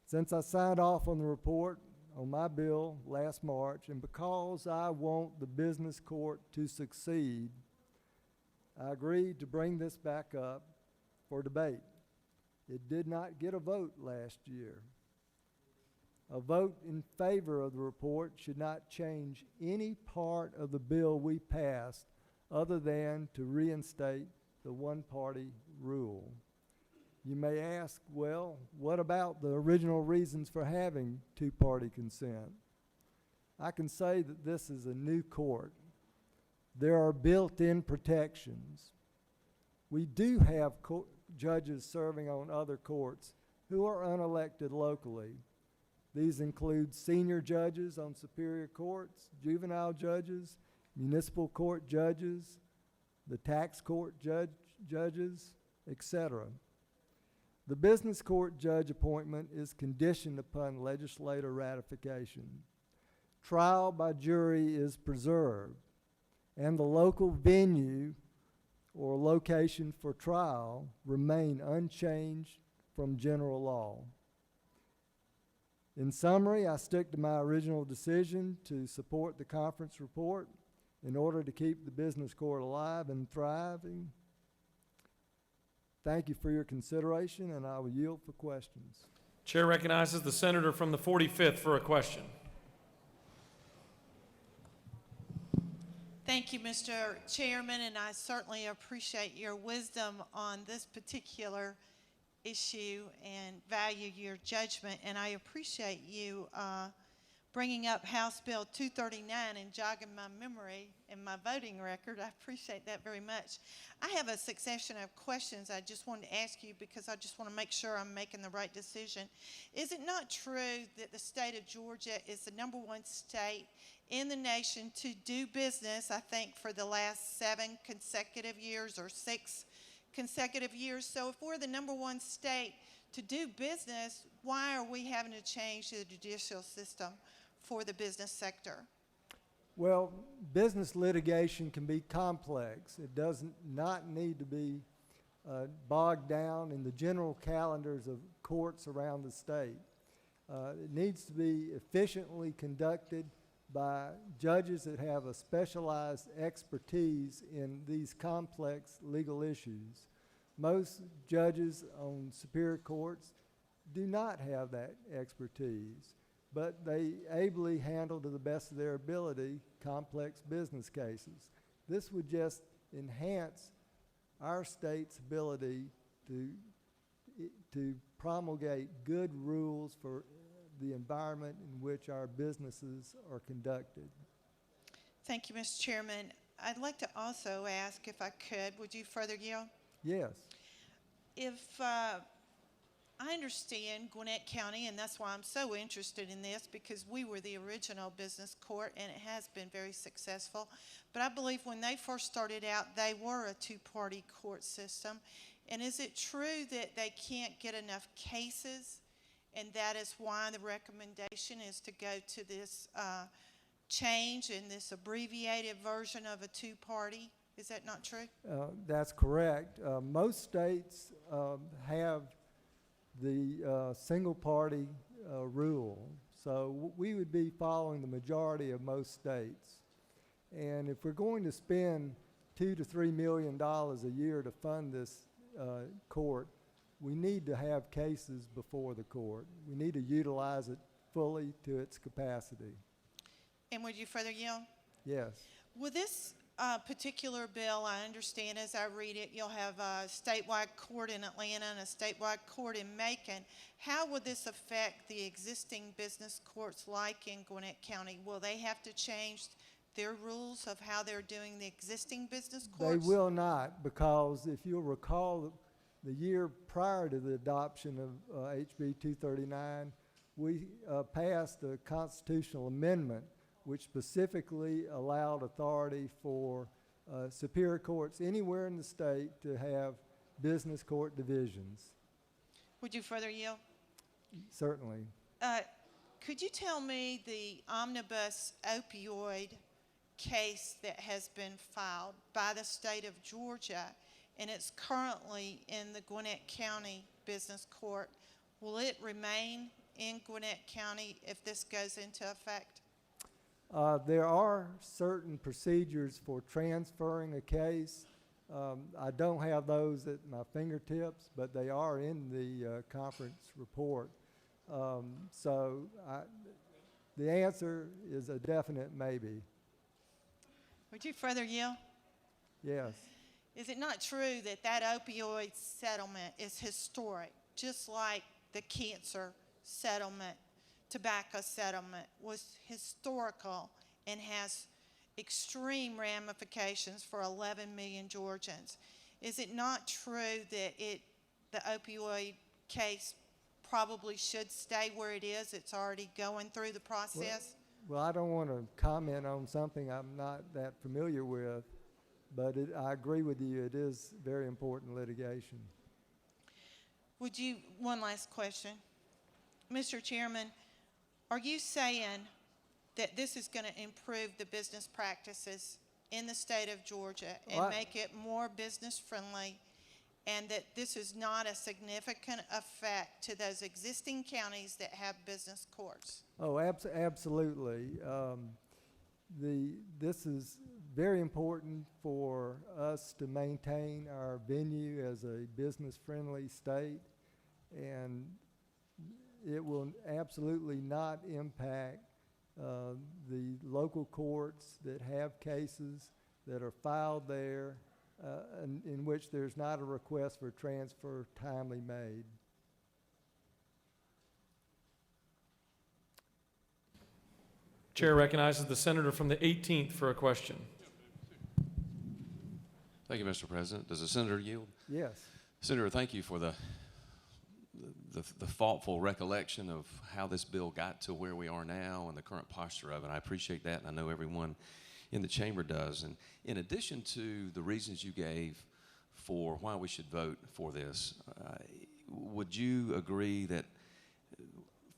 Since I signed off on the report on my bill last March, and because I want the business court to succeed, I agreed to bring this back up for debate. It did not get a vote last year. A vote in favor of the report should not change any part of the bill we passed other than to reinstate the one-party rule. You may ask, well, what about the original reasons for having two-party consent? I can say that this is a new court. There are built-in protections. We do have judges serving on other courts who are unelected locally. These include senior judges on superior courts, juvenile judges, municipal court judges, the tax court judges, etc. The business court judge appointment is conditioned upon legislator ratification. Trial by jury is preserved, and the local venue or location for trial remain unchanged from general law. In summary, I stick to my original decision to support the conference report in order to keep the business court alive and thriving. Thank you for your consideration, and I will yield for questions. Chair recognizes the senator from the 45th for a question. Thank you, Mr. Chairman, and I certainly appreciate your wisdom on this particular issue and value your judgment. And I appreciate you bringing up House Bill 239 and jogging my memory and my voting record. I appreciate that very much. I have a succession of questions I just wanted to ask you because I just want to make sure I'm making the right decision. Is it not true that the state of Georgia is the #1 state in the nation to do business, I think, for the last 7 consecutive years or 6 consecutive years? So if we're the #1 state to do business, why are we having to change the judicial system for the business sector? Well, business litigation can be complex. It does not need to be bogged down in the general calendars of courts around the state. It needs to be efficiently conducted by judges that have a specialized expertise in these complex legal issues. Most judges on superior courts do not have that expertise, but they ably handle, to the best of their ability, complex business cases. This would just enhance our state's ability to promulgate good rules for the environment in which our businesses are conducted. Thank you, Mr. Chairman. I'd like to also ask, if I could, would you further yield? Yes. If I understand Gwinnett County, and that's why I'm so interested in this, because we were the original business court, and it has been very successful. But I believe when they first started out, they were a two-party court system. And is it true that they can't get enough cases, and that is why the recommendation is to go to this change in this abbreviated version of a two-party? Is that not true? That's correct. Most states have the single-party rule, so we would be following the majority of most states. And if we're going to spend $2 to $3 million a year to fund this court, we need to have cases before the court. We need to utilize it fully to its capacity. And would you further yield? Yes. With this particular bill, I understand as I read it, you'll have a statewide court in Atlanta and a statewide court in Macon. How would this affect the existing business courts like in Gwinnett County? Will they have to change their rules of how they're doing the existing business courts? They will not, because if you'll recall, the year prior to the adoption of HB 239, we passed a constitutional amendment which specifically allowed authority for superior courts anywhere in the state to have business court divisions. Would you further yield? Certainly. Could you tell me the omnibus opioid case that has been filed by the state of Georgia, and it's currently in the Gwinnett County Business Court? Will it remain in Gwinnett County if this goes into effect? There are certain procedures for transferring a case. I don't have those at my fingertips, but they are in the conference report. So the answer is a definite maybe. Would you further yield? Yes. Is it not true that that opioid settlement is historic, just like the cancer settlement, tobacco settlement was historical and has extreme ramifications for 11 million Georgians? Is it not true that the opioid case probably should stay where it is? It's already going through the process? Well, I don't want to comment on something I'm not that familiar with, but I agree with you. It is very important litigation. Would you, one last question. Mr. Chairman, are you saying that this is going to improve the business practices in the state of Georgia and make it more business friendly, and that this is not a significant effect to those existing counties that have business courts? Oh, absolutely. This is very important for us to maintain our venue as a business-friendly state, and it will absolutely not impact the local courts that have cases that are filed there in which there's not a request for transfer timely made. Chair recognizes the senator from the 18th for a question. Thank you, Mr. President. Does the senator yield? Yes. Senator, thank you for the thoughtful recollection of how this bill got to where we are now and the current posture of it. I appreciate that, and I know everyone in the chamber does. And in addition to the reasons you gave for why we should vote for this, would you agree that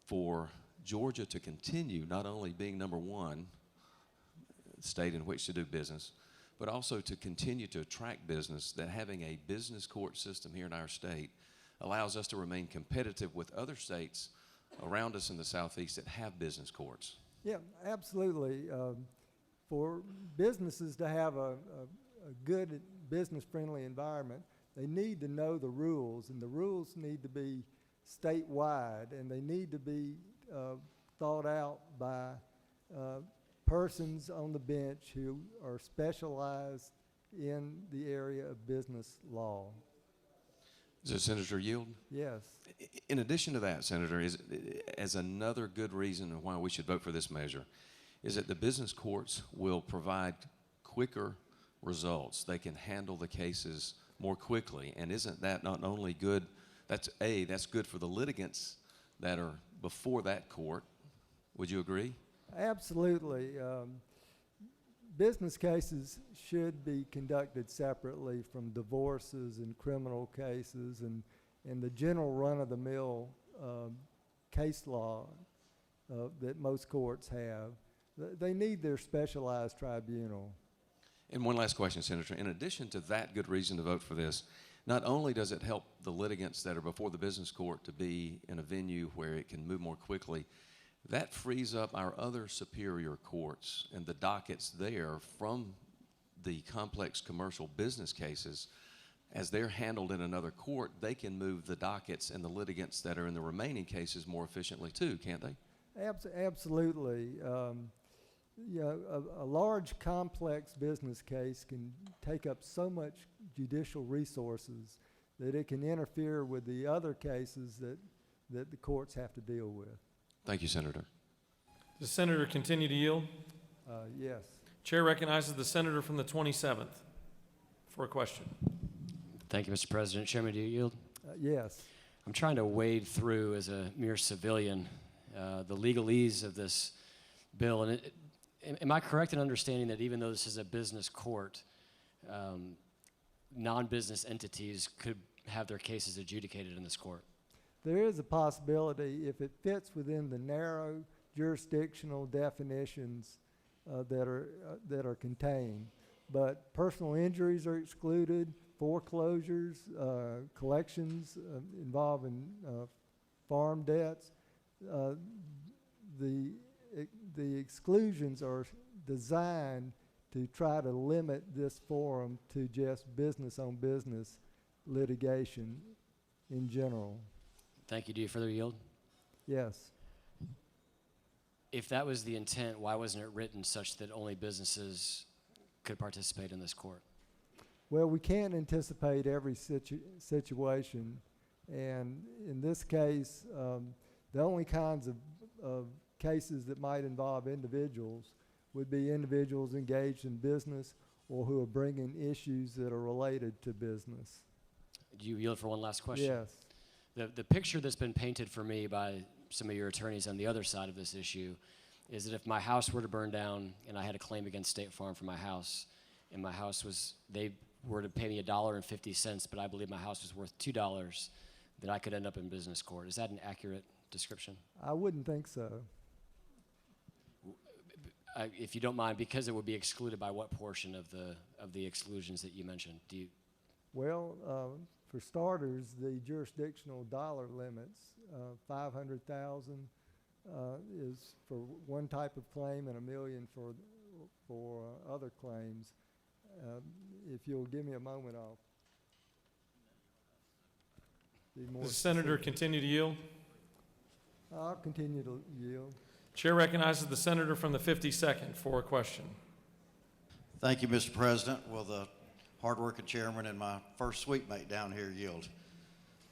for Georgia to continue not only being number one state in which to do business, but also to continue to attract business, that having a business court system here in our state allows us to remain competitive with other states around us in the Southeast that have business courts? Yeah, absolutely. For businesses to have a good business-friendly environment, they need to know the rules, and the rules need to be statewide, and they need to be thought out by persons on the bench who are specialized in the area of business law. Does the senator yield? Yes. In addition to that, Senator, as another good reason why we should vote for this measure, is that the business courts will provide quicker results. They can handle the cases more quickly. And isn't that not only good, that's good for the litigants that are before that court. Would you agree? Absolutely. Business cases should be conducted separately from divorces and criminal cases and the general run-of-the-mill case law that most courts have. They need their specialized tribunal. And one last question, Senator. In addition to that good reason to vote for this, not only does it help the litigants that are before the business court to be in a venue where it can move more quickly, that frees up our other superior courts and the dockets there from the complex commercial business cases. As they're handled in another court, they can move the dockets and the litigants that are in the remaining cases more efficiently too, can't they? Absolutely. A large complex business case can take up so much judicial resources that it can interfere with the other cases that the courts have to deal with. Thank you, Senator. Does the senator continue to yield? Yes. Chair recognizes the senator from the 27th for a question. Thank you, Mr. President. Chairman, do you yield? Yes. I'm trying to wade through, as a mere civilian, the legalese of this bill. And am I correct in understanding that even though this is a business court, non-business entities could have their cases adjudicated in this court? There is a possibility if it fits within the narrow jurisdictional definitions that are contained. But personal injuries are excluded, foreclosures, collections involving farm debts. The exclusions are designed to try to limit this forum to just business-on-business litigation in general. Thank you. Do you further yield? Yes. If that was the intent, why wasn't it written such that only businesses could participate in this court? Well, we can't anticipate every situation, and in this case, the only kinds of cases that might involve individuals would be individuals engaged in business or who are bringing issues that are related to business. Do you yield for one last question? Yes. The picture that's been painted for me by some of your attorneys on the other side of this issue is that if my house were to burn down and I had a claim against State Farm for my house, and my house was, they were to pay me $1.50, but I believe my house was worth $2, that I could end up in business court. Is that an accurate description? I wouldn't think so. If you don't mind, because it would be excluded by what portion of the exclusions that you mentioned? Do you? Well, for starters, the jurisdictional dollar limits, 500,000 is for one type of claim and $1 million for other claims. If you'll give me a moment, I'll be more. Does the senator continue to yield? I'll continue to yield. Chair recognizes the senator from the 52nd for a question. Thank you, Mr. President. Will the hardworking chairman and my first suite mate down here yield?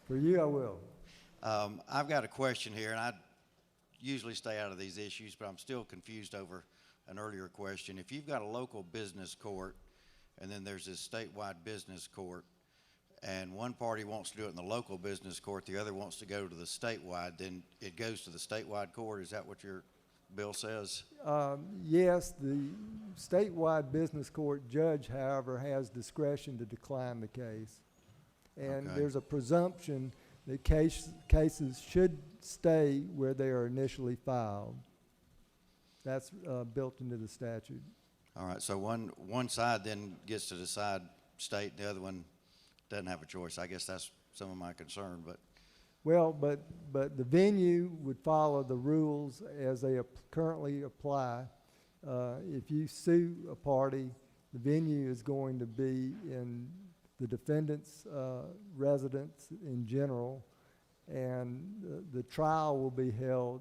For you, I will. I've got a question here, and I usually stay out of these issues, but I'm still confused over an earlier question. If you've got a local business court and then there's this statewide business court, and one party wants to do it in the local business court, the other wants to go to the statewide, then it goes to the statewide court? Is that what your bill says? Yes, the statewide business court judge, however, has discretion to decline the case. And there's a presumption that cases should stay where they are initially filed. That's built into the statute. All right, so one side then gets to decide state, the other one doesn't have a choice. I guess that's some of my concern, but. Well, but the venue would follow the rules as they currently apply. If you sue a party, the venue is going to be in the defendant's residence in general, and the trial will be held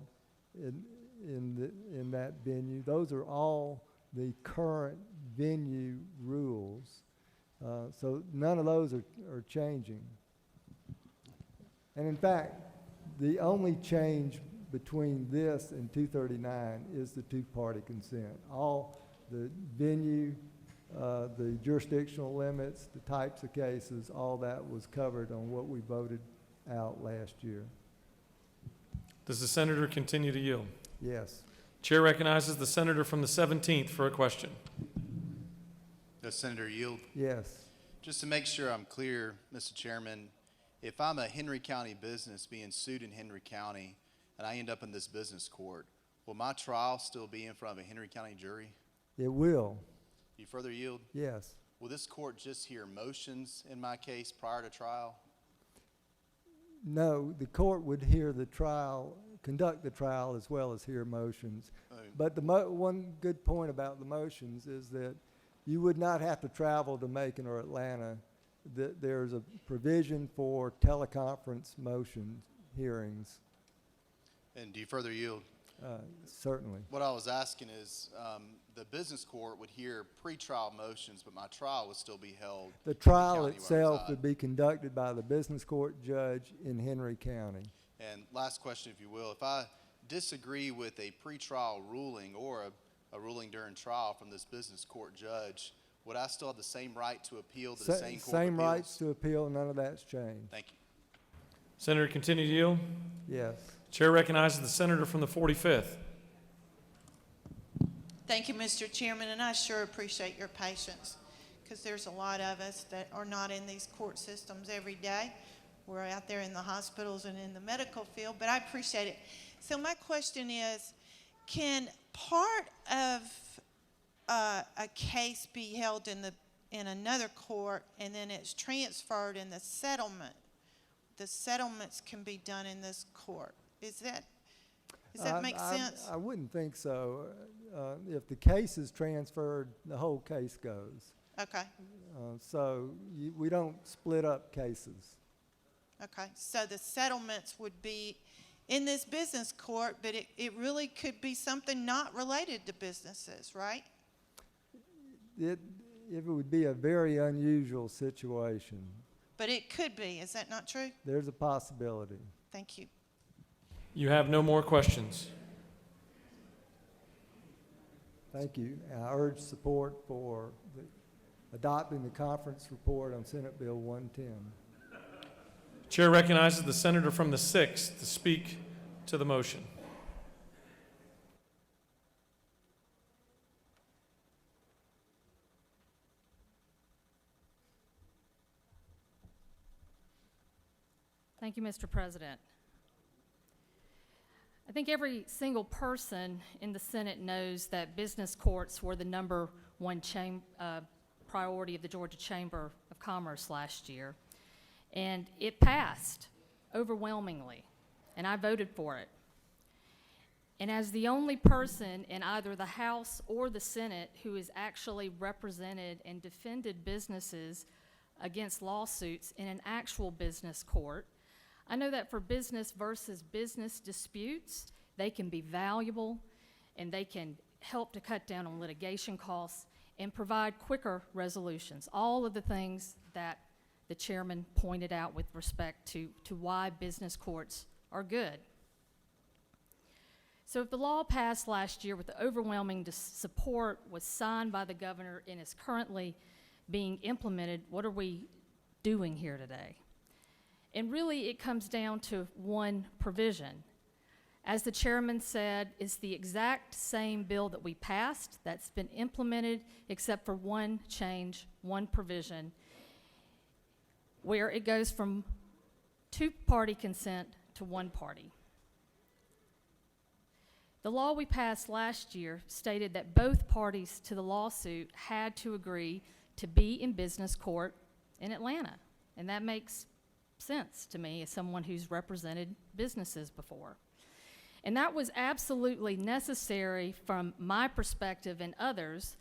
in that venue. Those are all the current venue rules. So none of those are changing. And in fact, the only change between this and 239 is the two-party consent. All the venue, the jurisdictional limits, the types of cases, all that was covered on what we voted out last year. Does the senator continue to yield? Yes. Chair recognizes the senator from the 17th for a question. Does Senator yield? Yes. Just to make sure I'm clear, Mr. Chairman, if I'm a Henry County business being sued in Henry County and I end up in this business court, will my trial still be in front of a Henry County jury? It will. You further yield? Yes. Will this court just hear motions in my case prior to trial? No, the court would hear the trial, conduct the trial as well as hear motions. But the one good point about the motions is that you would not have to travel to Macon or Atlanta. There's a provision for teleconference motion hearings. And do you further yield? Certainly. What I was asking is, the business court would hear pretrial motions, but my trial would still be held. The in the trial county where I itself reside. would be conducted by the business court judge in Henry County. And last question, if you will, if I disagree with a pretrial ruling or a ruling during trial from this business court judge, would I still have the same right to appeal to the same court Same of appeals? rights to appeal, none of that's changed. Thank you. Senator continue to yield? Yes. Chair recognizes the senator from the 45th. Thank you, Mr. Chairman, and I sure appreciate your patience because there's a lot of us that are not in these court systems every day. We're out there in the hospitals and in the medical field, but I appreciate it. So my question is, can part of a case be held in another court and then it's transferred in the settlement? The settlements can be done in this court. Does that make sense? I wouldn't think so. If the case is transferred, the whole case goes. Okay. So we don't split up cases. Okay. So the settlements would be in this business court, but it really could be something not related to businesses, right? It would be a very unusual situation. But it could be. Is that not true? There's a possibility. Thank you. You have no more questions. Thank you. I urge support for adopting the conference report on Senate Bill 110. Chair recognizes the senator from the 6th to speak to the motion. Thank you, Mr. President. I think every single person in the Senate knows that business courts were the number one priority of the Georgia Chamber of Commerce last year. And it passed overwhelmingly, and I voted for it. And as the only person in either the House or the Senate who has actually represented and defended businesses against lawsuits in an actual business court, I know that for business versus business disputes, they can be valuable and they can help to cut down on litigation costs and provide quicker resolutions. All of the things that the chairman pointed out with respect to why business courts are good. So if the law passed last year with the overwhelming support, was signed by the governor and is currently being implemented, what are we doing here today? And really it comes down to one provision. As the chairman said, it's the exact same bill that we passed that's been implemented except for one change, one provision, where it goes from two-party consent to one party. The law we passed last year stated that both parties to the lawsuit had to agree to be in business court in Atlanta, and that makes sense to me as someone who's represented businesses before. And that was absolutely necessary from my perspective and others,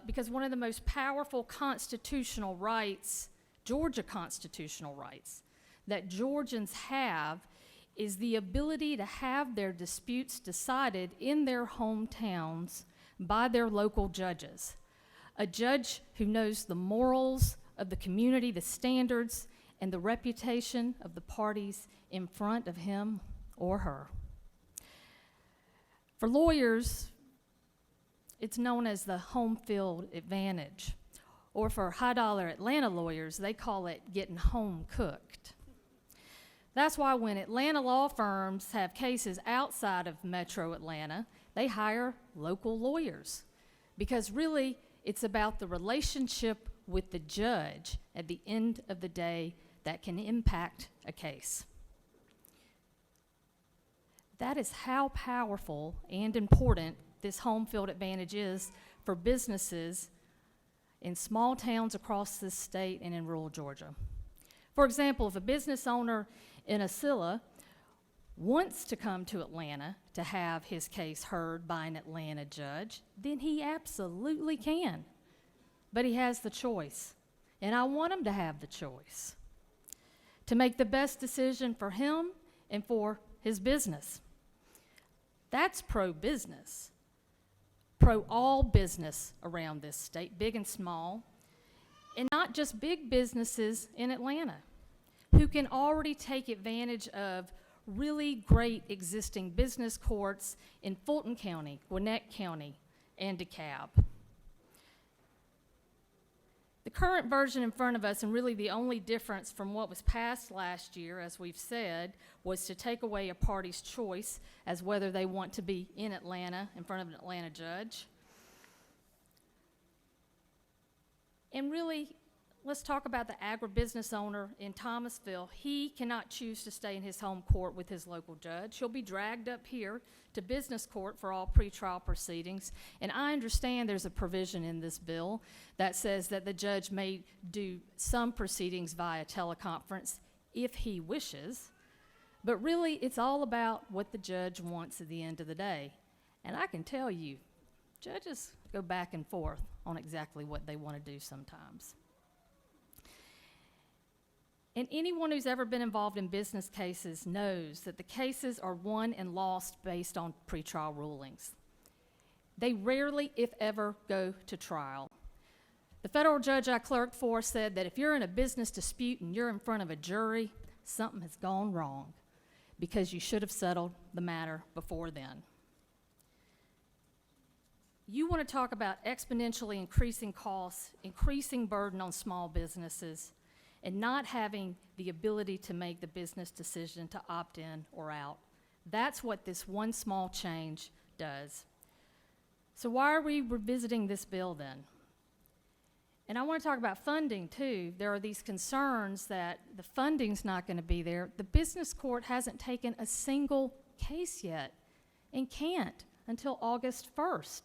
because one of the most powerful constitutional rights, Georgia constitutional rights, that Georgians have is the ability to have their disputes decided in their hometowns by their local judges. A judge who knows the morals of the community, the standards, and the reputation of the parties in front of him or her. For lawyers, it's known as the home field advantage. Or for high-dollar Atlanta lawyers, they call it getting home cooked. That's why when Atlanta law firms have cases outside of Metro Atlanta, they hire local lawyers. Because really, it's about the relationship with the judge at the end of the day that can impact a case. That is how powerful and important this home field advantage is for businesses in small towns across this state and in rural Georgia. For example, if a business owner in Acilla wants to come to Atlanta to have his case heard by an Atlanta judge, then he absolutely can. But he has the choice, and I want him to have the choice to make the best decision for him and for his business. That's pro-business, pro-all business around this state, big and small, and not just big businesses in Atlanta who can already take advantage of really great existing business courts in Fulton County, Gwinnett County, and DeKalb. The current version in front of us, and really the only difference from what was passed last year, as we've said, was to take away a party's choice as whether they want to be in Atlanta in front of an Atlanta judge. And really, let's talk about the agribusiness owner in Thomasville. He cannot choose to stay in his home court with his local judge. He'll be dragged up here to business court for all pretrial proceedings. And I understand there's a provision in this bill that says that the judge may do some proceedings via teleconference if he wishes. But really, it's all about what the judge wants at the end of the day. And I can tell you, judges go back and forth on exactly what they want to do sometimes. And anyone who's ever been involved in business cases knows that the cases are won and lost based on pretrial rulings. They rarely, if ever, go to trial. The federal judge I clerked for said that if you're in a business dispute and you're in front of a jury, something has gone wrong because you should have settled the matter before then. You want to talk about exponentially increasing costs, increasing burden on small businesses, and not having the ability to make the business decision to opt in or out. That's what this one small change does. So why are we revisiting this bill then? And I want to talk about funding too. There are these concerns that the funding's not going to be there. The business court hasn't taken a single case yet and can't until August 1st.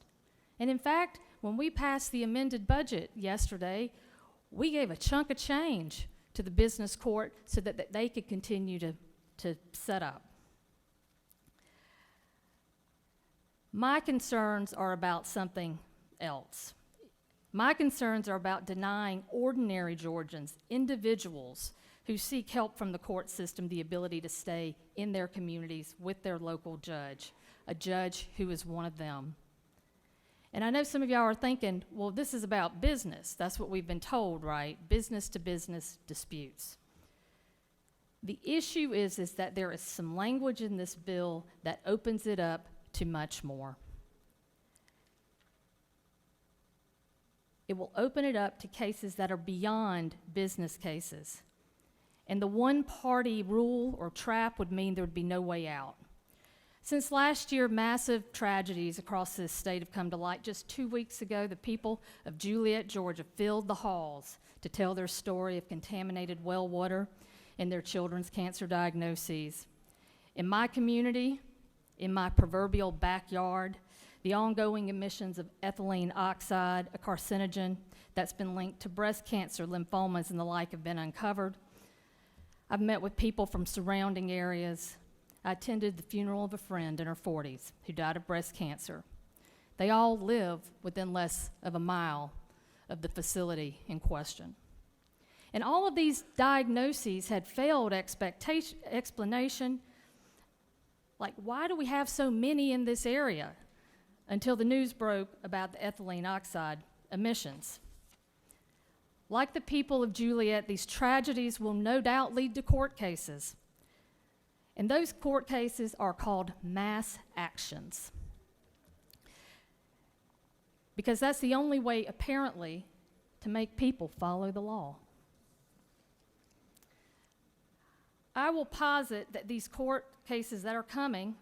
And in fact, when we passed the amended budget yesterday, we gave a chunk of change to the business court so that they could continue to set up. My concerns are about something else. My concerns are about denying ordinary Georgians, individuals who seek help from the court system, the ability to stay in their communities with their local judge, a judge who is one of them. And I know some of y'all are thinking, well, this is about business. That's what we've been told, right? Business to business disputes. The issue is that there is some language in this bill that opens it up to much more. It will open it up to cases that are beyond business cases. And the one-party rule or trap would mean there would be no way out. Since last year, massive tragedies across this state have come to light. Just 2 weeks ago, the people of Juliet, Georgia, filled the halls to tell their story of contaminated well water and their children's cancer diagnoses. In my community, in my proverbial backyard, the ongoing emissions of ethylene oxide, a carcinogen that's been linked to breast cancer, lymphomas, and the like have been uncovered. I've met with people from surrounding areas. I attended the funeral of a friend in her 40s who died of breast cancer. They all live within less of a mile of the facility in question. And all of these diagnoses had failed explanation, like why do we have so many in this area, until the news broke about the ethylene oxide emissions. Like the people of Juliet, these tragedies will no doubt lead to court cases. And those court cases are called mass actions. Because that's the only way, apparently, to make people follow the law. I will posit that these court cases that are coming,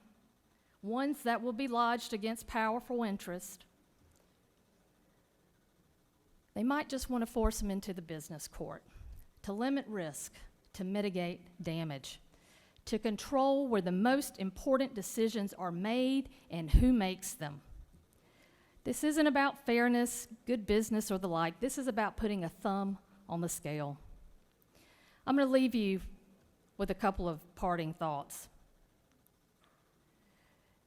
ones that will be lodged against powerful interest, they might just want to force them into the business court to limit risk, to mitigate damage, to control where the most important decisions are made and who makes them. This isn't about fairness, good business, or the like. This is about putting a thumb on the scale. I'm going to leave you with a couple of parting thoughts.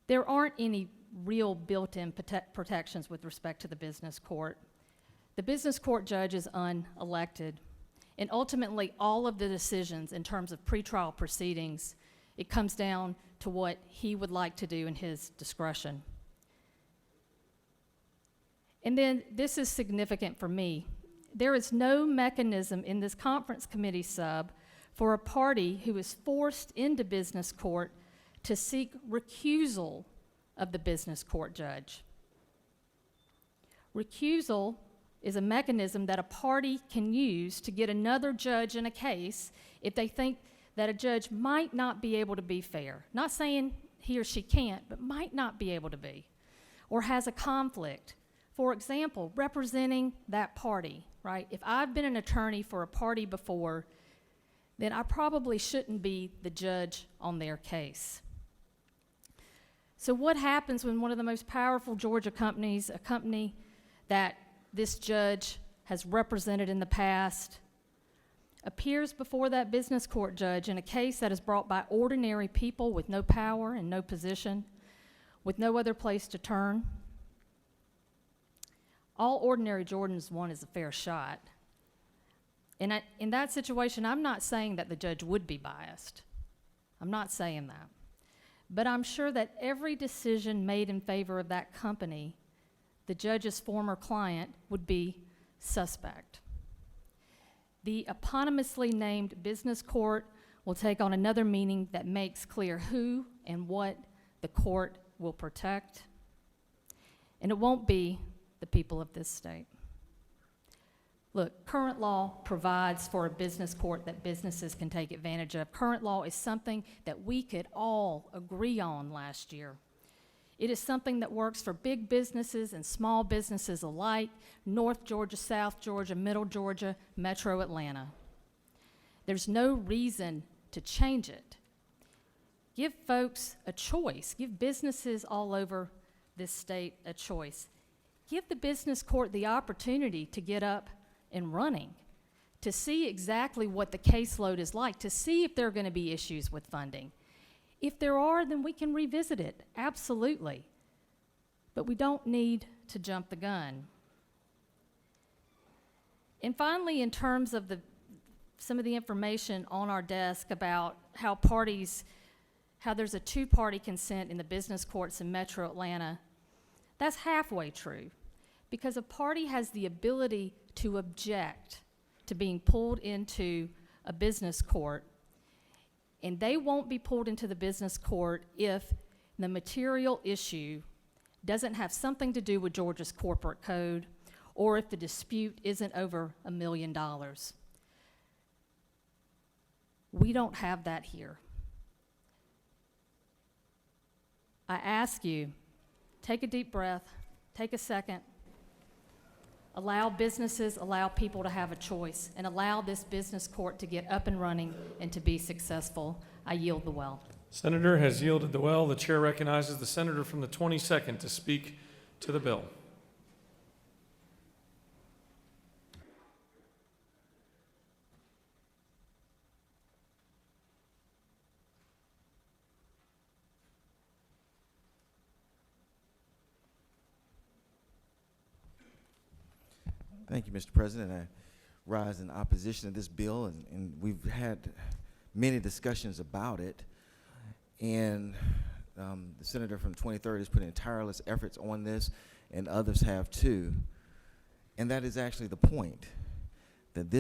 There aren't any real built-in protections with respect to the business court. The business court judge is unelected, and ultimately all of the decisions in terms of pretrial proceedings, it comes down to what he would like to do in his discretion. And then this is significant for me. There is no mechanism in this conference committee sub for a party who is forced into business court to seek recusal of the business court judge. Recusal is a mechanism that a party can use to get another judge in a case if they think that a judge might not be able to be fair. Not saying he or she can't, but might not be able to be, or has a conflict. For example, representing that party, right? If I've been an attorney for a party before, then I probably shouldn't be the judge on their case. So what happens when one of the most powerful Georgia companies, a company that this judge has represented in the past, appears before that business court judge in a case that is brought by ordinary people with no power and no position, with no other place to turn? All ordinary Georgians want is a fair shot. And in that situation, I'm not saying that the judge would be biased. I'm not saying that. But I'm sure that every decision made in favor of that company, the judge's former client, would be suspect. The eponymously named business court will take on another meaning that makes clear who and what the court will protect. And it won't be the people of this state. Look, current law provides for a business court that businesses can take advantage of. Current law is something that we could all agree on last year. It is something that works for big businesses and small businesses alike, North Georgia, South Georgia, Middle Georgia, Metro Atlanta. There's no reason to change it. Give folks a choice. Give businesses all over this state a choice. Give the business court the opportunity to get up and running, to see exactly what the caseload is like, to see if there are going to be issues with funding. If there are, then we can revisit it, absolutely. But we don't need to jump the gun. And finally, in terms of some of the information on our desk about how there's a two-party consent in the business courts in Metro Atlanta, that's halfway true, because a party has the ability to object to being pulled into a business court, and they won't be pulled into the business court if the material issue doesn't have something to do with Georgia's corporate code, or if the dispute isn't over $1 million. We don't have that here. I ask you, take a deep breath, take a second, allow businesses, allow people to have a choice, and allow this business court to get up and running and to be successful. I yield the well. Senator has yielded the well. The chair recognizes the senator from the 22nd to speak to the bill. Thank you, Mr. President. I rise in opposition to this bill, and we've had many discussions about it. And the senator from 23rd has put in tireless efforts on this, and others have too. And that is actually the point, that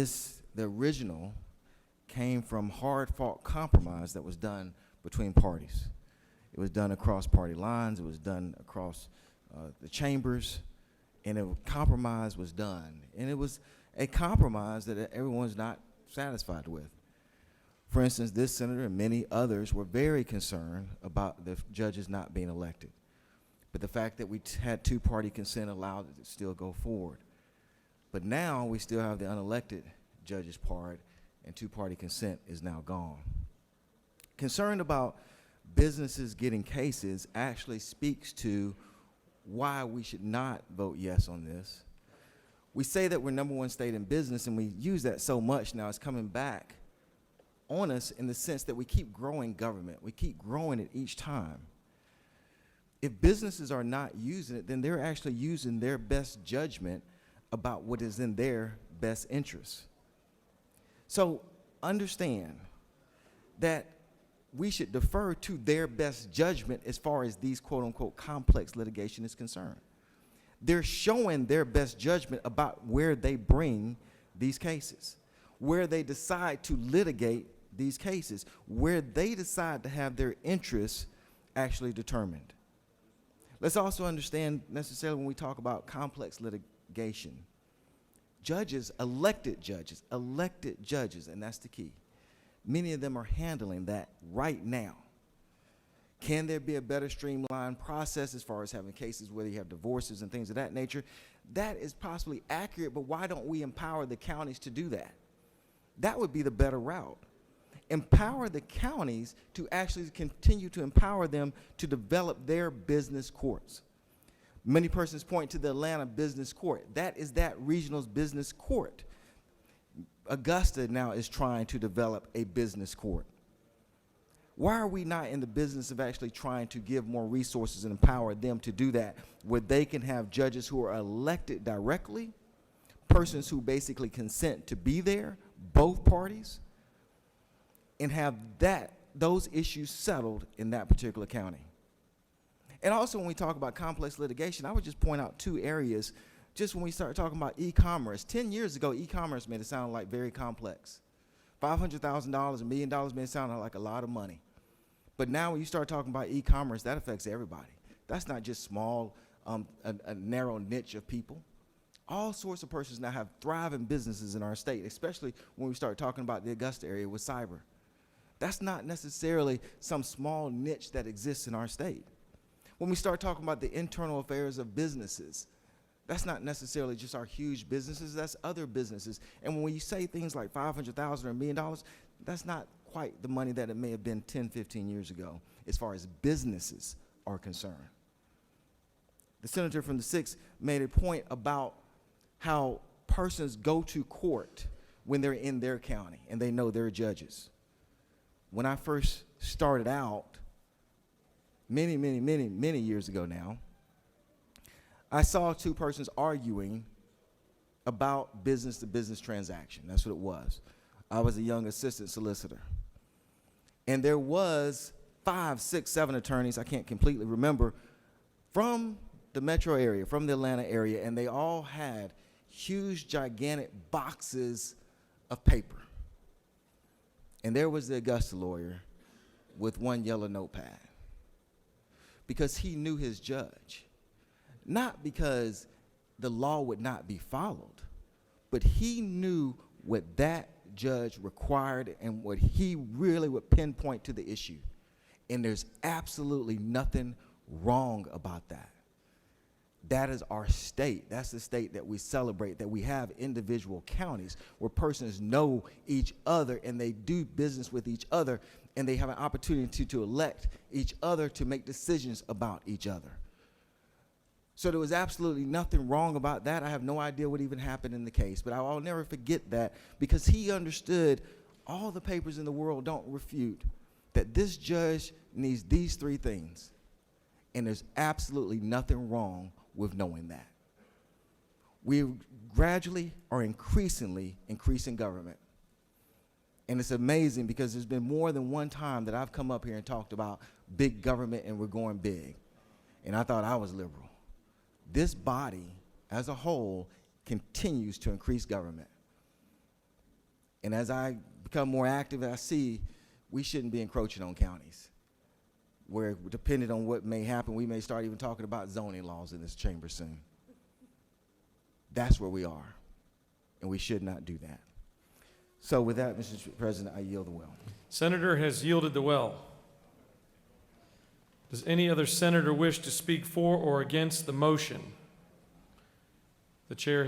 the original came from hard-fought compromise that was done between parties. It was done across party lines. It was done across the chambers, and a compromise was done. And it was a compromise that everyone's not satisfied with. For instance, this senator and many others were very concerned about the judges not being elected. But the fact that we had two-party consent allowed it to still go forward. But now we still have the unelected judges part, and two-party consent is now gone. Concerned about businesses getting cases actually speaks to why we should not vote yes on this. We say that we're #1 state in business, and we use that so much now, it's coming back on us in the sense that we keep growing government. We keep growing it each time. If businesses are not using it, then they're actually using their best judgment about what is in their best interest. So understand that we should defer to their best judgment as far as these quote-unquote complex litigation is concerned. They're showing their best judgment about where they bring these cases, where they decide to litigate these cases, where they decide to have their interests actually determined. Let's also understand necessarily when we talk about complex litigation, elected judges, and that's the key. Many of them are handling that right now. Can there be a better streamlined process as far as having cases where you have divorces and things of that nature? That is possibly accurate, but why don't we empower the counties to do that? That would be the better route. Empower the counties to actually continue to empower them to develop their business courts. Many persons point to the Atlanta Business Court. That is that regional's business court. Augusta now is trying to develop a business court. Why are we not in the business of actually trying to give more resources and empower them to do that, where they can have judges who are elected directly, persons who basically consent to be there, both parties, and have those issues settled in that particular county? And also when we talk about complex litigation, I would just point out two areas. Just when we start talking about e-commerce, 10 years ago, e-commerce made it sound like very complex. $500,000, $1 million made it sound like a lot of money. But now when you start talking about e-commerce, that affects everybody. That's not just small, a narrow niche of people. All sorts of persons now have thriving businesses in our state, especially when we start talking about the Augusta area with cyber. That's not necessarily some small niche that exists in our state. When we start talking about the internal affairs of businesses, that's not necessarily just our huge businesses, that's other businesses. And when you say things like $500,000 or $1 million, that's not quite the money that it may have been 10, 15 years ago as far as businesses are concerned. The senator from the 6th made a point about how persons go to court when they're in their county and they know they're judges. When I first started out, many years ago now, I saw two persons arguing about business-to-business transaction. That's what it was. I was a young assistant solicitor. And there was 5, 6, 7 attorneys, I can't completely remember, from the metro area, from the Atlanta area, and they all had huge, gigantic boxes of paper. And there was the Augusta lawyer with one yellow notepad, because he knew his judge. Not because the law would not be followed, but he knew what that judge required and what he really would pinpoint to the issue. And there's absolutely nothing wrong about that. That is our state. That's the state that we celebrate, that we have individual counties where persons know each other and they do business with each other, and they have an opportunity to elect each other to make decisions about each other. So there was absolutely nothing wrong about that. I have no idea what even happened in the case, but I'll never forget that, because he understood all the papers in the world don't refute that this judge needs these 3 things, and there's absolutely nothing wrong with knowing that. We gradually are increasingly increasing government. And it's amazing, because there's been more than one time that I've come up here and talked about big government and we're going big. And I thought I was liberal. This body as a whole continues to increase government. And as I become more active, I see we shouldn't be encroaching on counties, where depending on what may happen, we may start even talking about zoning laws in this chamber soon. That's where we are, and we should not do that. So with that, Mr. President, I yield the well. Senator has yielded the well. Does any other senator wish to speak for or against the motion? The chair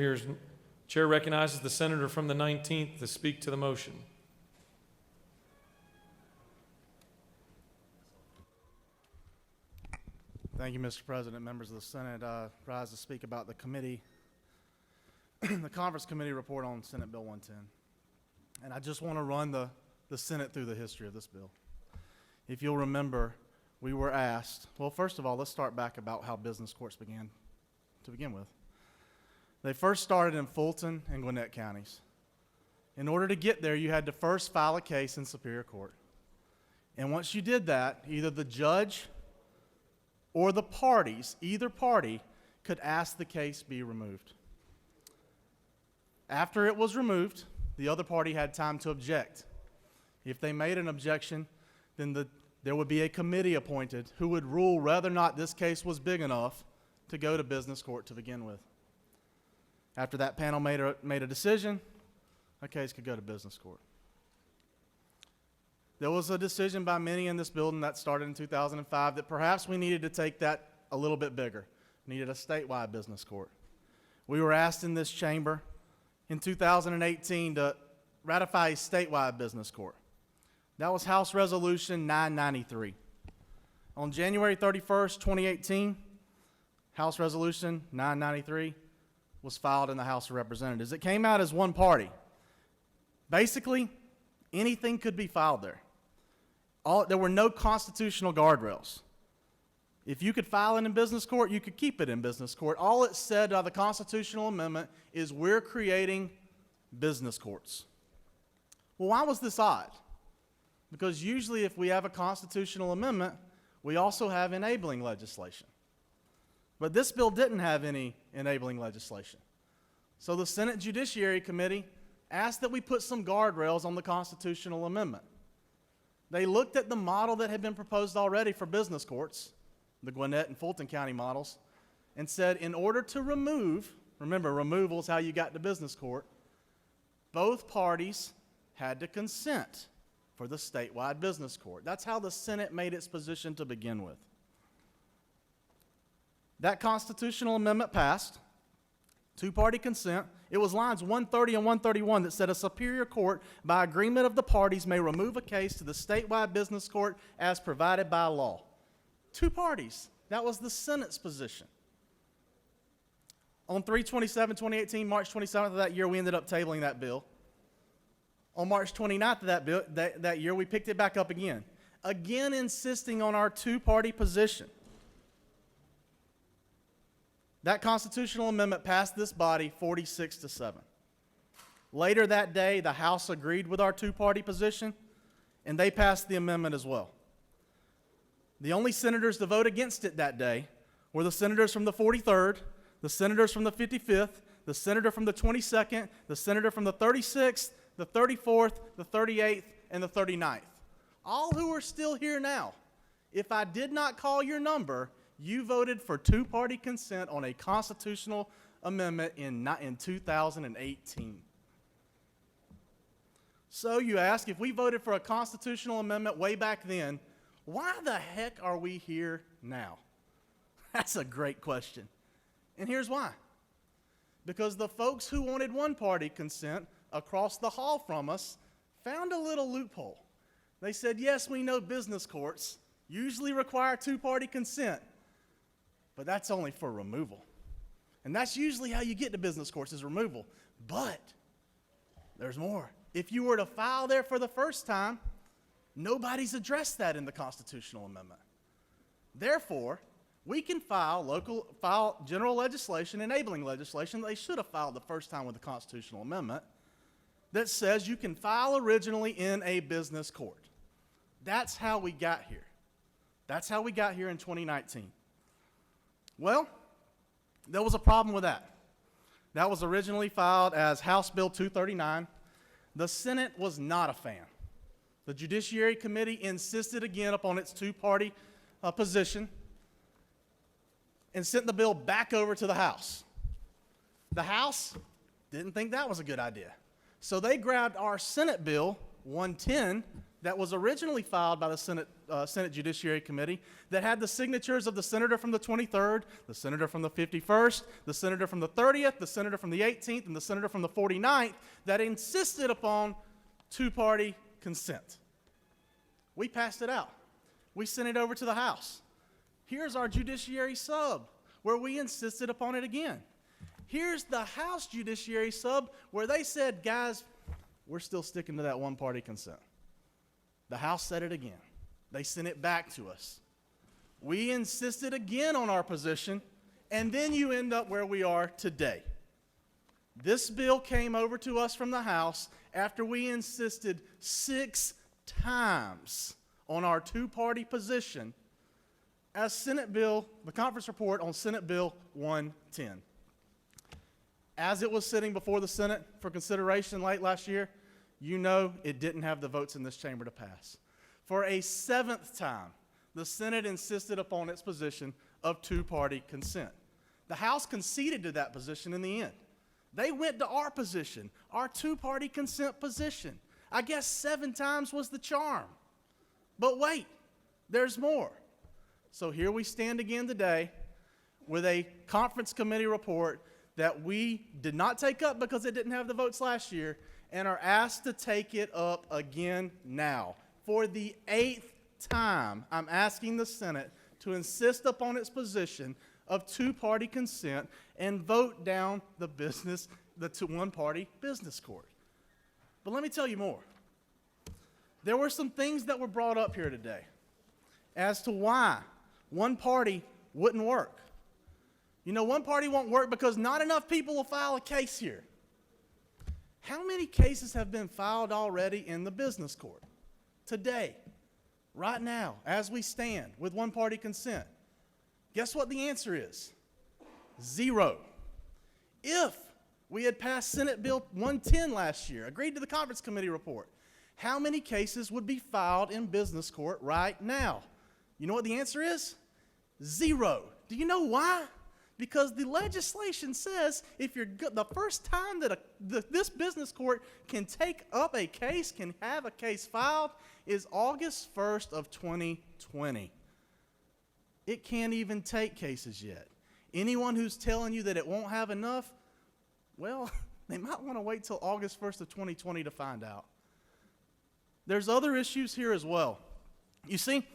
recognizes the senator from the 19th to speak to the motion. Thank you, Mr. President. Members of the Senate, rise to speak about the committee, the Conference Committee report on Senate Bill 110. And I just want to run the Senate through the history of this bill. If you'll remember, we were asked, well, first of all, let's start back about how business courts began to begin with. They first started in Fulton and Gwinnett counties. In order to get there, you had to first file a case in Superior Court. And once you did that, either the judge or the parties, either party, could ask the case be removed. After it was removed, the other party had time to object. If they made an objection, then there would be a committee appointed who would rule whether or not this case was big enough to go to business court to begin with. After that panel made a decision, a case could go to business court. There was a decision by many in this building that started in 2005 that perhaps we needed to take that a little bit bigger. We needed a statewide business court. We were asked in this chamber in 2018 to ratify a statewide business court. That was House Resolution 993. On January 31st, 2018, House Resolution 993 was filed in the House of Representatives. It came out as one party. Basically, anything could be filed there. There were no constitutional guardrails. If you could file it in business court, you could keep it in business court. All it said by the constitutional amendment is we're creating business courts. Well, why was this odd? Because usually if we have a constitutional amendment, we also have enabling legislation. But this bill didn't have any enabling legislation. So the Senate Judiciary Committee asked that we put some guardrails on the constitutional amendment. They looked at the model that had been proposed already for business courts, the Gwinnett and Fulton County models, and said in order to remove, remember removal is how you got to business court, both parties had to consent for the statewide business court. That's how the Senate made its position to begin with. That constitutional amendment passed, two-party consent. It was lines 130 and 131 that said a superior court, by agreement of the parties, may remove a case to the statewide business court as provided by law. Two parties. That was the Senate's position. On 3/27/2018, March 27th of that year, we ended up tabling that bill. On March 29th of that year, we picked it back up again insisting on our two-party position. That constitutional amendment passed this body 46-7. Later that day, the House agreed with our two-party position, and they passed the amendment as well. The only senators to vote against it that day were the senators from the 43rd, the senators from the 55th, the senator from the 22nd, the senator from the 36th, the 34th, the 38th, and the 39th. All who are still here now. If I did not call your number, you voted for two-party consent on a constitutional amendment in 2018. So you ask, if we voted for a constitutional amendment way back then, why the heck are we here now? That's a great question. And here's why. Because the folks who wanted one-party consent across the hall from us found a little loophole. They said, yes, we know business courts usually require two-party consent, but that's only for removal. And that's usually how you get to business courts, is removal. But there's more. If you were to file there for the first time, nobody's addressed that in the constitutional amendment. Therefore, we can file general legislation, enabling legislation that they should have filed the first time with the constitutional amendment, that says you can file originally in a business court. That's how we got here. That's how we got here in 2019. Well, there was a problem with that. That was originally filed as House Bill 239. The Senate was not a fan. The Judiciary Committee insisted again upon its two-party position and sent the bill back over to the House. The House didn't think that was a good idea. So they grabbed our Senate Bill 110 that was originally filed by the Senate Judiciary Committee that had the signatures of the senator from the 23rd, the senator from the 51st, the senator from the 30th, the senator from the 18th, and the senator from the 49th that insisted upon two-party consent. We passed it out. We sent it over to the House. Here's our judiciary sub, where we insisted upon it again. Here's the House Judiciary sub, where they said, guys, we're still sticking to that one-party consent. The House said it again. They sent it back to us. We insisted again on our position, and then you end up where we are today. This bill came over to us from the House after we insisted 6 times on our two-party position as Senate Bill, the conference report on Senate Bill 110. As it was sitting before the Senate for consideration late last year, you know it didn't have the votes in this chamber to pass. For a 7th time, the Senate insisted upon its position of two-party consent. The House conceded to that position in the end. They went to our position, our two-party consent position. I guess 7 times was the charm. But wait, there's more. So here we stand again today with a conference committee report that we did not take up because it didn't have the votes last year, and are asked to take it up again now. For the 8th time, I'm asking the Senate to insist upon its position of two-party consent and vote down the one-party business court. But let me tell you more. There were some things that were brought up here today as to why one party wouldn't work. You know, one party won't work because not enough people will file a case here. How many cases have been filed already in the business court? Today, right now, as we stand with one-party consent. Guess what the answer is? 0. If we had passed Senate Bill 110 last year, agreed to the conference committee report, how many cases would be filed in business court right now? You know what the answer is? 0. Do you know why? Because the legislation says if you're good, the first time that this business court can take up a case, can have a case filed, is August 1st of 2020. It can't even take cases yet. Anyone who's telling you that it won't have enough, well, they might want to wait till August 1st of 2020 to find out. There's other issues here as well. You see,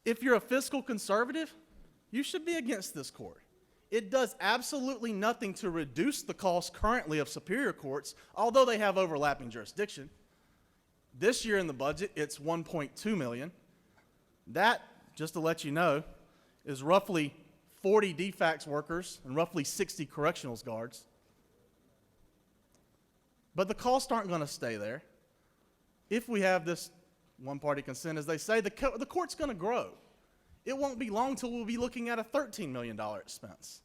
if you're a fiscal conservative, you should be against this court. It does absolutely nothing to reduce the cost currently of superior courts, although they have overlapping jurisdiction. This year in the budget, it's $1.2 million. That, just to let you know, is roughly 40 DFACS workers and roughly 60 correctional guards. But the costs aren't going to stay there. If we have this one-party consent, as they say, the court's going to grow. It won't be long till we'll be looking at a $13 million expense.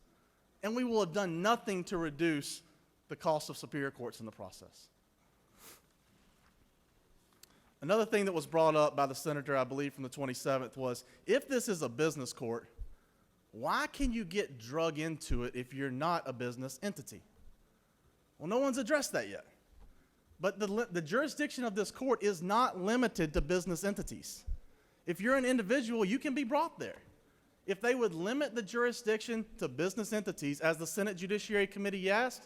And we will have done nothing to reduce the cost of superior courts in the process. Another thing that was brought up by the senator, I believe from the 27th, was if this is a business court, why can you get drug into it if you're not a business entity? Well, no one's addressed that yet. But the jurisdiction of this court is not limited to business entities. If you're an individual, you can be brought there. If they would limit the jurisdiction to business entities, as the Senate Judiciary Committee asked,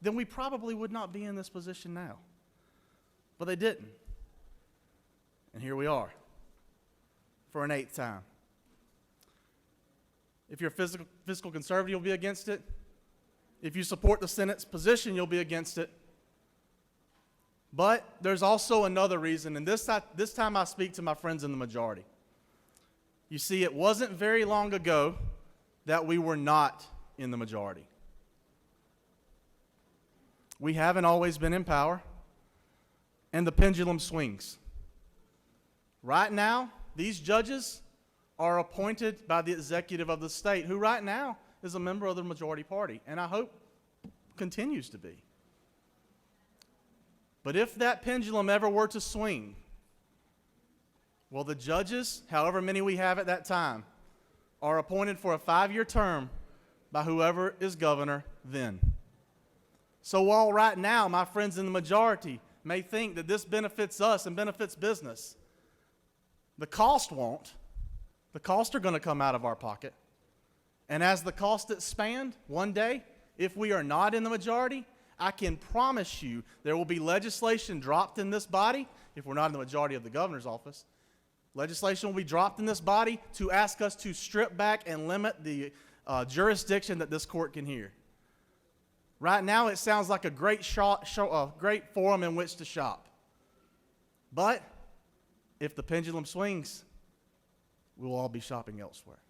then we probably would not be in this position now. But they didn't. And here we are for an 8th time. If you're a fiscal conservative, you'll be against it. If you support the Senate's position, you'll be against it. But there's also another reason, and this time I speak to my friends in the majority. You see, it wasn't very long ago that we were not in the majority. We haven't always been in power, and the pendulum swings. Right now, these judges are appointed by the executive of the state, who right now is a member of the majority party, and I hope continues to be. But if that pendulum ever were to swing, well, the judges, however many we have at that time, are appointed for a 5-year term by whoever is governor then. So while right now my friends in the majority may think that this benefits us and benefits business, the cost won't. The costs are going to come out of our pocket. And as the costs expand, one day, if we are not in the majority, I can promise you there will be legislation dropped in this body, if we're not in the majority of the governor's office. Legislation will be dropped in this body to ask us to strip back and limit the jurisdiction that this court can hear. Right now, it sounds like a great great forum in which to shop. But if the pendulum swings, we'll all be shopping elsewhere.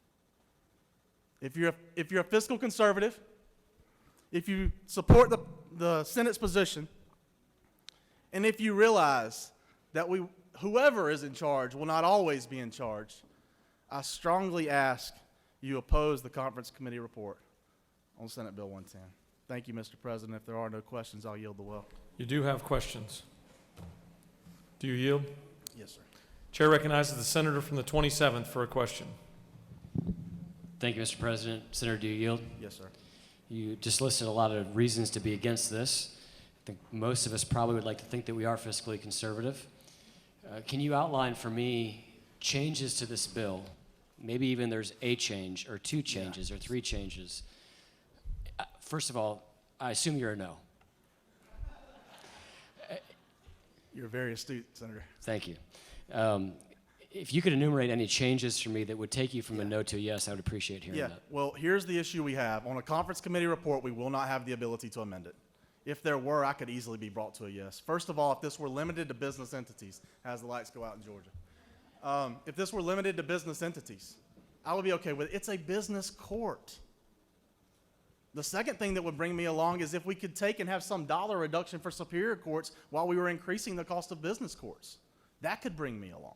If you're a fiscal conservative, if you support the Senate's position, and if you realize that whoever is in charge will not always be in charge, I strongly ask you oppose the conference committee report on Senate Bill 110. Thank you, Mr. President. If there are no questions, I'll yield the will. You do have questions. Do you yield? Yes, sir. Chair recognizes the senator from the 27th for a question. Thank you, Mr. President. Senator, do you yield? Yes, sir. You just listed a lot of reasons to be against this. I think most of us probably would like to think that we are fiscally conservative. Can you outline for me changes to this bill? Maybe even there's a change or two changes or three changes. First of all, I assume you're a no. You're very astute, Senator. Thank you. If you could enumerate any changes for me that would take you from a no to a yes, I would appreciate hearing that. Well, here's the issue we have. On a conference committee report, we will not have the ability to amend it. If there were, I could easily be brought to a yes. First of all, if this were limited to business entities, as the lights go out in Georgia, if this were limited to business entities, I would be okay with it. It's a business court. The second thing that would bring me along is if we could take and have some dollar reduction for superior courts while we were increasing the cost of business courts. That could bring me along.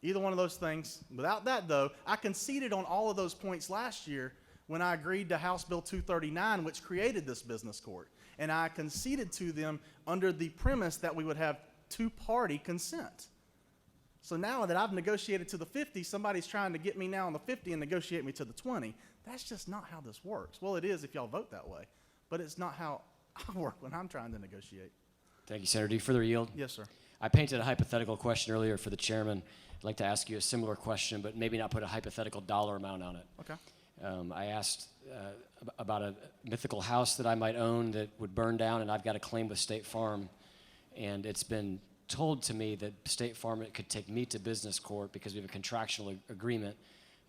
Either one of those things. Without that, though, I conceded on all of those points last year when I agreed to House Bill 239, which created this business court. And I conceded to them under the premise that we would have two-party consent. So now that I've negotiated to the 50, somebody's trying to get me now on the 50 and negotiate me to the 20. That's just not how this works. Well, it is if y'all vote that way, but it's not how I work when I'm trying to negotiate. Thank you, Senator. Do you further yield? Yes, sir. I painted a hypothetical question earlier for the chairman. I'd like to ask you a similar question, but maybe not put a hypothetical dollar amount on it. Okay. I asked about a mythical house that I might own that would burn down, and I've got a claim with State Farm, and it's been told to me that State Farm could take me to business court because we have a contractual agreement,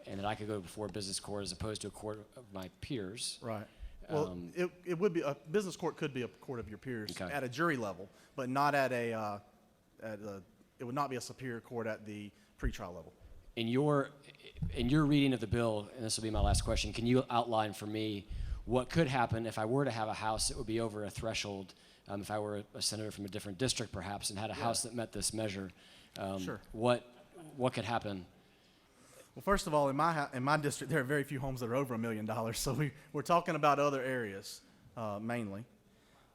and that I could go before business court as opposed to a court of my peers. Right. Well, it would be a business court could be a court of your peers at a jury level, but not at a it would not be a superior court at the pretrial level. In your reading of the bill, and this will be my last question, can you outline for me what could happen if I were to have a house that would be over a threshold, if I were a senator from a different district perhaps and had a house that met this measure? Sure. What could happen? Well, first of all, in my district, there are very few homes that are over $1 million, so we're talking about other areas mainly.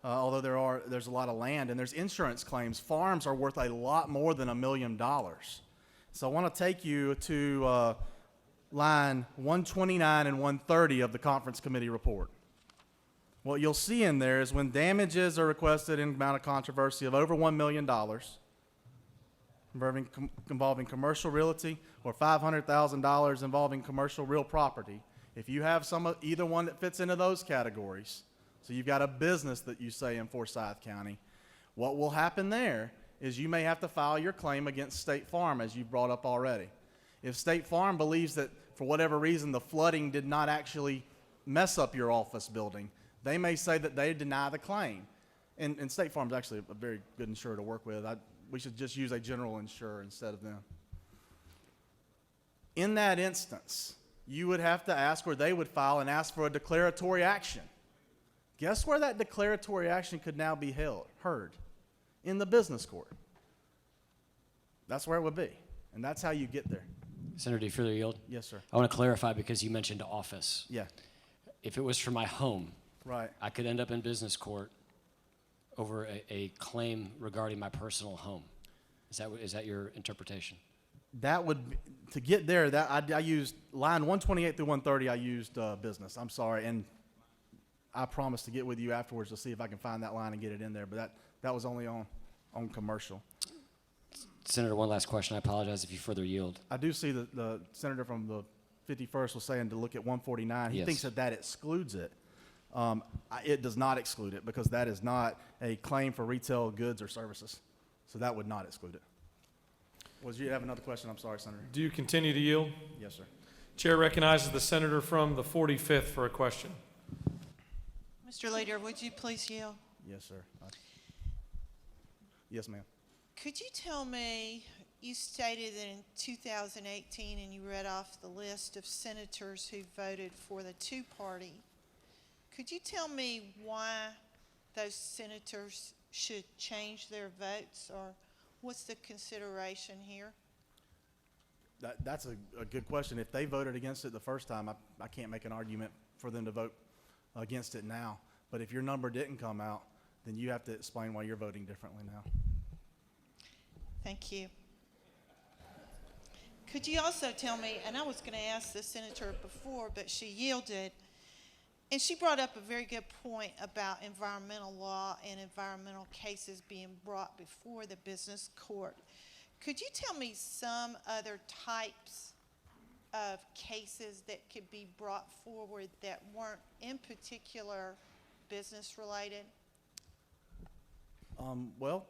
Although there's a lot of land and there's insurance claims. Farms are worth a lot more than $1 million. So I want to take you to line 129 and 130 of the conference committee report. What you'll see in there is when damages are requested in amount of controversy of over $1 million, involving commercial realty, or $500,000 involving commercial real property. If you have either one that fits into those categories, so you've got a business that you say in Forsyth County, what will happen there is you may have to file your claim against State Farm, as you brought up already. If State Farm believes that for whatever reason the flooding did not actually mess up your office building, they may say that they deny the claim. And State Farm is actually a very good insurer to work with. We should just use a general insurer instead of them. In that instance, you would have to ask, or they would file and ask for a declaratory action. Guess where that declaratory action could now be heard? In the business court. That's where it would be, and that's how you get there. Senator, do you further yield? Yes, sir. I want to clarify because you mentioned office. Yeah. If it was for my home, right, I could end up in business court over a claim regarding my personal home. Is that your interpretation? That would, to get there, that I used line 128 through 130, I used business. I'm sorry, and I promise to get with you afterwards to see if I can find that line and get it in there, but that was only on commercial. Senator, one last question. I apologize if you further yield. I do see the senator from the 51st was saying to look at 149. He Yes. thinks that excludes it. It does not exclude it because that is not a claim for retail goods or services. So that would not exclude it. You have another question? I'm sorry, Senator. Do you continue to yield? Yes, sir. Chair recognizes the senator from the 45th for a question. Mr. Leader, would you please yield? Yes, sir. Yes, ma'am. Could you tell me, you stated that in 2018, and you read off the list of senators who voted for the two-party. Could you tell me why those senators should change their votes, or what's the consideration here? That's a good question. If they voted against it the first time, I can't make an argument for them to vote against it now. But if your number didn't come out, then you have to explain why you're voting differently now. Thank you. Could you also tell me, and I was going to ask the senator before, but she yielded, and she brought up a very good point about environmental law and environmental cases being brought before the business court. Could you tell me some other types of cases that could be brought forward that weren't in particular business related? Well,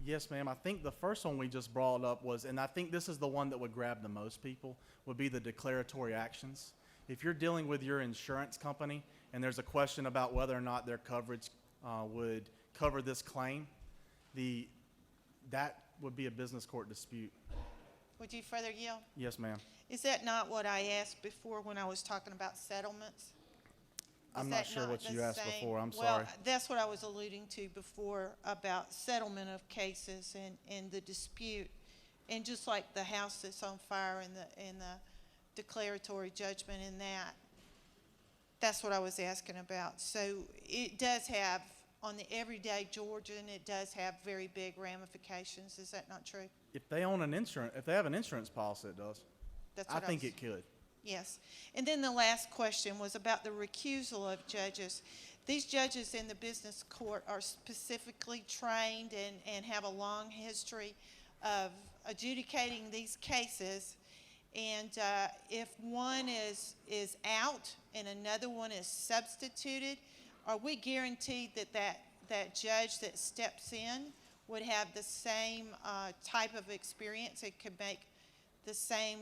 yes, ma'am. I think the first one we just brought up was, and I think this is the one that would grab the most people, would be the declaratory actions. If you're dealing with your insurance company and there's a question about whether or not their coverage would cover this claim, that would be a business court dispute. Would you further yield? Yes, ma'am. Is that not what I asked before when I was talking about settlements? I'm not sure what you asked before. I'm sorry. Well, that's what I was alluding to before about settlement of cases and the dispute. And just like the house that's on fire and the declaratory judgment in that's what I was asking about. So it does have, on the everyday Georgian, it does have very big ramifications. Is that not true? If they have an insurance policy, it does. That's I what think it could. Yes. And then the last question was about the recusal of judges. These judges in the business court are specifically trained and have a long history of adjudicating these cases. And if one is out and another one is substituted, are we guaranteed that judge that steps in would have the same type of experience and could make the same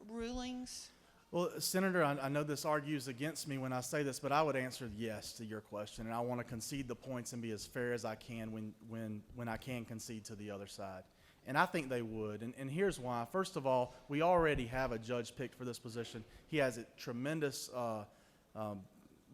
rulings? Well, Senator, I know this argues against me when I say this, but I would answer yes to your question, and I want to concede the points and be as fair as I can when I can concede to the other side. And I think they would, and here's why. First of all, we already have a judge picked for this position. He has a tremendous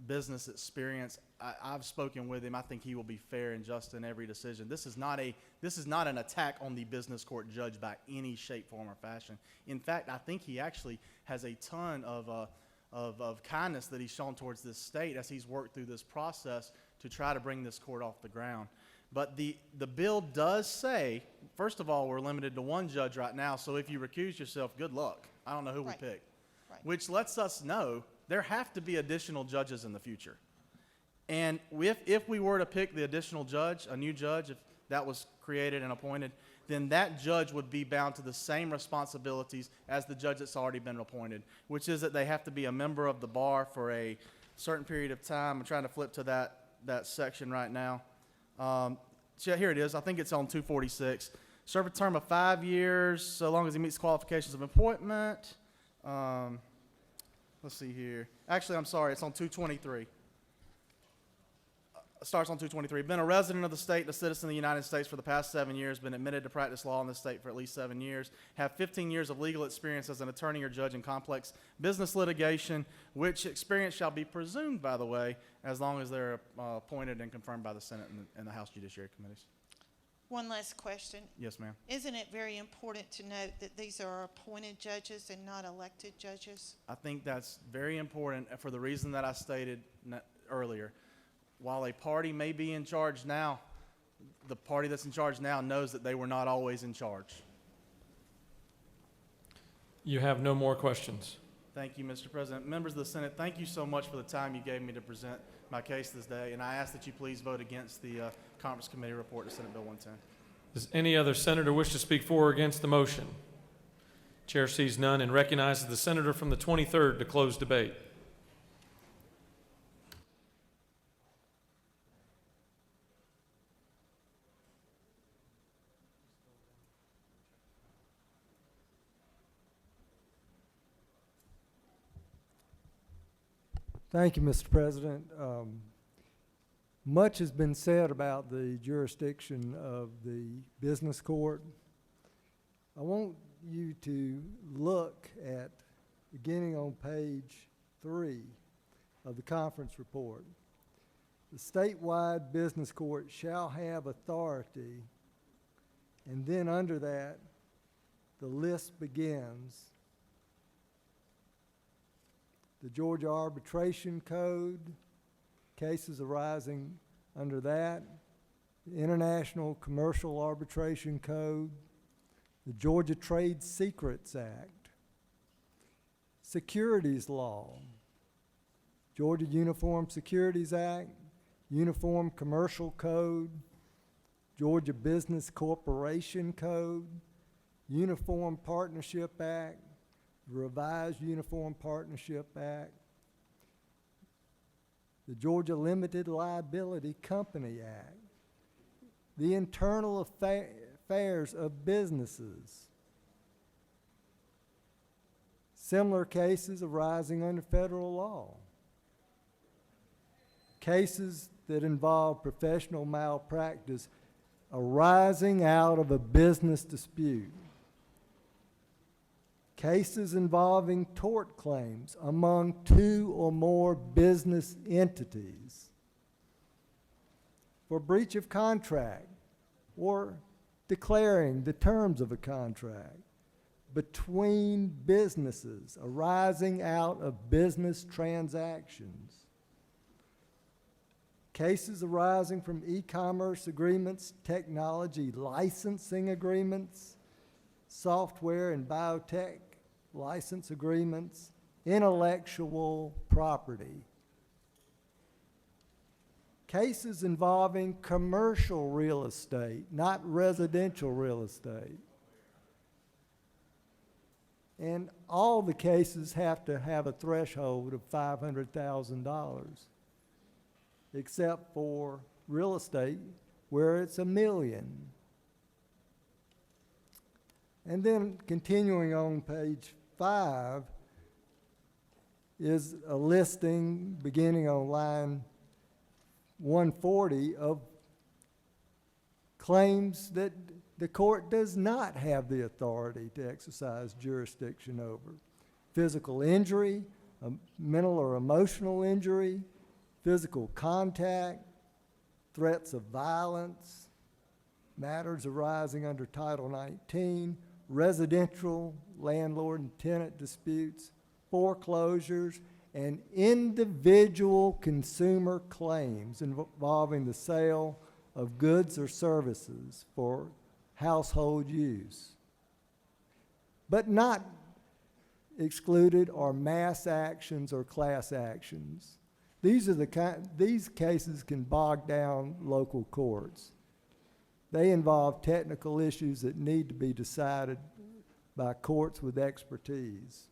business experience. I've spoken with him. I think he will be fair and just in every decision. This is not an attack on the business court judge by any shape, form, or fashion. In fact, I think he actually has a ton of kindness that he's shown towards this state as he's worked through this process to try to bring this court off the ground. But the bill does say, first of all, we're limited to one judge right now, so if you recuse yourself, good luck. I don't know who we pick. Right. Which lets us know there have to be additional judges in the future. And if we were to pick the additional judge, a new judge, if that was created and appointed, then that judge would be bound to the same responsibilities as the judge that's already been appointed, which is that they have to be a member of the bar for a certain period of time. I'm trying to flip to that section right now. So here it is. I think it's on 246. Serve a term of 5 years, so long as he meets qualifications of appointment. Let's see here. Actually, I'm sorry. It's on 223. Starts on 223. Been a resident of the state and a citizen of the United States for the past 7 years. Been admitted to practice law in the state for at least 7 years. Have 15 years of legal experience as an attorney or judge in complex business litigation, which experience shall be presumed, by the way, as long as they're appointed and confirmed by the Senate and the House Judiciary Committees. One last question. Yes, ma'am. Isn't it very important to note that these are appointed judges and not elected judges? I think that's very important for the reason that I stated earlier. while a party may be in charge now, the party that's in charge now knows that they were not always in charge. You have no more questions. Thank you, Mr. President. Members of the Senate, thank you so much for the time you gave me to present my case this day, and I ask that you please vote against the Conference Committee report to Senate Bill 110. Does any other senator wish to speak for or against the motion? Chair sees none and recognizes the senator from the 23rd to close debate. Thank you, Mr. President. Much has been said about the jurisdiction of the business court. I want you to look at, beginning on page 3 of the conference report. The statewide business court shall have authority, and then under that, the list begins. The Georgia Arbitration Code, cases arising under that, the International Commercial Arbitration Code, the Georgia Trade Secrets Act, securities law, Georgia Uniform Securities Act, Uniform Commercial Code, Georgia Business Corporation Code, Uniform Partnership Act, the Revised Uniform Partnership Act, the Georgia Limited Liability Company Act, the Internal Affairs of Businesses, similar cases arising under federal law, cases that involve professional malpractice arising out of a business dispute, cases involving tort claims among 2 or more business entities for breach of contract or declaring the terms of a contract between businesses arising out of business transactions, cases arising from e-commerce agreements, technology licensing agreements, software and biotech license agreements, intellectual property, cases involving commercial real estate, not residential real estate. And all the cases have to have a threshold of $500,000, except for real estate where it's $1 million. And then continuing on page 5 is a listing beginning on line 140 of claims that the court does not have the authority to exercise jurisdiction over. Physical injury, mental or emotional injury, physical contact, threats of violence, matters arising under Title 19, residential landlord and tenant disputes, foreclosures, and individual consumer claims involving the sale of goods or services for household use. But not excluded are mass actions or class actions. These cases can bog down local courts. They involve technical issues that need to be decided by courts with expertise.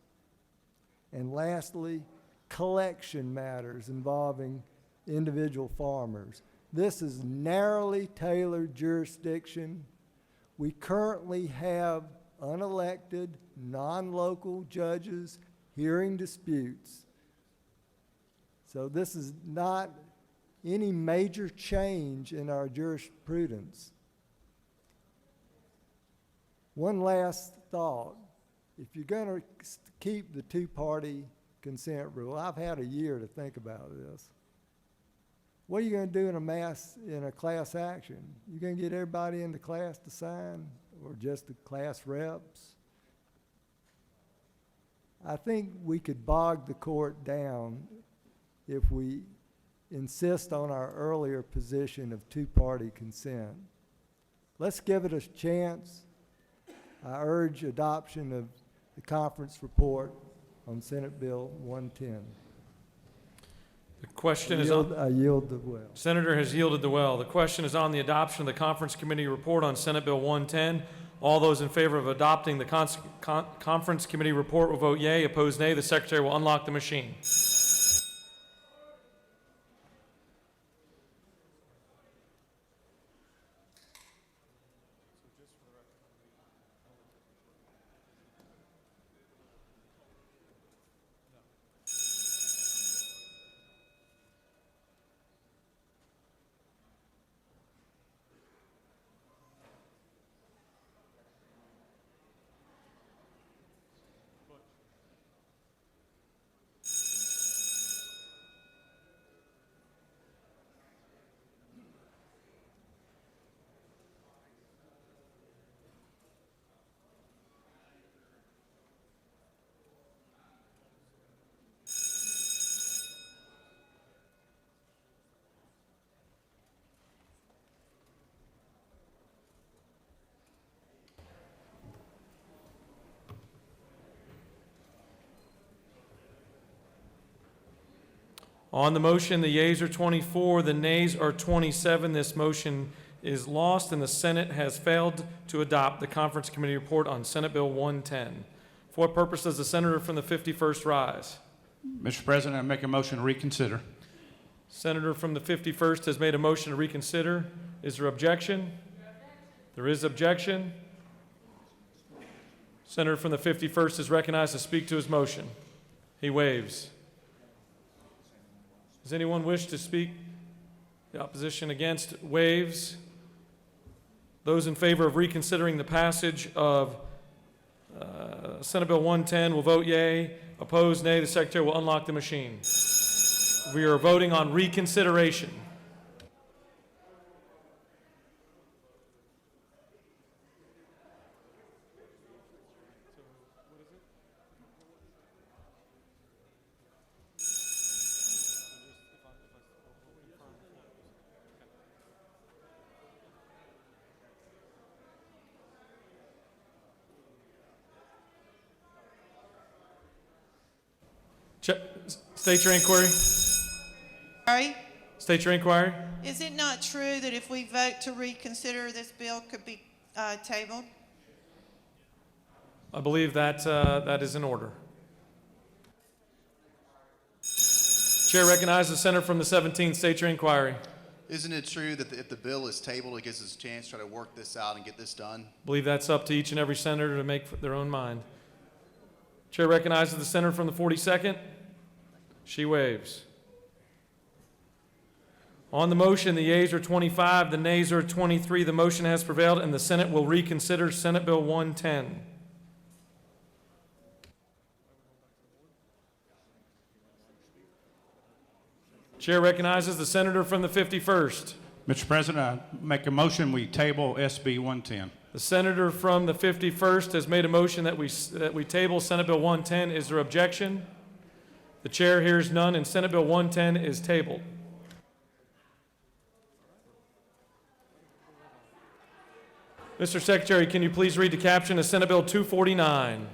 And lastly, collection matters involving individual farmers. This is narrowly tailored jurisdiction. We currently have unelected, non-local judges hearing disputes. So this is not any major change in our jurisprudence. One last thought. If you're going to keep the two-party consent rule, I've had a year to think about this. What are you going to do in a class action? You going to get everybody in the class to sign, or just the class reps? I think we could bog the court down if we insist on our earlier position of two-party consent. Let's give it a chance. I urge adoption of the conference report on Senate Bill 110. The question I yield the well. Senator has yielded the well. The question is on the adoption of the conference committee report on Senate Bill 110. All those in favor of adopting the conference committee report will vote yea. Opposed, nay. The secretary will unlock the machine. On the motion, the yeas are 24, the nays are 27. This motion is lost, and the Senate has failed to adopt the conference committee report on Senate Bill 110. For what purpose does the senator from the 51st rise? Mr. President, I make a motion to reconsider. Senator from the 51st has made a motion to reconsider. Is there objection? There is objection. Senator from the 51st is recognized to speak to his motion. He waives. Does anyone wish to speak? The opposition against waives. Those in favor of reconsidering the passage of Senate Bill 110 will vote yea. Opposed, nay. The secretary will unlock the machine. We are voting on reconsideration. State your inquiry. Sorry? State your inquiry. Is it not true that if we vote to reconsider, this bill could be tabled? I believe that that is in order. Chair recognizes the senator from the 17th. State your inquiry. Isn't it true that if the bill is tabled, it gives us a chance to try to work this out and get this done? I believe that's up to each and every senator to make their own mind. Chair recognizes the senator from the 42nd. She waives. On the motion, the yeas are 25, the nays are 23. The motion has prevailed, and the Senate will reconsider Senate Bill 110. Chair recognizes the senator from the 51st. Mr. President, I make a motion we table SB 110. The senator from the 51st has made a motion that we table Senate Bill 110. Is there objection? The chair hears none, and Senate Bill 110 is tabled. Mr. Secretary, can you please read the caption of Senate Bill 249?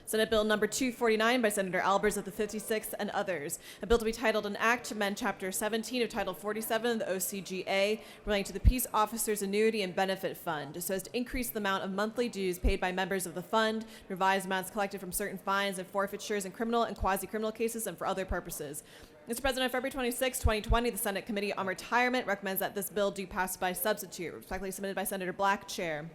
Senate Bill number 249 by Senator Albers of the 56th and others. A bill to be titled an act to amend Chapter 17 of Title 47 of the OCGA relating to the Peace Officers Annuity and Benefit Fund so as to increase the amount of monthly dues paid by members of the fund, revise amounts collected from certain fines and forfeitures in criminal and quasi-criminal cases and for other purposes. Mr. President, on February 26, 2020, the Senate Committee on Retirement recommends that this bill do pass by substitute. Respectfully submitted by Senator Black, Chair.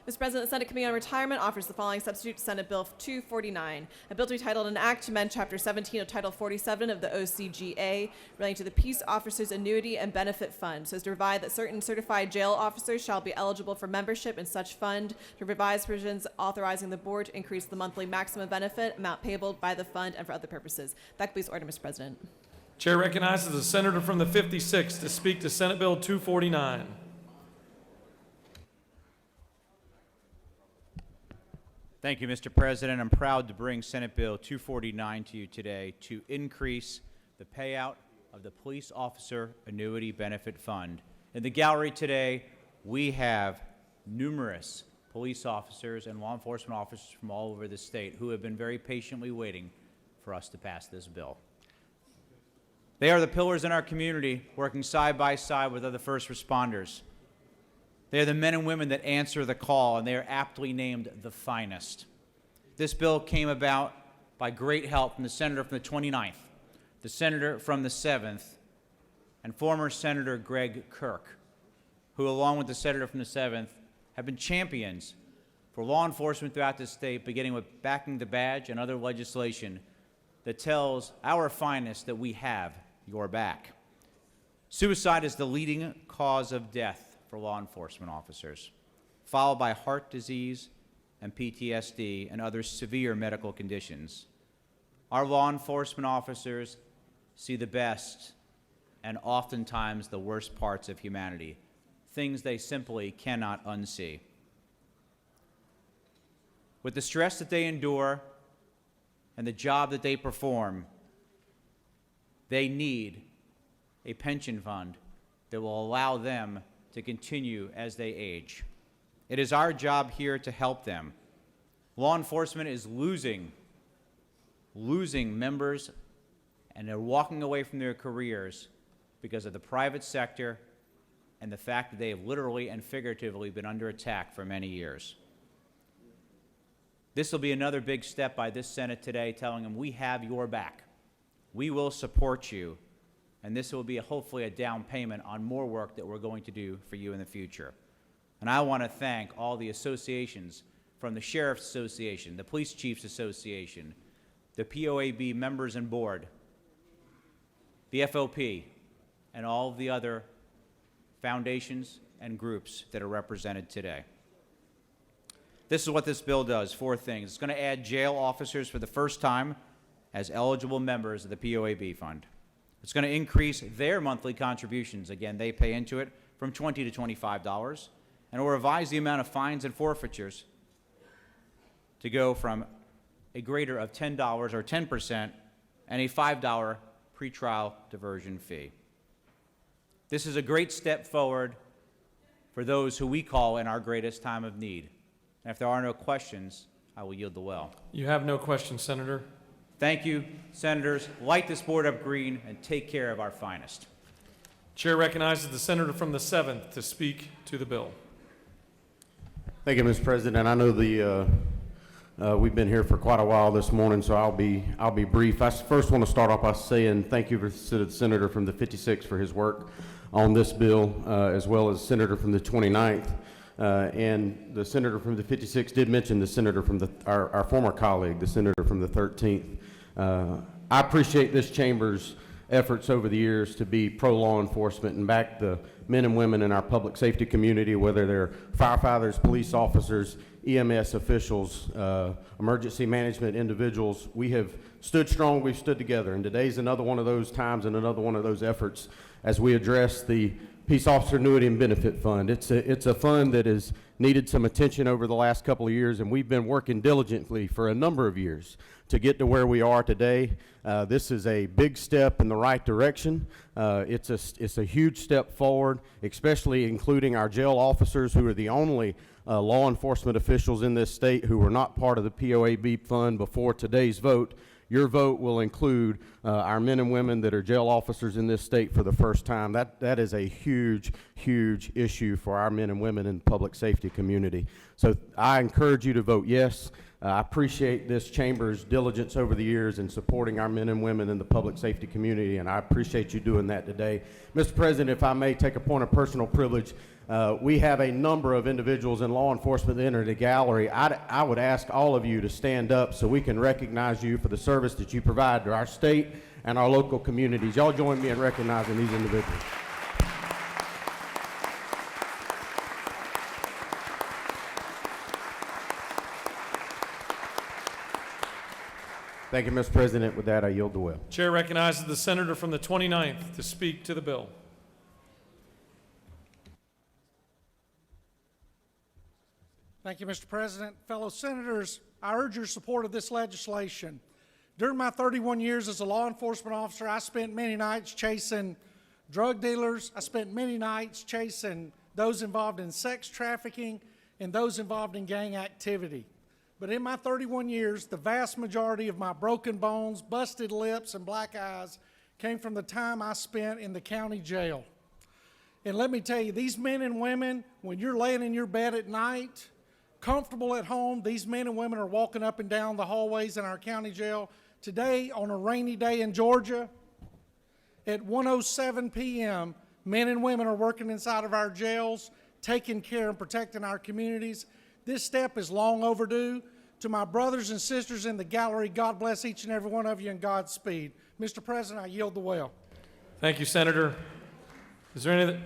Mr. President, the Senate Committee on Retirement offers the following substitute to Senate Bill 249, a bill to be titled an act to amend Chapter 17 of Title 47 of the OCGA relating to the Peace Officers Annuity and Benefit Fund, so as to provide that certain certified jail officers shall be eligible for membership in such fund, to revise provisions authorizing the board to increase the monthly maximum benefit amount payable by the fund and for other purposes. That completes order, Mr. President. Chair recognizes the senator from the 56th to speak to Senate Bill 249. Thank you, Mr. President. I'm proud to bring Senate Bill 249 to you today to increase the payout of the Police Officer Annuity Benefit Fund. In the gallery today, we have numerous police officers and law enforcement officers from all over the state who have been very patiently waiting for us to pass this bill. They are the pillars in our community, working side by side with other first responders. They are the men and women that answer the call, and they are aptly named the finest. This bill came about by great help from the senator from the 29th, the senator from the 7th, and former Senator Greg Kirk, who, along with the senator from the 7th, have been champions for law enforcement throughout the state, beginning with backing the badge and other legislation that tells our finest that we have your back. Suicide is the leading cause of death for law enforcement officers, followed by heart disease and PTSD and other severe medical conditions. Our law enforcement officers see the best and oftentimes the worst parts of humanity, things they simply cannot unsee. With the stress that they endure and the job that they perform, they need a pension fund that will allow them to continue as they age. It is our job here to help them. Law enforcement is losing members, and they're walking away from their careers because of the private sector and the fact that they have literally and figuratively been under attack for many years. This will be another big step by this Senate today, telling them we have your back. We will support you. And this will be hopefully a down payment on more work that we're going to do for you in the future. And I want to thank all the associations, from the Sheriff's Association, the Police Chiefs Association, the POAB members and board, the FOP, and all of the other foundations and groups that are represented today. This is what this bill does, 4 things. It's going to add jail officers for the first time as eligible members of the POAB fund. It's going to increase their monthly contributions. Again, they pay into it from $20 to $25. And it will revise the amount of fines and forfeitures to go from a greater of $10 or 10% and a $5 pretrial diversion fee. This is a great step forward for those who we call in our greatest time of need. And if there are no questions, I will yield the well. You have no questions, Senator. Thank you, Senators. Light this board up green and take care of our finest. Chair recognizes the senator from the 7th to speak to the bill. Thank you, Mr. President. I know we've been here for quite a while this morning, so I'll be brief. I first want to start off by saying thank you to the senator from the 56th for his work on this bill, as well as the senator from the 29th. And the senator from the 56th did mention the senator from our former colleague, the senator from the 13th. I appreciate this chamber's efforts over the years to be pro-law enforcement and back the men and women in our public safety community, whether they're firefighters, police officers, EMS officials, emergency management individuals. We have stood strong, we've stood together, and today's another one of those times and another one of those efforts as we address the Peace Officer Annuity and Benefit Fund. It's a fund that has needed some attention over the last couple of years, and we've been working diligently for a number of years to get to where we are today. This is a big step in the right direction. It's a huge step forward, especially including our jail officers, who are the only law enforcement officials in this state who were not part of the POAB fund before today's vote. Your vote will include our men and women that are jail officers in this state for the first time. That is a huge, huge issue for our men and women in the public safety community. So I encourage you to vote yes. I appreciate this chamber's diligence over the years in supporting our men and women in the public safety community, and I appreciate you doing that today. Mr. President, if I may take a point of personal privilege, we have a number of individuals in law enforcement that enter the gallery. I would ask all of you to stand up so we can recognize you for the service that you provide to our state and our local communities. Y'all join me in recognizing these individuals. Thank you, Mr. President. With that, I yield the will. Chair recognizes the senator from the 29th to speak to the bill. Thank you, Mr. President. Fellow senators, I urge your support of this legislation. During my 31 years as a law enforcement officer, I spent many nights chasing drug dealers. I spent many nights chasing those involved in sex trafficking and those involved in gang activity. But in my 31 years, the vast majority of my broken bones, busted lips, and black eyes came from the time I spent in the county jail. And let me tell you, these men and women, when you're laying in your bed at night, comfortable at home, these men and women are walking up and down the hallways in our county jail. Today, on a rainy day in Georgia, at 1:07 p.m., men and women are working inside of our jails, taking care and protecting our communities. This step is long overdue. To my brothers and sisters in the gallery, God bless each and every one of you and Godspeed. Mr. President, I yield the will. Thank you, Senator. Is there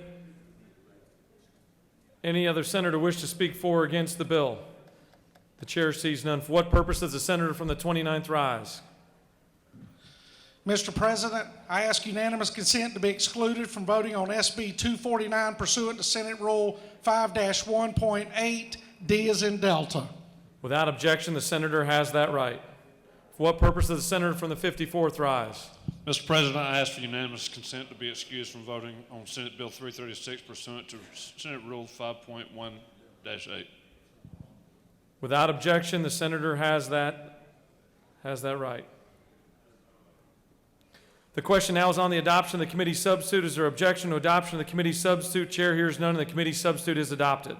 any other senator wish to speak for or against the bill? The chair sees none. For what purpose does the senator from the 29th rise? Mr. President, I ask unanimous consent to be excluded from voting on SB 249 pursuant to Senate Rule 5-1.8, D as in Delta. Without objection, the senator has that right. For what purpose does the senator from the 54th rise? Mr. President, I ask for unanimous consent to be excused from voting on Senate Bill 336 pursuant to Senate Rule 5.1-8. Without objection, the senator has that right. The question now is on the adoption of the committee substitute. Is there objection to adoption of the committee substitute? Chair hears none, and the committee substitute is adopted.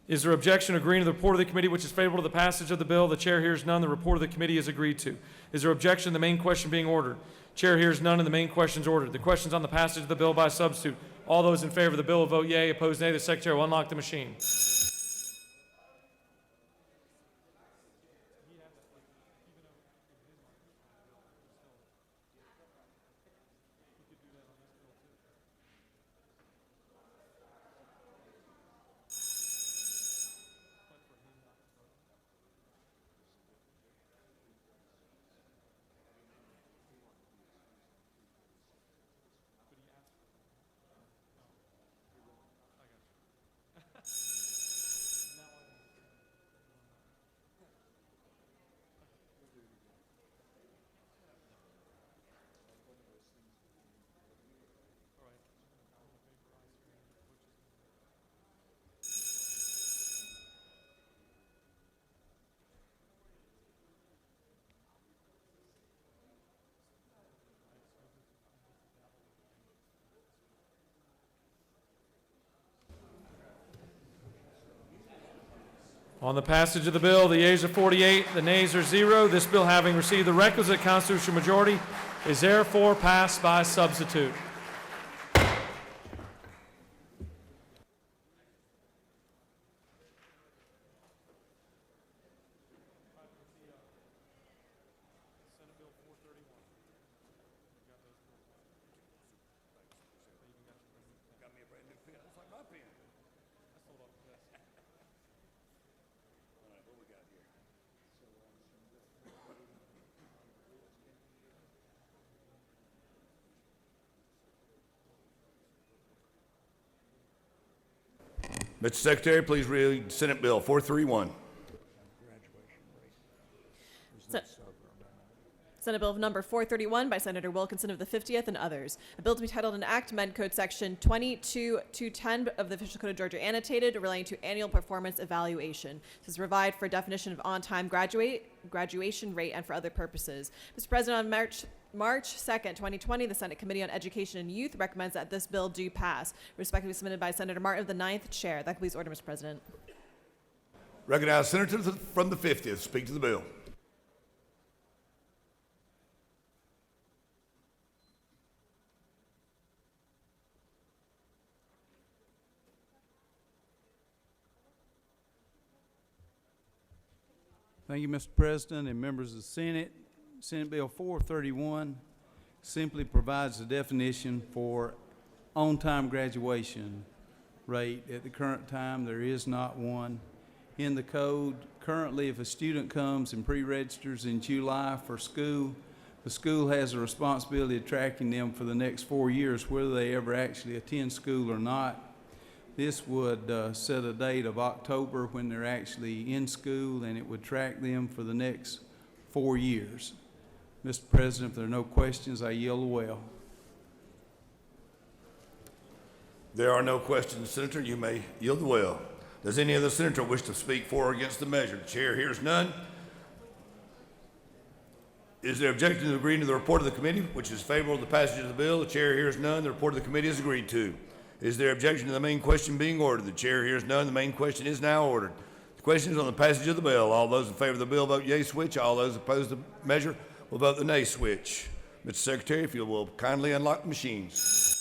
Is there objection to agreeing to the report of the committee which is favorable to the passage of the bill? The chair hears none. The report of the committee is agreed to. Is there objection to the main question being ordered? Chair hears none, and the main question is ordered. The question is on the passage of the bill by substitute. All those in favor of the bill will vote yea. Opposed, nay. The secretary will unlock the machine. On the passage of the bill, the yeas are 48, the nays are 0. This bill, having received the requisite constitutional majority, is therefore passed by substitute. Mr. Secretary, please read Senate Bill 431. Senate Bill number 431 by Senator Wilkinson of the 50th and others. A bill to be titled an act to amend Code Section 22210 of the Official Code of Georgia Annotated relating to annual performance evaluation. This is provide for definition of on-time graduation rate and for other purposes. Mr. President, on March 2nd, 2020, the Senate Committee on Education and Youth recommends that this bill do pass. Respectively submitted by Senator Martin of the 9th Chair. That completes order, Mr. President. Recognize senators from the 50th. Speak to the bill. Thank you, Mr. President and members of the Senate. Senate Bill 431 simply provides a definition for on-time graduation rate. At the current time, there is not one in the code. Currently, if a student comes and pre-registers in July for school, the school has a responsibility of tracking them for the next 4 years, whether they ever actually attend school or not. This would set a date of October when they're actually in school, and it would track them for the next 4 years. Mr. President, if there are no questions, I yield the well. There are no questions, Senator. You may yield the well. Does any other senator wish to speak for or against the measure? The chair hears none. Is there objection to agreeing to the report of the committee, which is favorable to the passage of the bill? The chair hears none. The report of the committee is agreed to. Is there objection to the main question being ordered? The chair hears none. The main question is now ordered. The question is on the passage of the bill. All those in favor of the bill vote yea switch. All those opposed to the measure will vote the nay switch. Mr. Secretary, if you will kindly unlock the machines.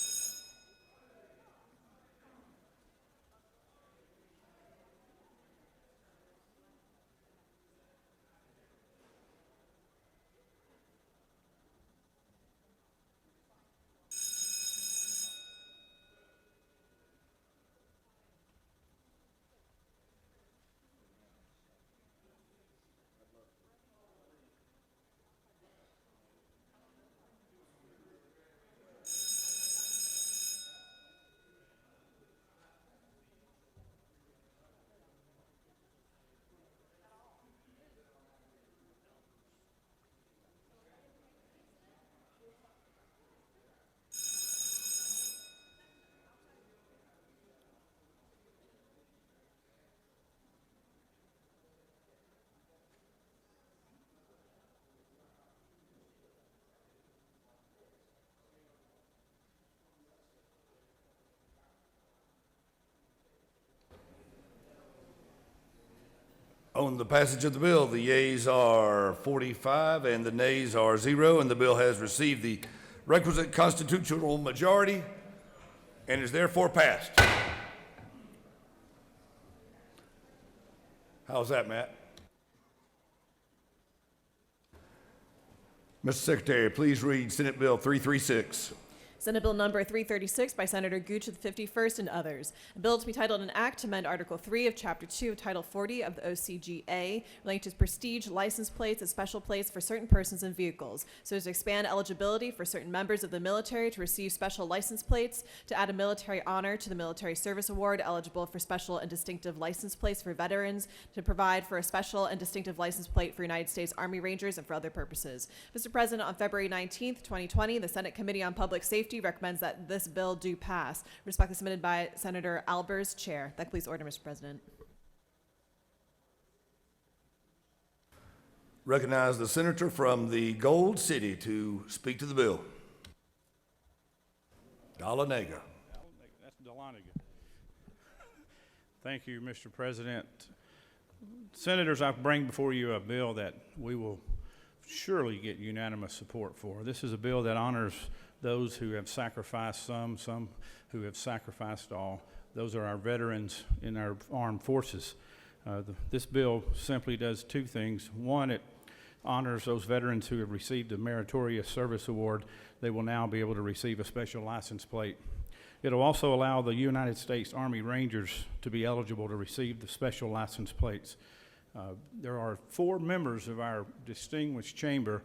On the passage of the bill, the yeas are 45 and the nays are 0, and the bill has received the requisite constitutional majority and is therefore passed. How's that, Matt? Mr. Secretary, please read Senate Bill 336. Senate Bill number 336 by Senator Gooch of the 51st and others. A bill to be titled an act to amend Article 3 of Chapter 2 of Title 40 of the OCGA relating to prestige license plates and special plates for certain persons and vehicles, so as to expand eligibility for certain members of the military to receive special license plates, to add a military honor to the Military Service Award eligible for special and distinctive license plates for veterans, to provide for a special and distinctive license plate for United States Army Rangers, and for other purposes. Mr. President, on February 19th, 2020, the Senate Committee on Public Safety recommends that this bill do pass. Respectfully submitted by Senator Albers, Chair. That completes order, Mr. President. Recognize the senator from the Gold City to speak to the bill. Dahlonega. That's Dahlonega. Thank you, Mr. President. Senators, I bring before you a bill that we will surely get unanimous support for. This is a bill that honors those who have sacrificed some who have sacrificed all. Those are our veterans in our armed forces. This bill simply does two things. One, it honors those veterans who have received a Meritorious Service Award. They will now be able to receive a special license plate. It'll also allow the United States Army Rangers to be eligible to receive the special license plates. There are 4 members of our distinguished chamber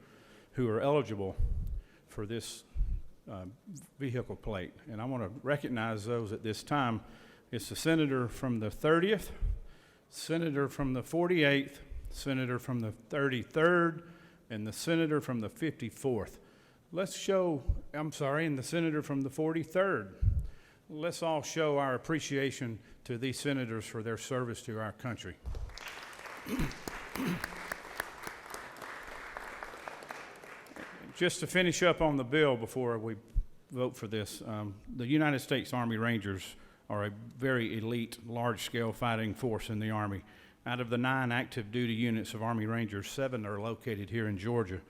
who are eligible for this vehicle plate, and I want to recognize those at this time. It's the senator from the 30th, senator from the 48th, senator from the 33rd, and the senator from the 54th. And the senator from the 43rd. Let's all show our appreciation to these senators for their service to our country. Just to finish up on the bill before we vote for this, the United States Army Rangers are a very elite, large-scale fighting force in the Army. Out of the 9 active duty units of Army Rangers, 7 are located here in Georgia.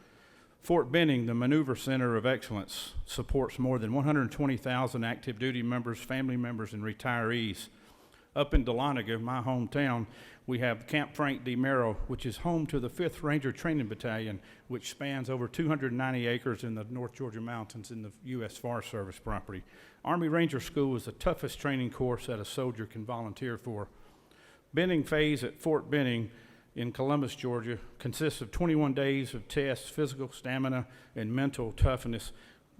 Fort Benning, the Maneuver Center of Excellence, supports more than 120,000 active duty members, family members, and retirees. Up in Dahlonega, my hometown, we have Camp Frank D. Merrill, which is home to the 5th Ranger Training Battalion, which spans over 290 acres in the North Georgia mountains in the U.S. Forest Service property. Army Ranger School is the toughest training course that a soldier can volunteer for. Benning Phase at Fort Benning in Columbus, Georgia, consists of 21 days of tests, physical stamina, and mental toughness,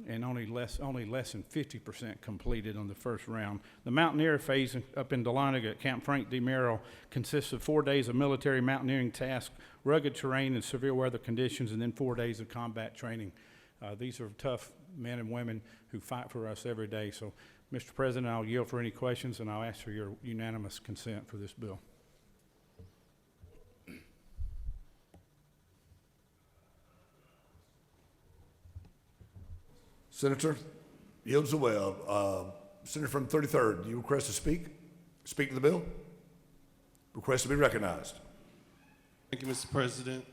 and only less than 50% completed on the first round. The Mountaineer Phase up in Dahlonega at Camp Frank D. Merrill consists of 4 days of military mountaineering tasks, rugged terrain and severe weather conditions, and then 4 days of combat training. These are tough men and women who fight for us every day. So, Mr. President, I'll yield for any questions, and I'll ask for your unanimous consent for this bill. Senator yields the well. Senator from 33rd, do you request to speak? Speak to the bill? Request to be recognized. Thank you, Mr. President.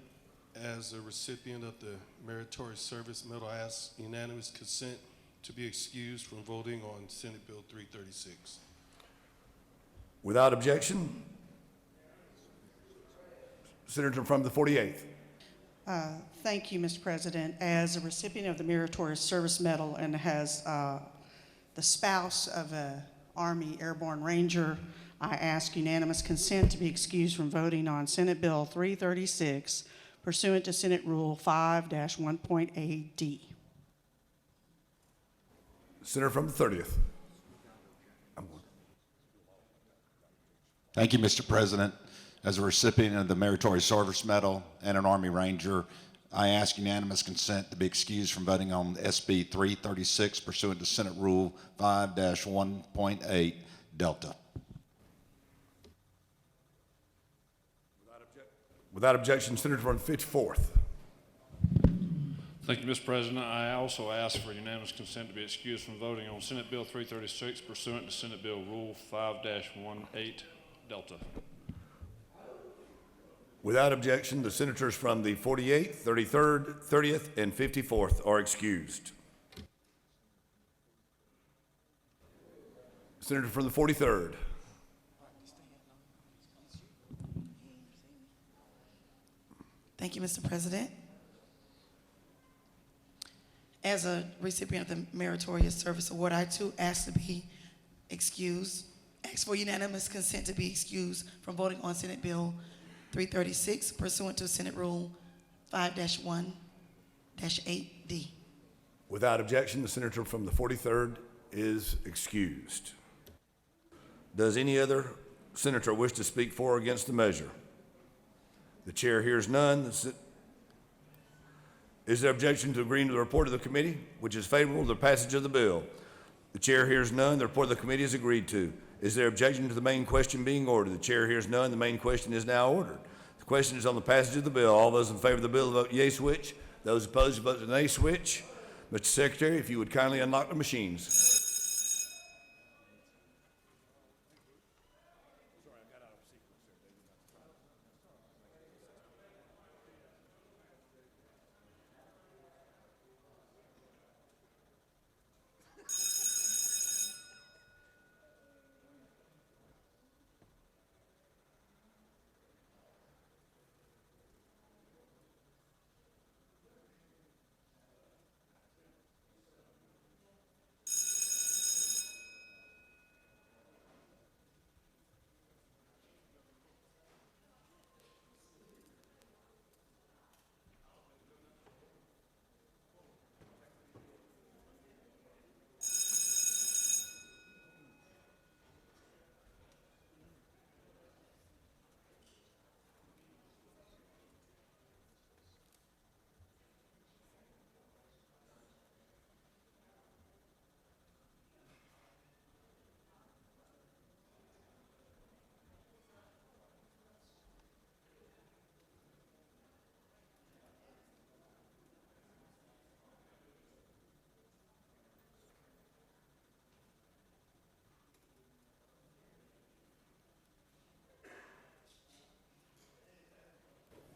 As a recipient of the Meritorious Service Medal, I ask unanimous consent to be excused from voting on Senate Bill 336. Without objection, Senator from the 48th. Thank you, Mr. President. As a recipient of the Meritorious Service Medal and as the spouse of an Army Airborne Ranger, I ask unanimous consent to be excused from voting on Senate Bill 336 pursuant to Senate Rule 5-1.8D. Senator from the 30th. Thank you, Mr. President. As a recipient of the Meritorious Service Medal and an Army Ranger, I ask unanimous consent to be excused from voting on SB 336 pursuant to Senate Rule 5-1.8 Delta. Without objection, Senator from the 54th. Thank you, Mr. President. I also ask for unanimous consent to be excused from voting on Senate Bill 336 pursuant to Senate Bill Rule 5-18 Delta. Without objection, the senators from the 48th, 33rd, 30th, and 54th are excused. Senator from the 43rd. Thank you, Mr. President. As a recipient of the Meritorious Service Award, I too ask to be excused, ask for unanimous consent to be excused from voting on Senate Bill 336 pursuant to Senate Rule 5-1-8D. Without objection, the senator from the 43rd is excused. Does any other senator wish to speak for or against the measure? The chair hears none. Is there objection to agreeing to the report of the committee, which is favorable to the passage of the bill? The chair hears none. The report of the committee is agreed to. Is there objection to the main question being ordered? The chair hears none. The main question is now ordered. The question is on the passage of the bill. All those in favor of the bill vote yea switch. Those opposed vote the nay switch. Mr. Secretary, if you would kindly unlock the machines.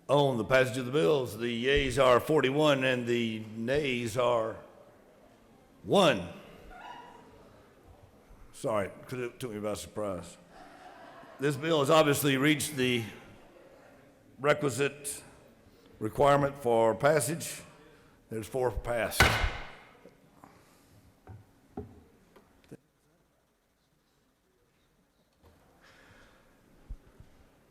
On the passage of the bills, the yeas are 41 and the nays are 1. Sorry, it took me by surprise. This bill has obviously reached the requisite requirement for passage. There's 4 passed.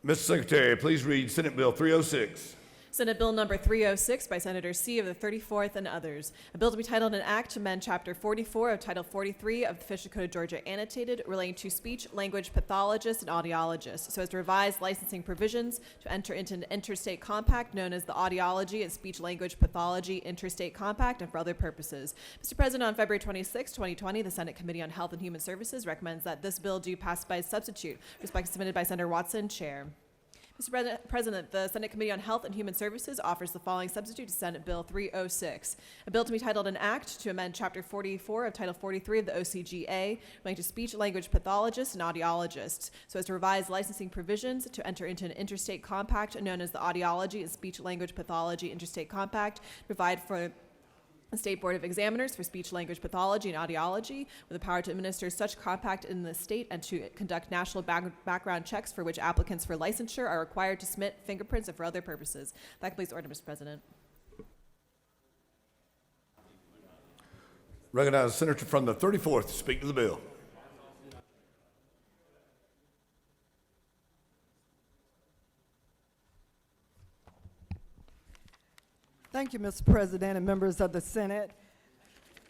Mr. Secretary, please read Senate Bill 306. Senate Bill number 306 by Senator C. of the 34th and others. A bill to be titled an act to amend Chapter 44 of Title 43 of the Official Code of Georgia Annotated relating to speech, language pathologists, and audiologists so as to revise licensing provisions to enter into an interstate compact known as the Audiology and Speech Language Pathology Interstate Compact and for other purposes. Mr. President, on February 26, 2020, the Senate Committee on Health and Human Services recommends that this bill do pass by substitute. Respectfully submitted by Senator Watson, Chair. Mr. President, the Senate Committee on Health and Human Services offers the following substitute to Senate Bill 306. A bill to be titled an act to amend Chapter 44 of Title 43 of the OCGA relating to speech language pathologists and audiologists so as to revise licensing provisions to enter into an interstate compact known as the Audiology and Speech Language Pathology Interstate Compact, provide for the State Board of Examiners for Speech Language Pathology and Audiology with the power to administer such compact in the state and to conduct national background checks for which applicants for licensure are required to submit fingerprints and for other purposes. That completes the order, Mr. President. Recognize the senator from the 34th to speak to the bill. Thank you, Mr. President and members of the Senate.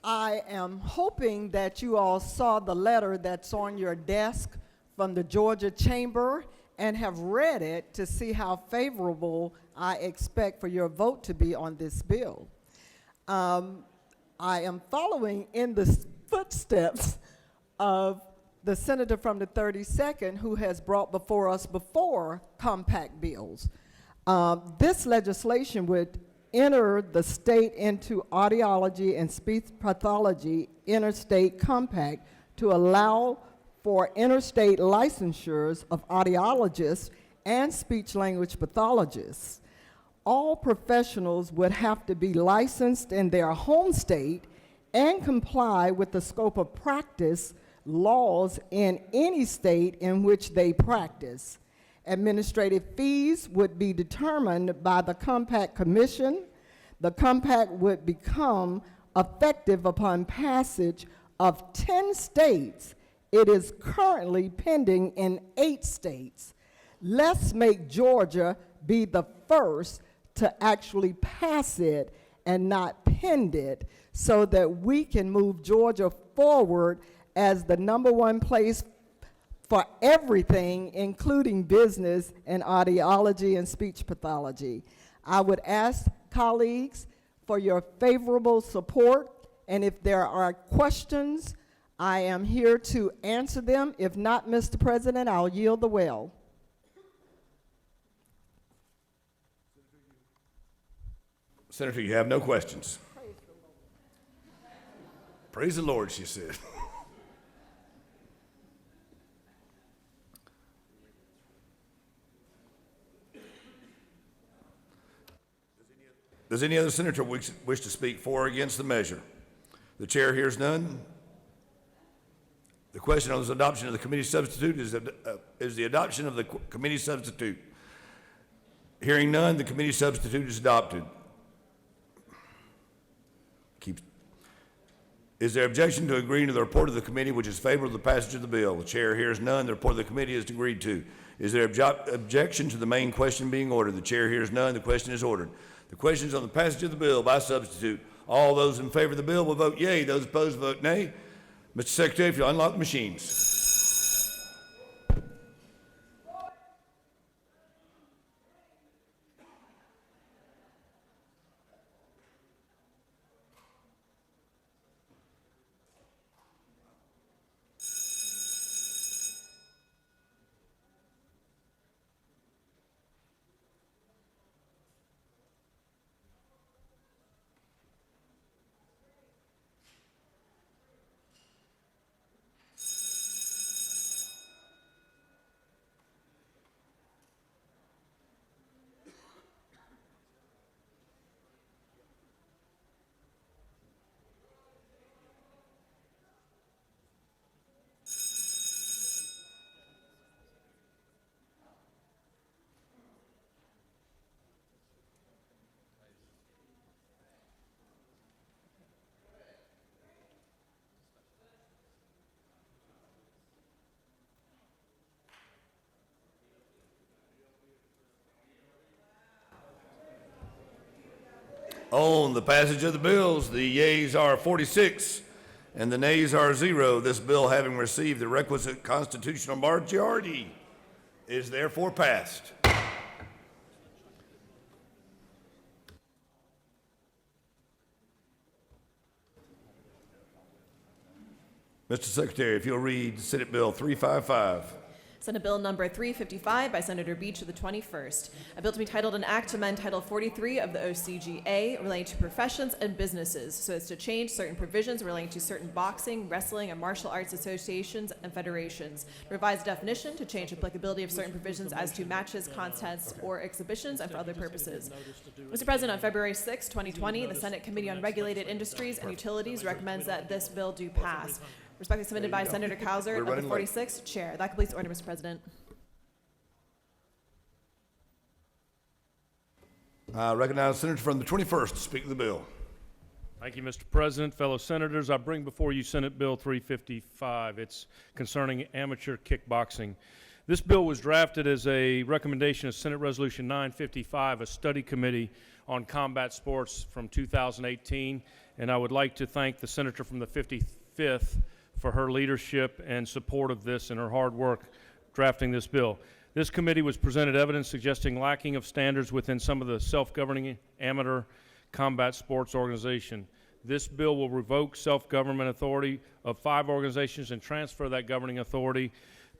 I am hoping that you all saw the letter that's on your desk from the Georgia Chamber and have read it to see how favorable I expect for your vote to be on this bill. I am following in the footsteps of the senator from the 32nd who has brought before us before compact bills. This legislation would enter the state into audiology and speech pathology interstate compact to allow for interstate licensures of audiologists and speech language pathologists. All professionals would have to be licensed in their home state and comply with the scope of practice laws in any state in which they practice. Administrative fees would be determined by the Compact Commission. The compact would become effective upon passage of 10 states. It is currently pending in 8 states. Let's make Georgia be the first to actually pass it and not pend it so that we can move Georgia forward as the #1 place for everything, including business and audiology and speech pathology. I would ask colleagues for your favorable support, and if there are questions, I am here to answer them. If not, Mr. President, I'll yield the well. Senator, you have no questions. Praise the Lord, she said. Does any other senator wish to speak for or against the measure? The chair hears none. The question on the adoption of the committee substitute is the adoption of the committee substitute. Hearing none, the committee substitute is adopted. Is there objection to agreeing to the report of the committee which is favorable to the passage of the bill? The chair hears none. The report of the committee is agreed to. Is there objection to the main question being ordered? The chair hears none. The question is ordered. The question is on the passage of the bill by substitute. All those in favor of the bill will vote yea. Those opposed will vote nay. Mr. Secretary, if you'll unlock the machines. On the passage of the bills, the yeas are 46 and the nays are 0. This bill, having received the requisite constitutional majority, is therefore passed. Mr. Secretary, if you'll read Senate Bill 355. Senate Bill number 355 by Senator Beach of the 21st. A bill to be titled an act to amend Title 43 of the OCGA relating to professions and businesses so as to change certain provisions relating to certain boxing, wrestling, and martial arts associations and federations. To revise the definition, to change applicability of certain provisions as to matches, contests, or exhibitions, and for other purposes. Mr. President, on February 6, 2020, the Senate Committee on Regulated Industries and Utilities recommends that this bill do pass. Respectfully submitted by Senator Cowser of the 46th Chair. That completes the order, Mr. President. I recognize the senator from the 21st to speak to the bill. Thank you, Mr. President. Fellow senators, I bring before you Senate Bill 355. It's concerning amateur kickboxing. This bill was drafted as a recommendation of Senate Resolution 955, a study committee on combat sports from 2018, and I would like to thank the senator from the 55th for her leadership and support of this and her hard work drafting this bill. This committee was presented evidence suggesting lacking of standards within some of the self-governing amateur combat sports organization. This bill will revoke self-government authority of 5 organizations and transfer that governing authority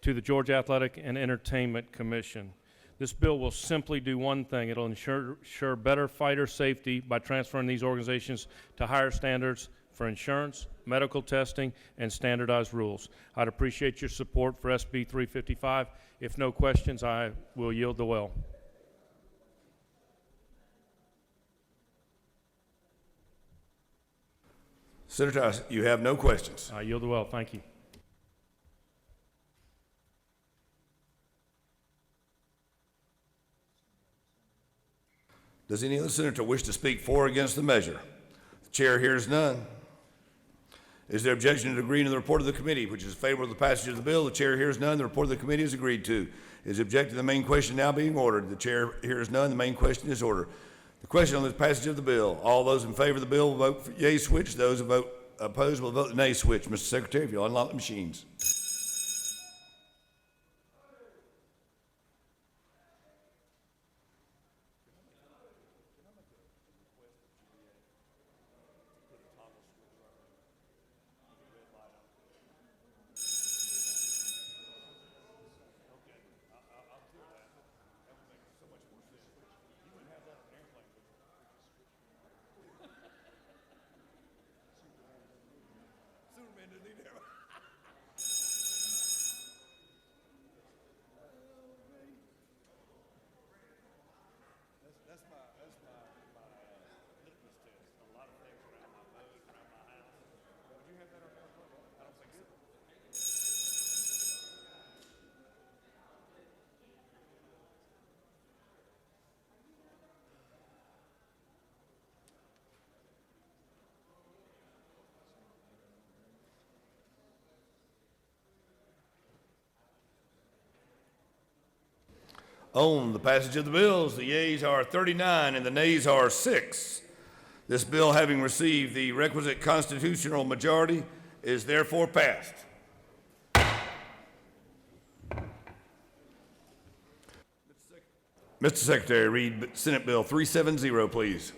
to the Georgia Athletic and Entertainment Commission. This bill will simply do one thing. It'll ensure better fighter safety by transferring these organizations to higher standards for insurance, medical testing, and standardized rules. I'd appreciate your support for SB 355. If no questions, I will yield the well. Senator, you have no questions. I yield the well. Thank you. Does any other senator wish to speak for or against the measure? The chair hears none. Is there objection to agreeing to the report of the committee, which is favorable to the passage of the bill? The chair hears none. The report of the committee is agreed to. Is objected to the main question now being ordered? The chair hears none. The main question is ordered. The question on the passage of the bill. All those in favor of the bill will vote for yea switch. Those who vote opposed will vote the nay switch. Mr. Secretary, if you'll unlock the machines. On the passage of the bills, the yeas are 39 and the nays are 6. This bill, having received the requisite constitutional majority, is therefore passed. Mr. Secretary, read Senate Bill 370, please.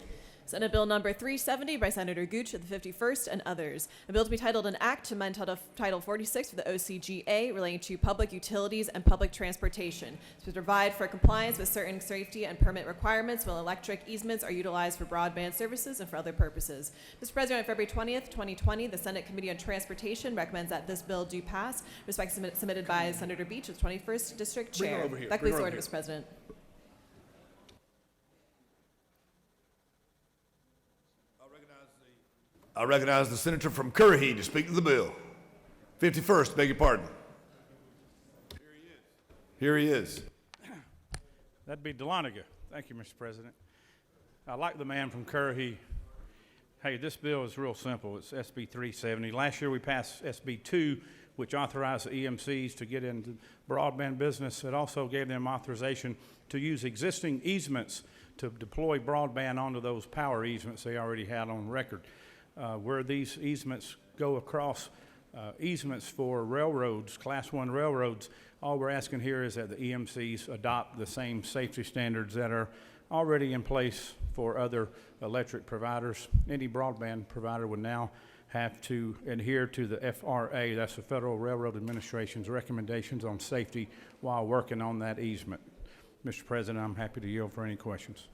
Senate Bill number 370 by Senator Gooch of the 51st and others. A bill to be titled an act to amend Title 46 of the OCGA relating to public utilities and public transportation to provide for compliance with certain safety and permit requirements when electric easements are utilized for broadband services and for other purposes. Mr. President, on February 20th, 2020, the Senate Committee on Transportation recommends that this bill do pass. Respectfully submitted by Senator Beach of the 21st District Chair. That concludes the order, Mr. President. I recognize the senator from Currahee to speak to the bill. 51st, beg your pardon. Here he is. That'd be Deloniga. Thank you, Mr. President. I like the man from Currahee. Hey, this bill is real simple. It's SB 370. Last year we passed SB 2, which authorized the EMCs to get into broadband business. It also gave them authorization to use existing easements to deploy broadband onto those power easements they already had on record. Where these easements go across easements for railroads, Class 1 railroads, all we're asking here is that the EMCs adopt the same safety standards that are already in place for other electric providers. Any broadband provider would now have to adhere to the FRA, that's the Federal Railroad Administration's recommendations on safety while working on that easement. Mr. President, I'm happy to yield for any questions.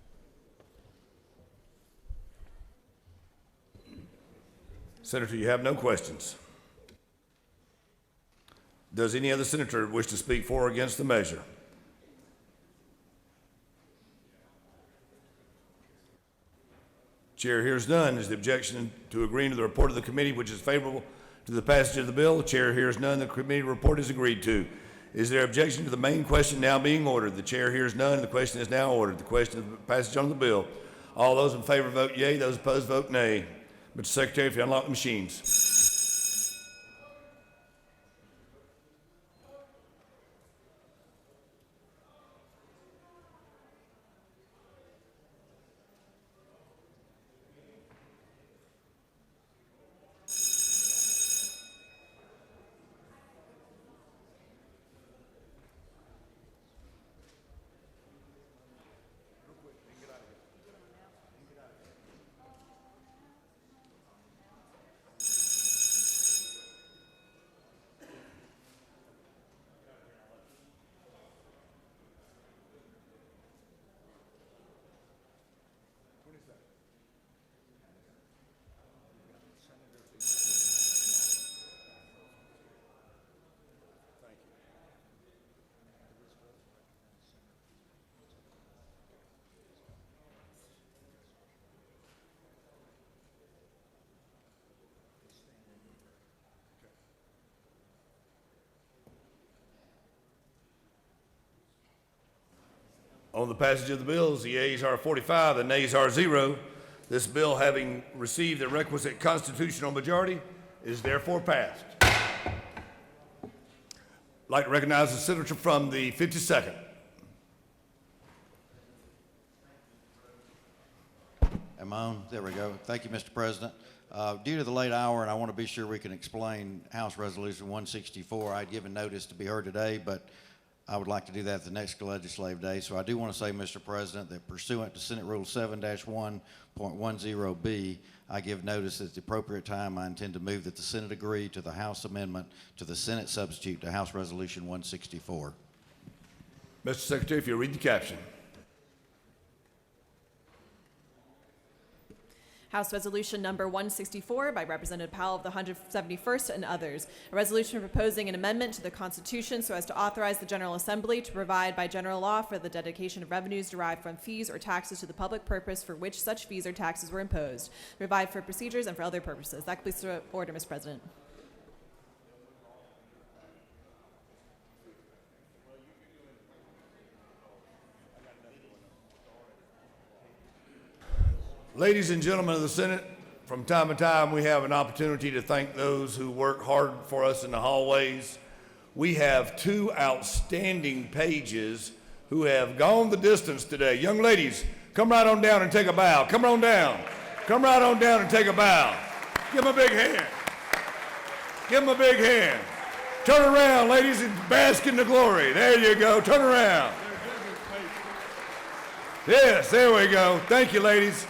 Senator, you have no questions. Does any other senator wish to speak for or against the measure? Chair hears none. Is the objection to agreeing to the report of the committee which is favorable to the passage of the bill? The chair hears none. The committee report is agreed to. Is there objection to the main question now being ordered? The chair hears none. The question is now ordered. The question of passage on the bill. All those in favor vote yea. Those opposed vote nay. Mr. Secretary, if you unlock the machines. On the passage of the bills, the yeas are 45, the nays are 0. This bill, having received the requisite constitutional majority, is therefore passed. I'd like to recognize the senator from the 52nd. Am I on? There we go. Thank you, Mr. President. Due to the late hour, and I want to be sure we can explain House Resolution 164, I'd given notice to be heard today, but I would like to do that the next legislative day. So I do want to say, Mr. President, that pursuant to Senate Rule 7-1.10B, I give notice at the appropriate time I intend to move that the Senate agree to the House amendment to the Senate substitute to House Resolution 164. Mr. Secretary, if you'll read the caption. House Resolution Number 164 by Representative Powell of the 171st and others. A resolution proposing an amendment to the Constitution so as to authorize the General Assembly to provide by general law for the dedication of revenues derived from fees or taxes to the public purpose for which such fees or taxes were imposed, provide for procedures and for other purposes. That completes the order, Mr. President. Ladies and gentlemen of the Senate, from time to time we have an opportunity to thank those who work hard for us in the hallways. We have two outstanding pages who have gone the distance today. Young ladies, come right on down and take a bow. Come on down. Come right on down and take a bow. Give them a big hand. Give them a big hand. Turn around, ladies, and bask in the glory. There you go. Turn around. Yes, there we go. Thank you, ladies.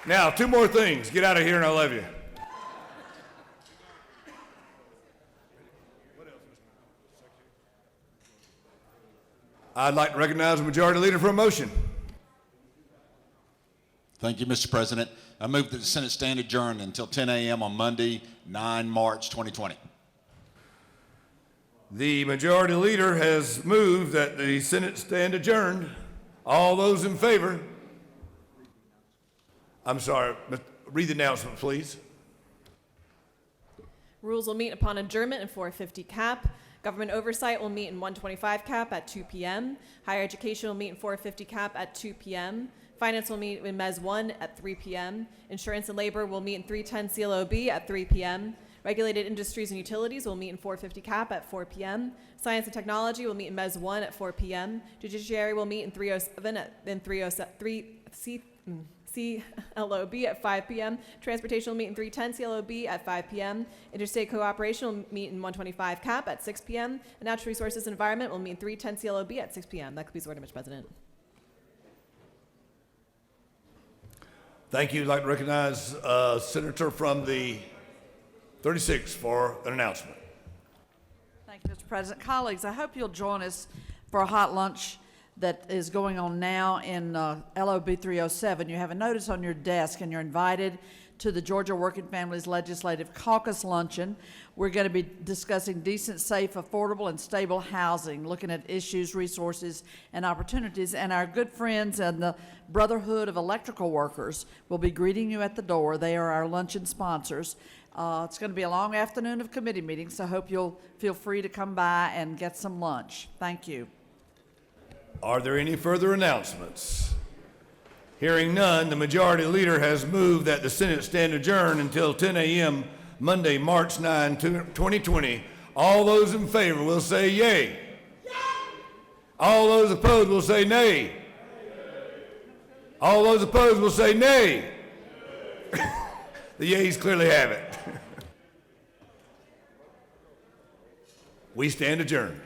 Now, two more things. Get out of here and I love you. I'd like to recognize the Majority Leader for a motion. Thank you, Mr. President. I move that the Senate stand adjourned until 10 a.m. on Monday, 9 March 2020. The Majority Leader has moved that the Senate stand adjourned. All those in favor? I'm sorry, read the announcement, please. Rules will meet upon adjournment in 4:50 cap. Government oversight will meet in 125 cap at 2 p.m. Higher education will meet in 4:50 cap at 2 p.m. Finance will meet in Mez 1 at 3 p.m. Insurance and labor will meet in 310 CLOB at 3 p.m. Regulated Industries and Utilities will meet in 450 CAP at 4 p.m. Science and Technology will meet in Mez 1 at 4 p.m. Judiciary will meet in 307 in 307 CLOB at 5 p.m. Transportation will meet in 310 CLOB at 5 p.m. Interstate Cooperation will meet in 125 CAP at 6 p.m. And Natural Resources and Environment will meet in 310 CLOB at 6 p.m. That completes the order, Mr. President. Thank you. I'd like to recognize Senator from the 36th for an announcement. Thank you, Mr. President. Colleagues, I hope you'll join us for a hot lunch that is going on now in LOB 307. You have a notice on your desk, and you're invited to the Georgia Working Families Legislative Caucus Luncheon. We're going to be discussing decent, safe, affordable, and stable housing, looking at issues, resources, and opportunities. And our good friends and the Brotherhood of Electrical Workers will be greeting you at the door. They are our luncheon sponsors. It's going to be a long afternoon of committee meetings, so I hope you'll feel free to come by and get some lunch. Thank you. Are there any further announcements? Hearing none, the majority leader has moved that the Senate stand adjourned until 10 a.m. Monday, March 9, 2020. All those in favor will say yay. Yay. All those opposed will say nay. All those opposed will say nay. The yeas clearly have it. We stand adjourned.